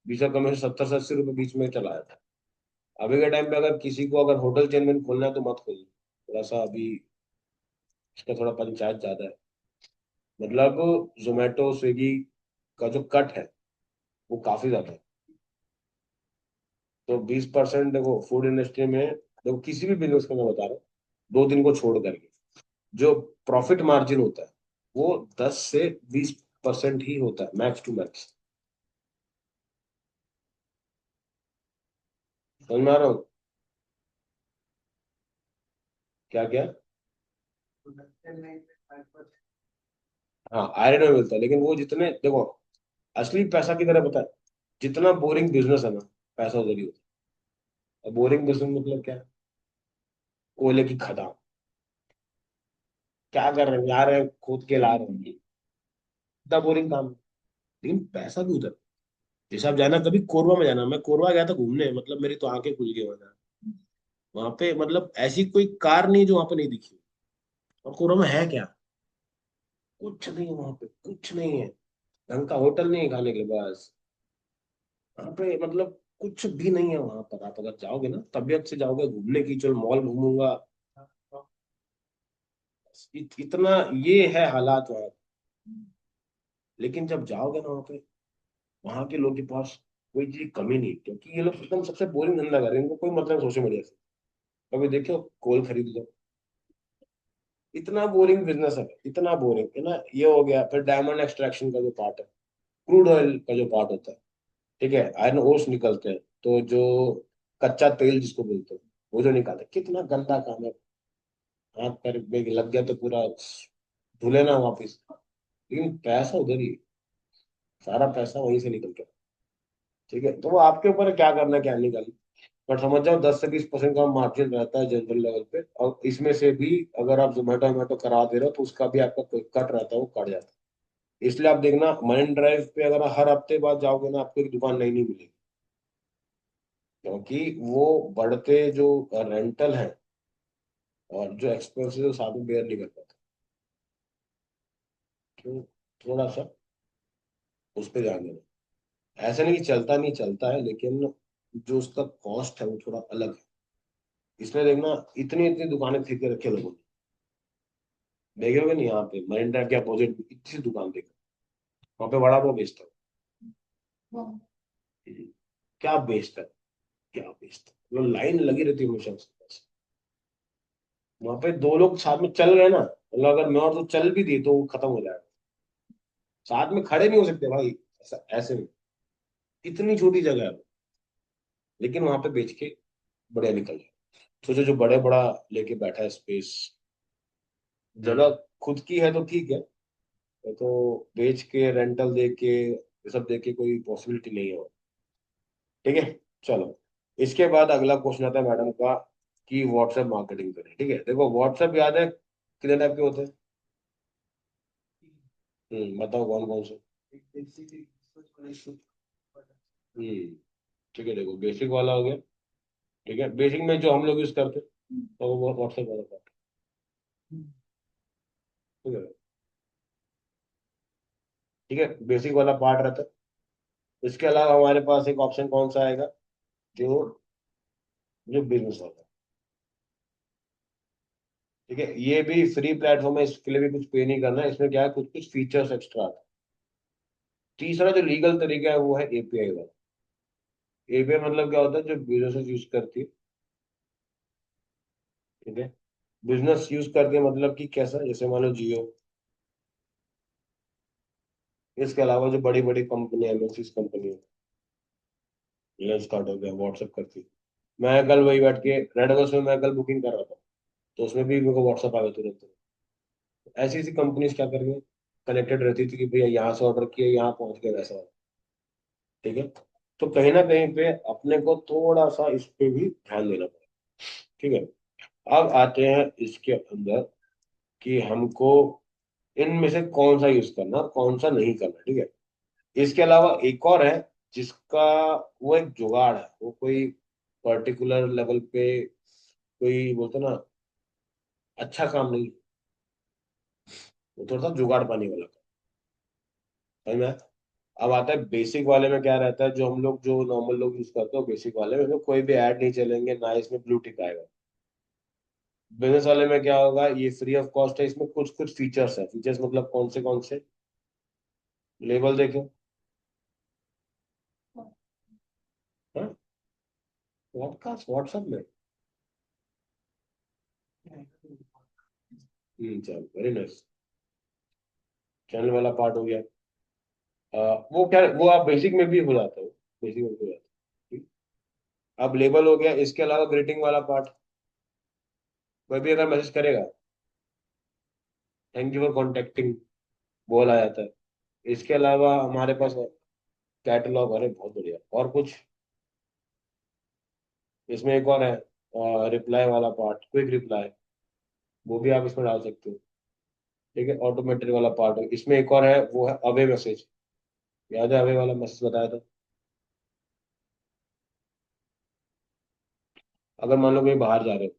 बीच का कमीशन 70 से 80 रुपए बीच में चला जाता है। अभी के टाइम पे अगर किसी को अगर होटल चेन में खोलना है तो मत खोलिए, थोड़ा सा अभी इसका थोड़ा पंचायत ज्यादा है। मतलब जोमेटो स्विगी का जो कट है वो काफी ज्यादा है। तो 20% देखो फूड इंडस्ट्री में, देखो किसी भी बिजनेस का मैं बता रहा हूँ, 2 दिन को छोड़ करके जो प्रॉफिट मार्जिन होता है वो 10 से 20% ही होता है, मैक्स टू मैक्स। समझ में आ रहा हूँ? क्या क्या? हाँ, आयरन में मिलता है, लेकिन वो जितने देखो, असली पैसा की तरह पता है, जितना बोरिंग बिजनेस है ना, पैसा उधर ही होता है। बोरिंग बिजनेस मतलब क्या है? कोयले की खदान, क्या कर रहे हैं, ला रहे हैं खोद के ला रहे हैं, इतना बोरिंग काम है, लेकिन पैसा भी उधर। जैसे आप जाना कभी कोरबा में, जाना, मैं कोरबा गया था घूमने, मतलब मेरी तो आंखें खुल गई वहां पे। मतलब ऐसी कोई कार नहीं जो वहां पे नहीं दिखी। और कोरबा में है क्या? कुछ नहीं है वहां पे, कुछ नहीं है। ढंग का होटल नहीं है खाने के लिए, बस वहां पे मतलब कुछ भी नहीं है वहां पर। आप अगर जाओगे ना तबीयत से जाओगे घूमने की, चलो मॉल घूमूंगा, इतना ये है हालात वहां। लेकिन जब जाओगे ना वहां के लोग के पास कोई चीज की कमी नहीं, क्योंकि ये लोग एकदम सबसे बोरिंग धंधा कर रहे हैं, इनको कोई मतलब सोशल मीडिया से। कभी देखो कोल खरीद लो, इतना बोरिंग बिजनेस है, इतना बोरिंग है ना। ये हो गया, फिर डायमंड एक्सट्रैक्शन का जो पार्ट है, क्रूड ऑयल का जो पार्ट होता है, ठीक है, आयरन ओर्स निकलते हैं, तो जो कच्चा तेल जिसको बोलते हैं वो जो निकालते, कितना गंदा काम है। हाथ पैर में लग गया तो पूरा धुले ना वापिस, लेकिन पैसा उधर ही है। सारा पैसा वहीं से निकल गया। ठीक है, तो वो आपके ऊपर है क्या करना है क्या नहीं करना। पर समझ जाओ 10 से 20% का मार्जिन रहता है जनरल लेवल पे, और इसमें से भी अगर आप जोमेटो वोमेटो करा दे रहे हो तो उसका भी आपका कोई कट रहता है, वो कट जाता है। इसलिए आप देखना मरीन ड्राइव पे अगर हर हफ्ते बाद जाओगे ना, आपको एक दुकान नई नहीं मिलेगी, क्योंकि वो बढ़ते जो रेंटल है और जो एक्सपेंसेस साथ में बेयर नहीं कर पाते। तो थोड़ा सा उस पर ध्यान देना। ऐसा नहीं कि चलता नहीं, चलता है, लेकिन जो उसका कॉस्ट है वो थोड़ा अलग है। इसमें देखना इतनी इतनी दुकानें ठीक रखे लोगों ने, देखोगे नहीं यहाँ पे मरीन ड्राइव के अपोजिट इतनी सी दुकान देखो, वहाँ पे बड़ा पाव बेचता है। क्या बेचता है, क्या बेचता है, वो लाइन लगी रहती है हमेशा उसके पास। वहां पे दो लोग साथ में चल रहे हैं ना, मतलब अगर मैं और तो चल भी दी तो वो खत्म हो जाएगा। साथ में खड़े नहीं हो सकते भाई, ऐसा ऐसे में। इतनी छोटी जगह है वो, लेकिन वहां पे बेच के बढ़िया निकल जाए। सोचो जो बड़े बड़ा लेके बैठा है स्पेस, जगह खुद की है तो ठीक है, तो बेच के रेंटल दे के ये सब दे के कोई पॉसिबिलिटी नहीं है। ठीक है, चलो। इसके बाद अगला क्वेश्चन आता है मैडम का कि व्हाट्सएप मार्केटिंग करें। ठीक है, देखो व्हाट्सएप याद है कितने टाइप के होते हैं? बताओ कौन कौन से। हम्म ठीक है, देखो बेसिक वाला हो गया। ठीक है, बेसिक में जो हम लोग यूज करते हैं तो वो व्हाट्सएप वाला था। ठीक है, ठीक है, बेसिक वाला पार्ट रहता है। इसके अलावा हमारे पास एक ऑप्शन कौन सा आएगा, जो जो बिजनेस वाला है। ठीक है, ये भी फ्री प्लेटफॉर्म है, इसके लिए भी कुछ पे नहीं करना है। इसमें क्या है, कुछ कुछ फीचर्स एक्स्ट्रा आते हैं। तीसरा जो लीगल तरीका है वो है एपीआई वाला। एपीआई मतलब क्या होता है, जो बिजनेस यूज करती है। ठीक है, बिजनेस यूज करती है मतलब कि कैसा, जैसे मान लो जियो, इसके अलावा जो बड़ी बड़ी कंपनी एमएनसी कंपनी है, लेंस कार्ड हो गया, व्हाट्सएप करती है। मैं कल वही बैठ के रेड बस में मैं कल बुकिंग कर रहा था, तो उसमें भी मेरे को व्हाट्सएप आ गया तुरंत। ऐसी ऐसी कंपनीज क्या कर रही है, कनेक्टेड रहती थी कि भैया यहाँ से ऑर्डर किया यहाँ पहुंच गया वैसा। ठीक है, तो कहीं ना कहीं पे अपने को थोड़ा सा इस पे भी ध्यान देना पड़ेगा। ठीक है, अब आते हैं इसके अंदर कि हमको इनमें से कौन सा यूज करना और कौन सा नहीं करना। ठीक है, इसके अलावा एक और है जिसका, वो एक जुगाड़ है, वो कोई पर्टिकुलर लेवल पे कोई बोलते ना अच्छा काम नहीं, वो थोड़ा सा जुगाड़ पाने वाला काम। समझ में आया? अब आता है बेसिक वाले में क्या रहता है, जो हम लोग जो नॉर्मल लोग यूज करते हो बेसिक वाले में, कोई भी ऐड नहीं चलेंगे ना, इसमें ब्लू टिक आएगा। बिजनेस वाले में क्या होगा, ये फ्री ऑफ कॉस्ट है, इसमें कुछ कुछ फीचर्स है। फीचर्स मतलब कौन से लेबल देखो। हाँ, पॉडकास्ट व्हाट्सएप में। चलो वेरी नाइस। चैनल वाला पार्ट हो गया। वो क्या, वो आप बेसिक में भी हो जाता है, बेसिक में भी हो जाता है। ठीक? अब लेबल हो गया, इसके अलावा ग्रीटिंग वाला पार्ट, कोई भी अगर मैसेज करेगा, थैंक यू फॉर कॉन्टेक्टिंग, बोला जाता है। इसके अलावा हमारे पास कैटलॉग, अरे बहुत बढ़िया। और कुछ इसमें एक और है, रिप्लाई वाला पार्ट, क्विक रिप्लाई, वो भी आप इसमें डाल सकते हो। ठीक है, ऑटोमेटेड वाला पार्ट है। इसमें एक और है, वो है अवे मैसेज। याद है अवे वाला मैसेज बताया था? अगर मान लो कहीं बाहर जा रहे हो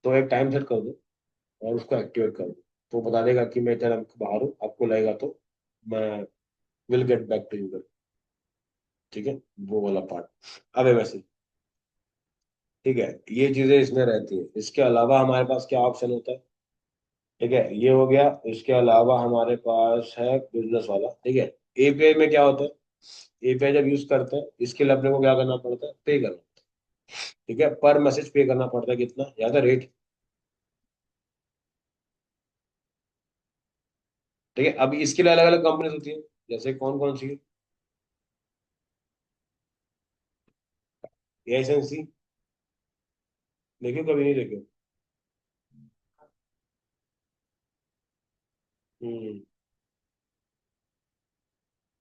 तो एक टाइम सेट कर दो और उसको एक्टिवेट कर दो, तो बता देगा कि मैं इतना बाहर हूँ, आपको लगेगा तो मैं will get back to you. ठीक है, वो वाला पार्ट अवे मैसेज। ठीक है, ये चीजें इसमें रहती है। इसके अलावा हमारे पास क्या ऑप्शन होता है? ठीक है, ये हो गया। इसके अलावा हमारे पास है बिजनेस वाला। ठीक है, एपीआई में क्या होता है, एपीआई जब यूज करते हैं इसके लिए अपने को क्या करना पड़ता है, पे करना। ठीक है, पर मैसेज पे करना पड़ता है, कितना ज्यादा रेट। ठीक है, अब इसके लिए अलग अलग कंपनीज होती है, जैसे कौन कौन सी, एएसएनसी, देखियो कभी नहीं देखियो। हम्म।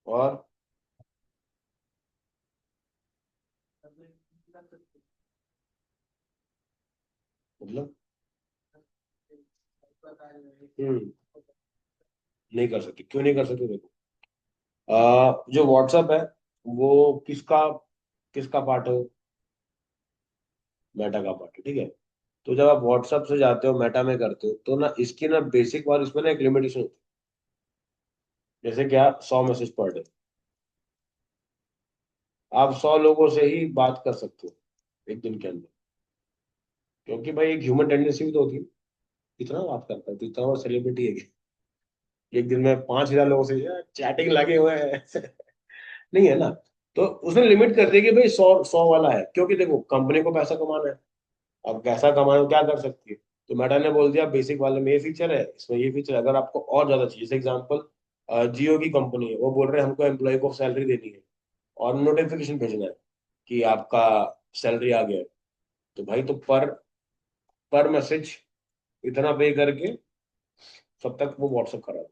और मतलब हम्म, नहीं कर सकते, क्यों नहीं कर सकते देखो। जो व्हाट्सएप है वो किसका किसका पार्ट है? मेटा का पार्ट है, ठीक है। तो जब आप व्हाट्सएप से जाते हो मेटा में करते हो तो ना इसकी ना बेसिक बार इसमें ना एक लिमिटेशन होती है, जैसे क्या 100 मैसेज पर डे। आप 100 लोगों से ही बात कर सकते हो एक दिन के अंदर, क्योंकि भाई एक ह्यूमन टेंडेंसी भी तो होती है। कितना बात करता है तो इतना बड़ा सेलिब्रिटी है कि एक दिन में 5,000 लोगों से चैटिंग लगे हुए हैं नहीं है ना। तो उसने लिमिट कर दी कि भाई 100 100 वाला है, क्योंकि देखो कंपनी को पैसा कमाना है। अब पैसा कमाए तो क्या कर सकती है। तो मेटा ने बोल दिया बेसिक वाले में ये फीचर है, इसमें ये फीचर, अगर आपको और ज्यादा चाहिए, जैसे एग्जांपल जियो की कंपनी है, वो बोल रहे हैं हमको एम्प्लॉय को सैलरी देनी है और नोटिफिकेशन भेजना है कि आपका सैलरी आ गया है। तो भाई तो पर मैसेज इतना पे करके सब तक वो व्हाट्सअप करा दो।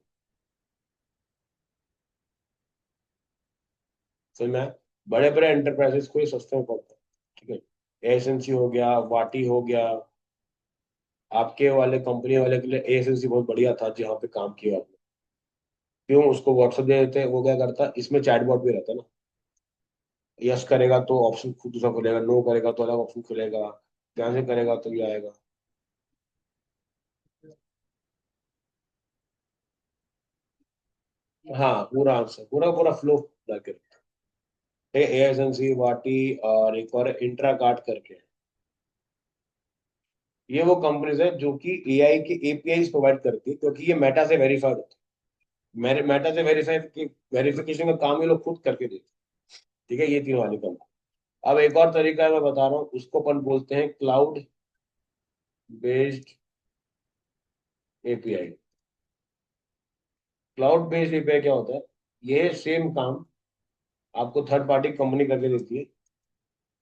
फिर मैं बड़े बड़े एंटरप्राइजेस को ही सस्ते में पड़ता है, ठीक है। एएसएनसी हो गया, वाटी हो गया, आपके वाले कंपनी वाले के लिए एएसएनसी बहुत बढ़िया था जहाँ पे काम किया आपने। क्यों उसको व्हाट्सएप दे देते, वो क्या करता, इसमें चैटबॉट भी रहता है ना। यस करेगा तो ऑप्शन खुद दूसरा खुलेगा, नो करेगा तो अलग ऑप्शन खुलेगा, कैंसिल करेगा तो ये आएगा। हाँ पूरा आंसर, पूरा पूरा फ्लो जाके एएसएनसी, वाटी और एक और इंट्रा कार्ड करके है। ये वो कंपनीज है जो कि एआई के एपीआई प्रोवाइड करती है, क्योंकि ये मेटा से वेरीफाइड होती है। मेरे मेटा से वेरिफिकेशन का काम ये लोग खुद करके देते हैं, ठीक है। ये तीन वाली कंपनी। अब एक और तरीका है मैं बता रहा हूँ, उसको अपन बोलते हैं cloud based API. Cloud based API क्या होता है? ये सेम काम आपको थर्ड पार्टी कंपनी करके देती है,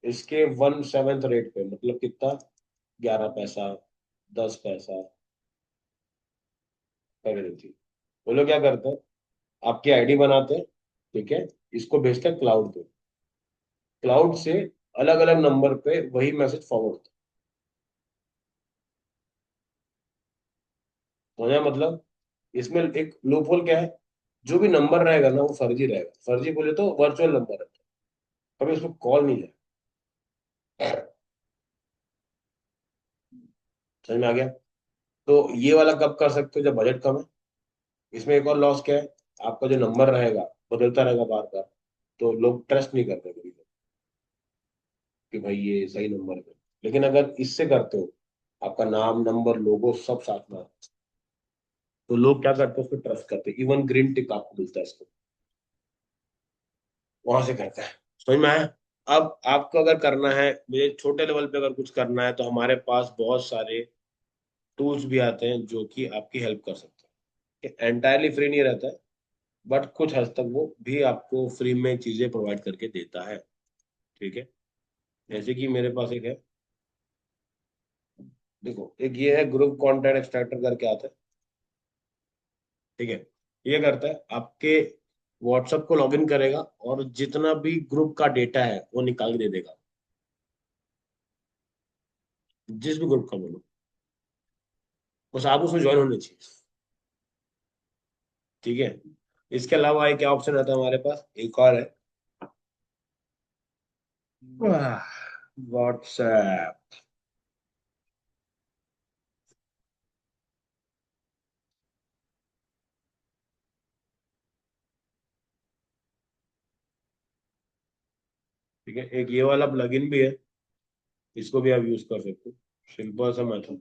इसके 1/7 रेट पे, मतलब कितना, 11 पैसा, 10 पैसा करके देती है। वो लोग क्या करते हैं, आपकी आईडी बनाते हैं, ठीक है, इसको भेजते हैं क्लाउड पे। क्लाउड से अलग अलग नंबर पे वही मैसेज फॉरवर्ड होता है। समझा मतलब? इसमें एक लूपहोल क्या है, जो भी नंबर रहेगा ना वो फर्जी रहेगा। फर्जी बोले तो वर्चुअल नंबर है, कभी उसको कॉल नहीं जाए। समझ में आ गया? तो ये वाला कब कर सकते हो, जब बजट कम है। इसमें एक और लॉस क्या है, आपका जो नंबर रहेगा बदलता रहेगा बार बार, तो लोग ट्रस्ट नहीं करते कभी कि भाई ये सही नंबर है। लेकिन अगर इससे करते हो, आपका नाम, नंबर, लोगो सब साथ में आता है, तो लोग क्या करते हैं, उस पर ट्रस्ट करते हैं। इवन ग्रीन टिक आपको मिलता है इसको, वहां से करता है। समझ में आया? अब आपको अगर करना है, मुझे छोटे लेवल पे अगर कुछ करना है, तो हमारे पास बहुत सारे टूल्स भी आते हैं जो कि आपकी हेल्प कर सकते हैं। एंटायरली फ्री नहीं रहता है, बट कुछ हद तक वो भी आपको फ्री में चीजें प्रोवाइड करके देता है, ठीक है। जैसे कि मेरे पास एक है, देखो एक ये है ग्रुप कंटेंट एक्सट्रैक्टर करके आता है, ठीक है। ये करता है आपके व्हाट्सएप को लॉगिन करेगा और जितना भी ग्रुप का डेटा है वो निकाल के दे देगा, जिस भी ग्रुप का बोलो। बस आप उसमें ज्वाइन होने चाहिए, ठीक है। इसके अलावा एक क्या ऑप्शन आता है हमारे पास, एक और है, व्हाट्सएप। ठीक है, एक ये वाला प्लगइन भी है, इसको भी आप यूज कर सकते हो। सिंपल सा मेथड,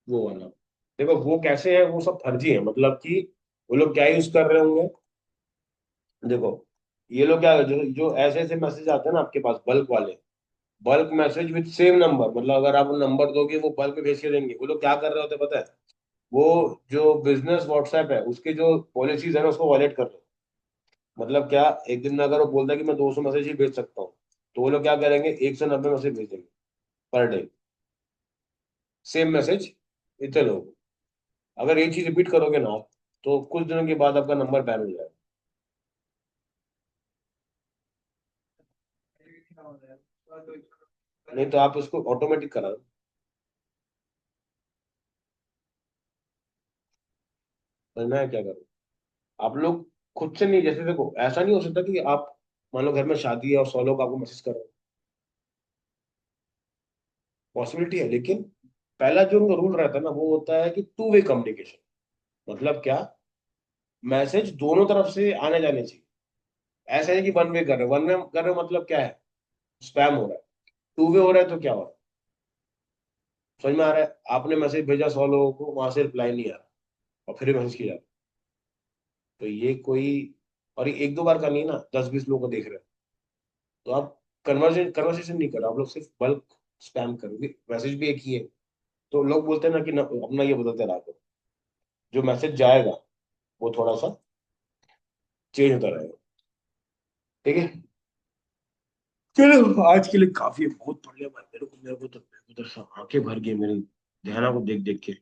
वो वाला। देखो वो कैसे है, वो सब फर्जी है, मतलब कि वो लोग क्या यूज कर रहे होंगे। देखो ये लोग क्या, जो जो ऐसे ऐसे मैसेज आते हैं ना आपके पास बल्क वाले, bulk message with same number, मतलब अगर आप नंबर दोगे वो बल्क में भेज के देंगे। वो लोग क्या कर रहे होते हैं पता है, वो जो बिजनेस व्हाट्सएप है उसकी जो पॉलिसीज है ना उसको वॉयलेट कर रहे हैं। मतलब क्या, एक दिन में अगर वो बोलता है कि मैं 200 मैसेज ही भेज सकता हूँ, तो वो लोग क्या करेंगे, 190 मैसेज भेजेंगे पर डे, सेम मैसेज इतने लोग। अगर ये चीज रिपीट करोगे ना आप, तो कुछ दिनों के बाद आपका नंबर बैन हो जाएगा। नहीं तो आप उसको ऑटोमेटिक करा दो। पर मैं क्या करूँ, आप लोग खुद से नहीं, जैसे देखो ऐसा नहीं हो सकता कि आप मान लो घर में शादी है और 100 लोग आपको मैसेज कर रहे हैं, पॉसिबिलिटी है, लेकिन पहला जो उनका रूल रहता है ना, वो होता है कि टू वे कम्युनिकेशन। मतलब क्या, मैसेज दोनों तरफ से आने जाने चाहिए। ऐसा नहीं कि वन वे कर रहे, वन वे कर रहे मतलब क्या है, स्पैम हो रहा है। टू वे हो रहा है तो क्या हो रहा है, समझ में आ रहा है, आपने मैसेज भेजा 100 लोगों को, वहां से रिप्लाई नहीं आ रहा और फिर मैसेज किया, तो ये कोई, और ये एक दो बार का नहीं ना, 10-20 लोगों को देख रहे हैं, तो आप कन्वर्सेशन नहीं करो, आप लोग सिर्फ बल्क स्पैम करोगे, मैसेज भी एक ही है। तो लोग बोलते हैं ना कि अपना ये बदलते रहा करो, जो मैसेज जाएगा वो थोड़ा सा चेंज होता रहेगा, ठीक है। चलो आज के लिए काफी है, बहुत पढ़ लिया भाई, मेरे को तो उधर से आंखें भर गई मेरी ध्यान को देख देख के।